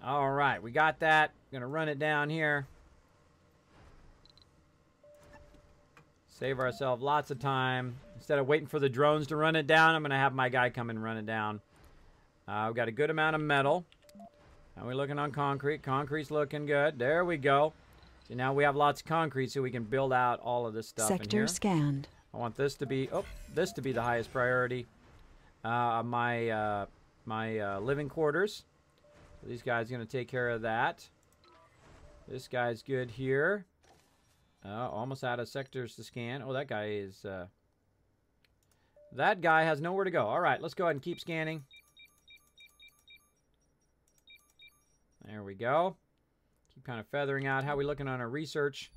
All right, we got that. Gonna run it down here. Save ourselves lots of time. Instead of waiting for the drones to run it down, I'm gonna have my guy come and run it down. We've got a good amount of metal. Now we're looking on concrete. Concrete's looking good. There we go. So now we have lots of concrete so we can build out all of this stuff in here. Sector scanned. I want this to be, this to be the highest priority. My living quarters. So these guys are going to take care of that. This guy's good here. Almost out of sectors to scan. Oh, that guy is... that guy has nowhere to go. All right, let's go ahead and keep scanning. There we go. Keep kind of feathering out. How are we looking on our research?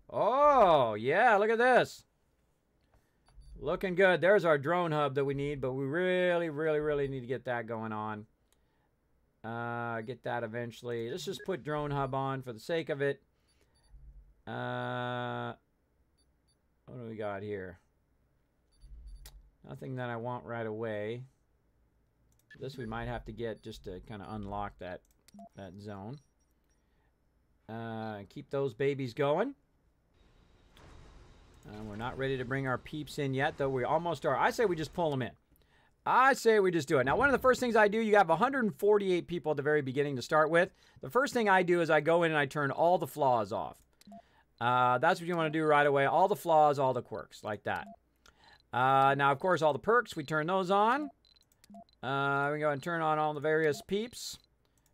Oh, yeah, look at this. Looking good. There's our drone hub that we need, but we really, really, really need to get that going on. Get that eventually. Let's just put drone hub on for the sake of it. What do we got here? Nothing that I want right away. This we might have to get just to kind of unlock that zone. Keep those babies going. We're not ready to bring our peeps in yet, though we almost are. I say we just pull them in. I say we just do it. Now, one of the first things I do, you have 148 people at the very beginning to start with. The first thing I do is I go in and I turn all the flaws off. That's what you want to do right away. All the flaws, all the quirks, like that. Now, of course, all the perks, we turn those on. We go and turn on all the various peeps.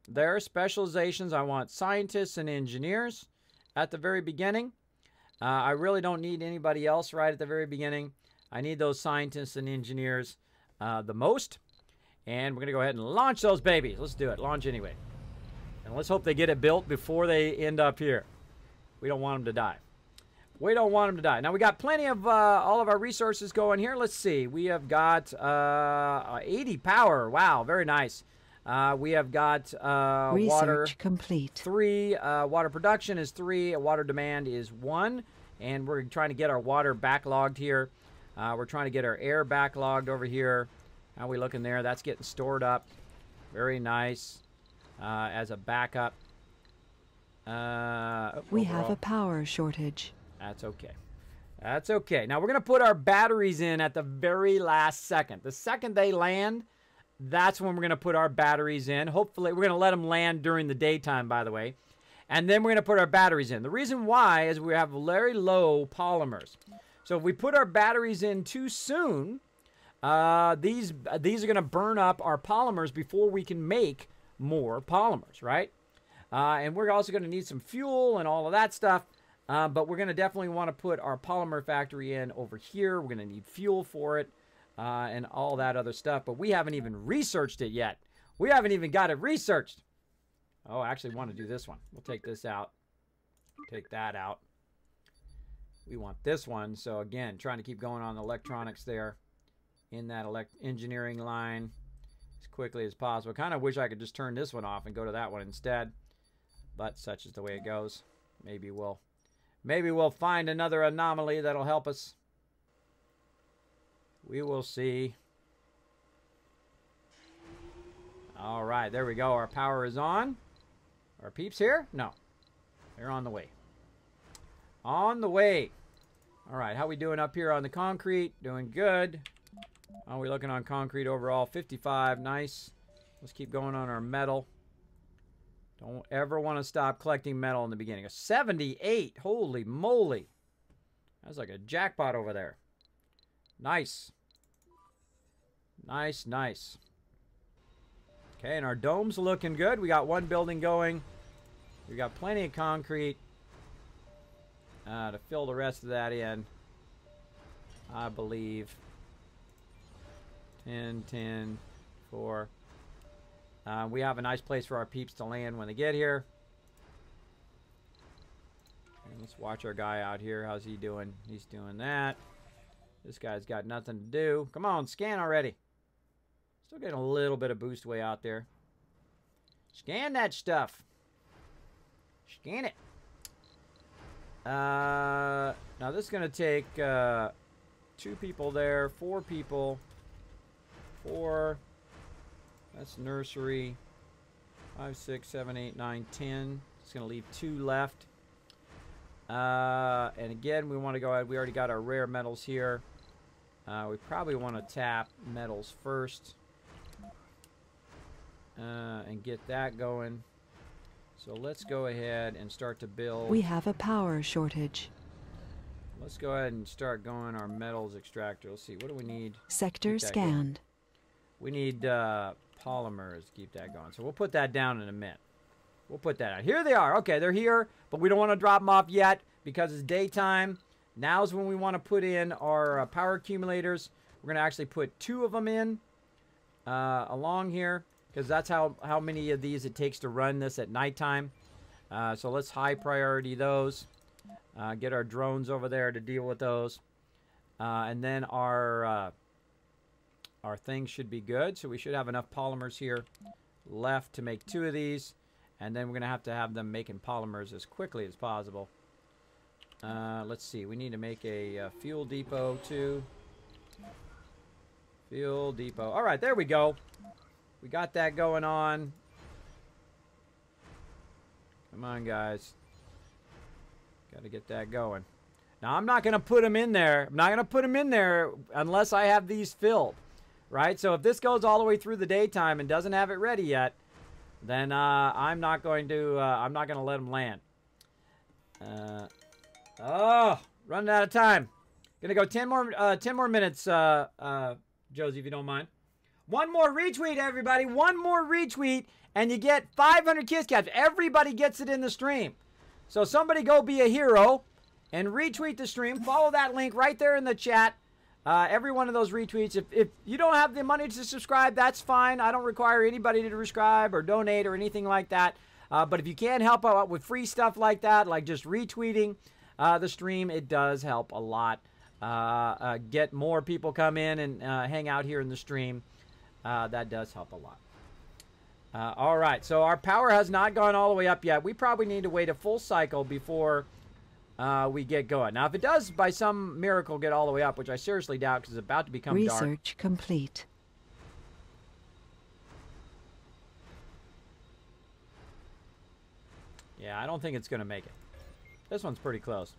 Their specializations, I want scientists and engineers at the very beginning. I really don't need anybody else right at the very beginning. I need those scientists and engineers the most. And we're going to go ahead and launch those babies. Let's do it. Launch anyway. And let's hope they get it built before they end up here. We don't want them to die. We don't want them to die. Now, we got plenty of all of our resources going here. Let's see. We have got 80 power. Wow, very nice. We have got Research water complete. 3. Water production is 3. Water demand is 1. And we're trying to get our water backlogged here. We're trying to get our air backlogged over here. How are we looking there? That's getting stored up. Very nice. As a backup. We have a power shortage. That's okay. That's okay. Now, we're going to put our batteries in at the very last second. The second they land, that's when we're going to put our batteries in. Hopefully, we're going to let them land during the daytime, by the way. And then we're going to put our batteries in. The reason why is we have very low polymers. So if we put our batteries in too soon, these are going to burn up our polymers before we can make more polymers, right? And we're also going to need some fuel and all of that stuff. But we're going to definitely want to put our polymer factory in over here. We're going to need fuel for it and all that other stuff. But we haven't even researched it yet. We haven't even got it researched. Oh, I actually want to do this one. We'll take this out. Take that out. We want this one. So again, trying to keep going on the electronics there in that engineering line as quickly as possible. Kind of wish I could just turn this one off and go to that one instead. But such is the way it goes. Maybe we'll find another anomaly that'll help us. We will see. All right, there we go. Our power is on. Are peeps here? No. They're on the way. On the way. All right, how we doing up here on the concrete? Doing good. How are we looking on concrete overall? 55, nice. Let's keep going on our metal. Don't ever want to stop collecting metal in the beginning. A 78, holy moly. That's like a jackpot over there. Nice. Nice, nice. Okay, and our dome's looking good. We got one building going. We got plenty of concrete to fill the rest of that in. I believe. 10, 10, 4. We have a nice place for our peeps to land when they get here. And let's watch our guy out here. How's he doing? He's doing that. This guy's got nothing to do. Come on, scan already. Still getting a little bit of boost way out there. Scan that stuff. Scan it. Now this is going to take 2 people there, 4 people. 4. That's nursery. 5, 6, 7, 8, 9, 10. It's going to leave 2 left. And again, we want to go ahead. We already got our rare metals here. We probably want to tap metals first. And get that going. So let's go ahead and start to build. We have a power shortage. Let's go ahead and start going our metals extractor. Let's see, what do we need? Sector scanned. We need polymers to keep that going. So we'll put that down in a minute. We'll put that out. Here they are. Okay, they're here, but we don't want to drop them off yet because it's daytime. Now's when we want to put in our power accumulators. We're going to actually put 2 of them in along here because that's how many of these it takes to run this at nighttime. So let's high priority those. Get our drones over there to deal with those. And then our things should be good. So we should have enough polymers here left to make 2 of these. And then we're going to have them making polymers as quickly as possible. Let's see. We need to make a fuel depot too. Fuel depot. All right, there we go. We got that going on. Come on, guys. Got to get that going. Now, I'm not going to put them in there. I'm not going to put them in there unless I have these filled, right? So if this goes all the way through the daytime and doesn't have it ready yet, then I'm not going to let them land. Oh, running out of time. Gonna go 10 more minutes, Josie, if you don't mind. One more retweet, everybody. One more retweet, and you get 500 kiss caps. Everybody gets it in the stream. So somebody go be a hero and retweet the stream. Follow that link right there in the chat. Every one of those retweets. If you don't have the money to subscribe, that's fine. I don't require anybody to subscribe or donate or anything like that. But if you can help out with free stuff like that, like just retweeting the stream, it does help a lot. Get more people come in and hang out here in the stream. That does help a lot. All right, so our power has not gone all the way up yet. We probably need to wait a full cycle before we get going. Now, if it does by some miracle get all the way up, which I seriously doubt because it's about to become dark. Research complete. Yeah, I don't think it's going to make it. This one's pretty close.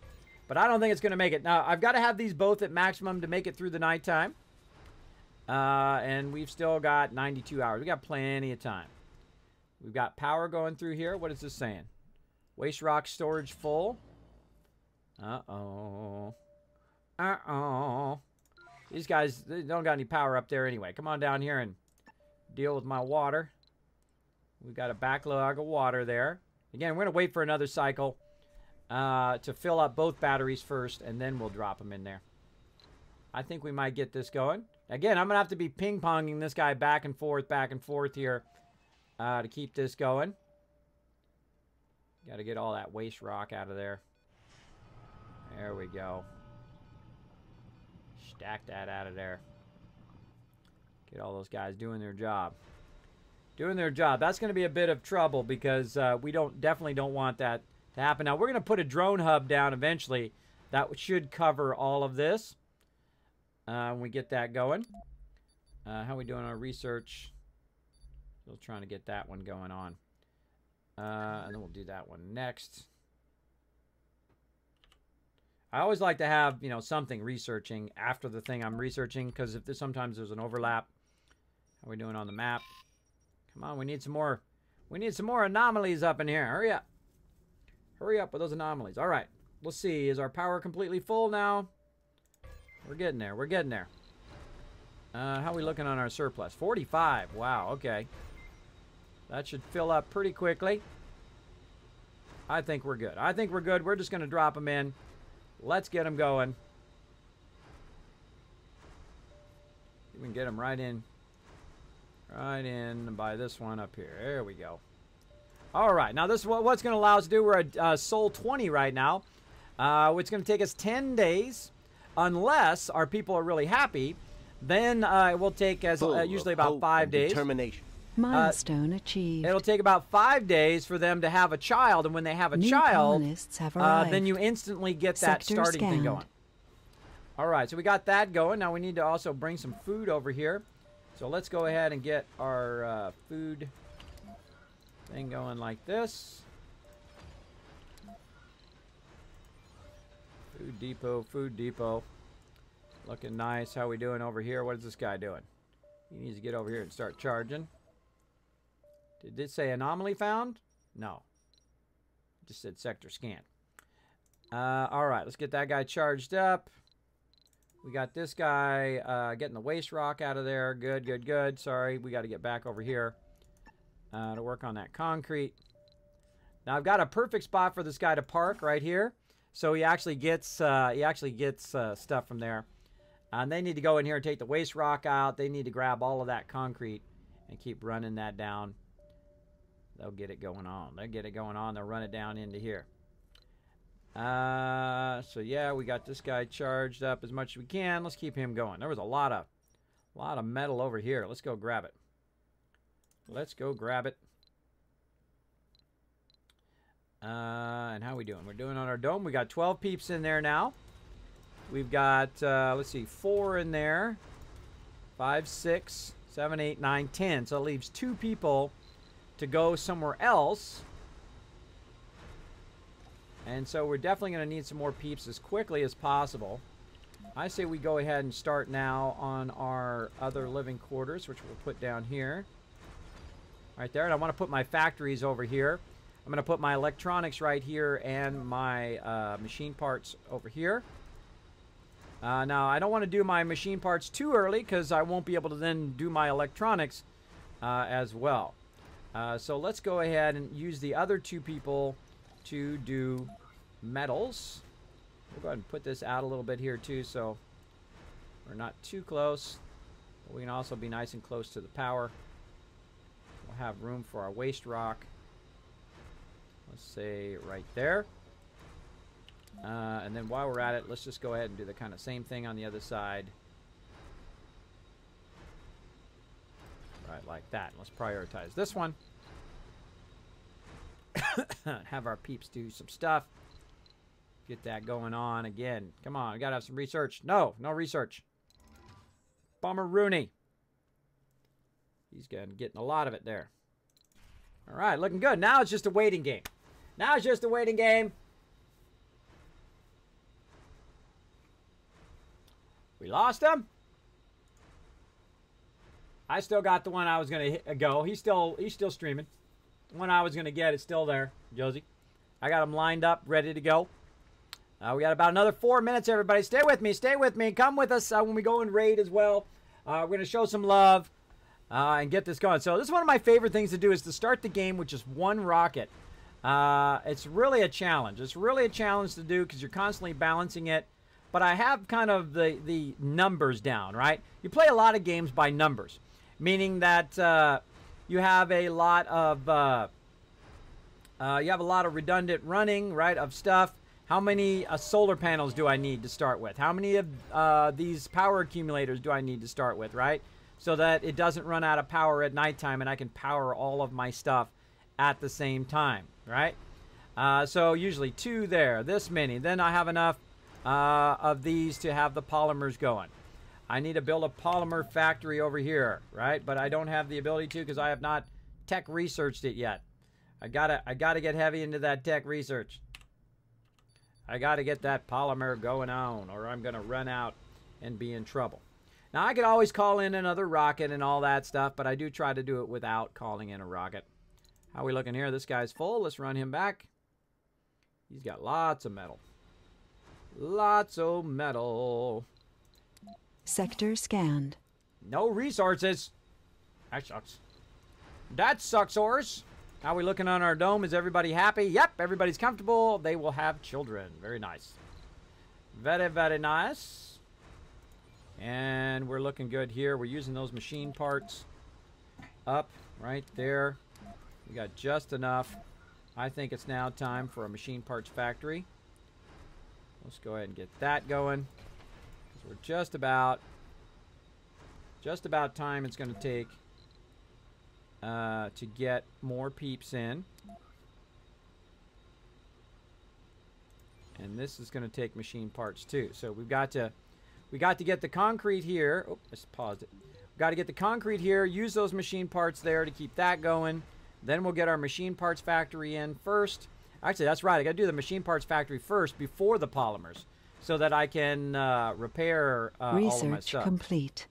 But I don't think it's going to make it. Now, I've got to have these both at maximum to make it through the nighttime. And we've still got 92 hours. We got plenty of time. We've got power going through here. What is this saying? Waste rock storage full. Uh-oh. Uh-oh. These guys, they don't got any power up there anyway. Come on down here and deal with my water. We've got a backlog of water there. Again, we're going to wait for another cycle to fill up both batteries first, and then we'll drop them in there. I think we might get this going. Again, I'm going to have to be ping-ponging this guy back and forth here to keep this going. Got to get all that waste rock out of there. There we go. Stack that out of there. Get all those guys doing their job. Doing their job. That's going to be a bit of trouble because we definitely don't want that to happen. Now, we're going to put a drone hub down eventually. That should cover all of this. When we get that going. How are we doing on our research? Still trying to get that one going on. And then we'll do that one next. I always like to have, you know, something researching after the thing I'm researching, because if sometimes there's an overlap. How are we doing on the map? Come on, we need some more. We need some more anomalies up in here. Hurry up. Hurry up with those anomalies. All right. Let's see. Is our power completely full now? We're getting there. We're getting there. How are we looking on our surplus? 45. Wow. Okay. That should fill up pretty quickly. I think we're good. I think we're good. We're just going to drop them in. Let's get them going. We can get them right in. Right in by this one up here. There we go. All right. Now, this is what's going to allow us to do. We're at Sol 20 right now. It's going to take us 10 days. Unless our people are really happy, then it will take us usually about 5 days. Determination. Milestone achieved. It'll take about 5 days for them to have a child, and when they have a child, colonists have arrived. then you instantly get that Sector starting thing scanned. going. All right, so we got that going. Now we need to also bring some food over here. So let's go ahead and get our food thing going like this. Food depot, food depot. Looking nice. How we doing over here? What is this guy doing? He needs to get over here and start charging. Did it say anomaly found? No. It just said sector scan. All right, let's get that guy charged up. We got this guy getting the waste rock out of there. Good, good, good. Sorry, we got to get back over here to work on that concrete. Now I've got a perfect spot for this guy to park right here. So he actually gets stuff from there. And they need to go in here and take the waste rock out. They need to grab all of that concrete and keep running that down. They'll get it going on. They'll get it going on. They'll run it down into here. So yeah, we got this guy charged up as much as we can. Let's keep him going. There was a lot of metal over here. Let's go grab it. Let's go grab it. And how are we doing? We're doing on our dome. We got 12 peeps in there now. We've got, let's see, 4 in there. 5, 6, 7, 8, 9, 10. So it leaves 2 people to go somewhere else. And so we're definitely going to need some more peeps as quickly as possible. I say we go ahead and start now on our other living quarters, which we'll put down here. Right there. And I want to put my factories over here. I'm going to put my electronics right here and my machine parts over here. Now, I don't want to do my machine parts too early because I won't be able to then do my electronics as well. So let's go ahead and use the other two people to do metals. We'll go ahead and put this out a little bit here too so we're not too close. But we can also be nice and close to the power. We'll have room for our waste rock. Let's say right there. And then while we're at it, let's just go ahead and do the kind of same thing on the other side. Right, like that. Let's prioritize this one. Have our peeps do some stuff. Get that going on again. Come on, I gotta have some research. No research. Bummer Rooney. He's getting a lot of it there. All right, looking good. Now it's just a waiting game. Now it's just a waiting game. We lost him. I still got the one I was gonna go. He's still streaming. The one I was gonna get is still there, Josie. I got him lined up, ready to go. We got about another 4 minutes, everybody. Stay with me. Stay with me. Come with us when we go and raid as well. We're going to show some love and get this going. So this is one of my favorite things to do is to start the game with just one rocket. It's really a challenge. It's really a challenge to do because you're constantly balancing it. But I have kind of the numbers down, right? You play a lot of games by numbers, meaning that you have a lot of redundant running, right, of stuff. How many solar panels do I need to start with? How many of these power accumulators do I need to start with, right? So that it doesn't run out of power at nighttime and I can power all of my stuff at the same time, right? So usually 2 there, this many. Then I have enough of these to have the polymers going. I need to build a polymer factory over here, right? But I don't have the ability to because I have not tech researched it yet. I gotta get heavy into that tech research. I got to get that polymer going on or I'm going to run out and be in trouble. Now, I could always call in another rocket and all that stuff, but I do try to do it without calling in a rocket. How are we looking here? This guy's full. Let's run him back. He's got lots of metal. Lots of metal. Sector scanned. No resources. That sucks. That sucks, horse. How are we looking on our dome? Is everybody happy? Yep, everybody's comfortable. They will have children. Very nice. Very, very nice. And we're looking good here. We're using those machine parts up right there. We got just enough. I think it's now time for a machine parts factory. Let's go ahead and get that going. Because we're just about time it's going to take to get more peeps in. And this is going to take machine parts too. So we got to get the concrete here. Oh, I just paused it. We've got to get the concrete here, use those machine parts there to keep that going. Then we'll get our machine parts factory in first. Actually, that's right. I got to do the machine parts factory first before the polymers so that I can repair all of my stuff. Research complete.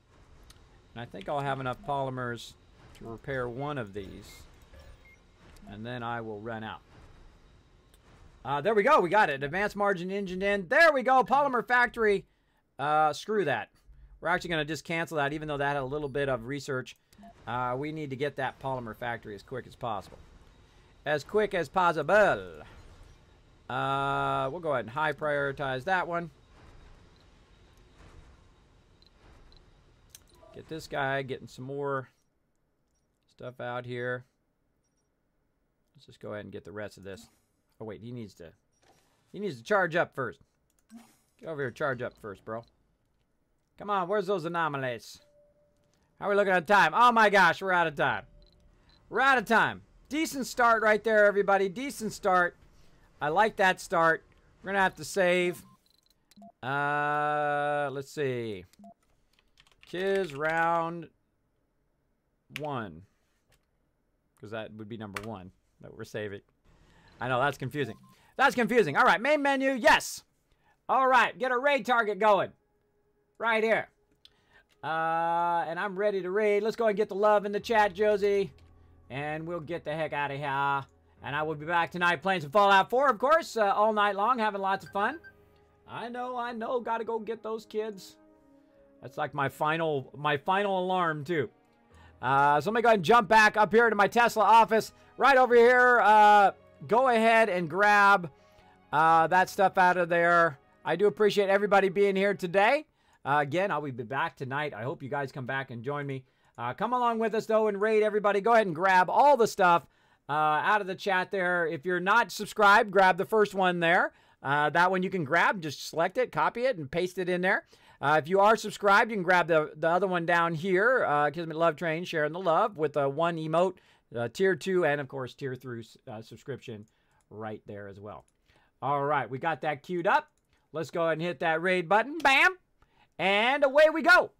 And I think I'll have enough polymers to repair one of these. And then I will run out. There we go. We got it. Advanced margin engine in. There we go. Polymer factory. Screw that. We're actually going to just cancel that even though that had a little bit of research. We need to get that polymer factory as quick as possible. As quick as possible. We'll go ahead and high prioritize that one. Get this guy getting some more stuff out here. Let's just go ahead and get the rest of this. Oh wait, he needs to charge up first. Get over here, charge up first, bro. Come on, where's those anomalies? How are we looking at time? Oh my gosh, we're out of time. We're out of time. Decent start right there, everybody. Decent start. I like that start. We're gonna have to save. Let's see. Kids round 1. Because that would be number 1 that we're saving. I know, that's confusing. That's confusing. All right, main menu, yes. All right, get a raid target going. Right here. And I'm ready to raid. Let's go and get the love in the chat, Josie. And we'll get the heck out of here. And I will be back tonight playing some Fallout 4, of course, all night long, having lots of fun. I know. Got to go get those kids. That's like my final alarm, too. So let me go ahead and jump back up here to my Tesla office. Right over here, go ahead and grab that stuff out of there. I do appreciate everybody being here today. Again, I will be back tonight. I hope you guys come back and join me. Come along with us, though, and raid everybody. Go ahead and grab all the stuff out of the chat there. If you're not subscribed, grab the first one there. That one you can grab. Just select it, copy it, and paste it in there. If you are subscribed, you can grab the other one down here. Kismet Love Train, sharing the love with one emote, tier 2, and, of course, tier 3 subscription right there as well. All right, we got that queued up. Let's go ahead and hit that raid button. Bam! And away we go.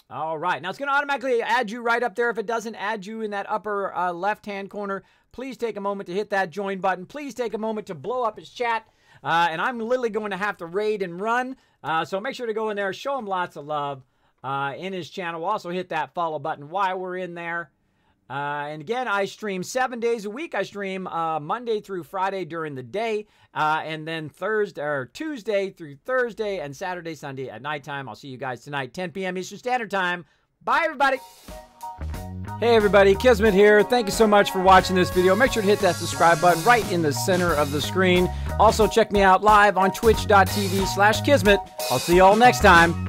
All right. Now, it's going to automatically add you right up there. If it doesn't add you in that upper left-hand corner, please take a moment to hit that join button. Please take a moment to blow up his chat. And I'm literally going to have to raid and run. So make sure to go in there, show him lots of love in his channel. We'll also hit that follow button while we're in there. And again, I stream 7 days a week. I stream Monday through Friday during the day, and then Tuesday through Thursday, and Saturday, Sunday at nighttime. I'll see you guys tonight, 10 p.m. Eastern Standard Time. Bye, everybody. Hey, everybody. Kismet here. Thank you so much for watching this video. Make sure to hit that subscribe button right in the center of the screen. Also, check me out live on twitch.tv/Kismet. I'll see you all next time.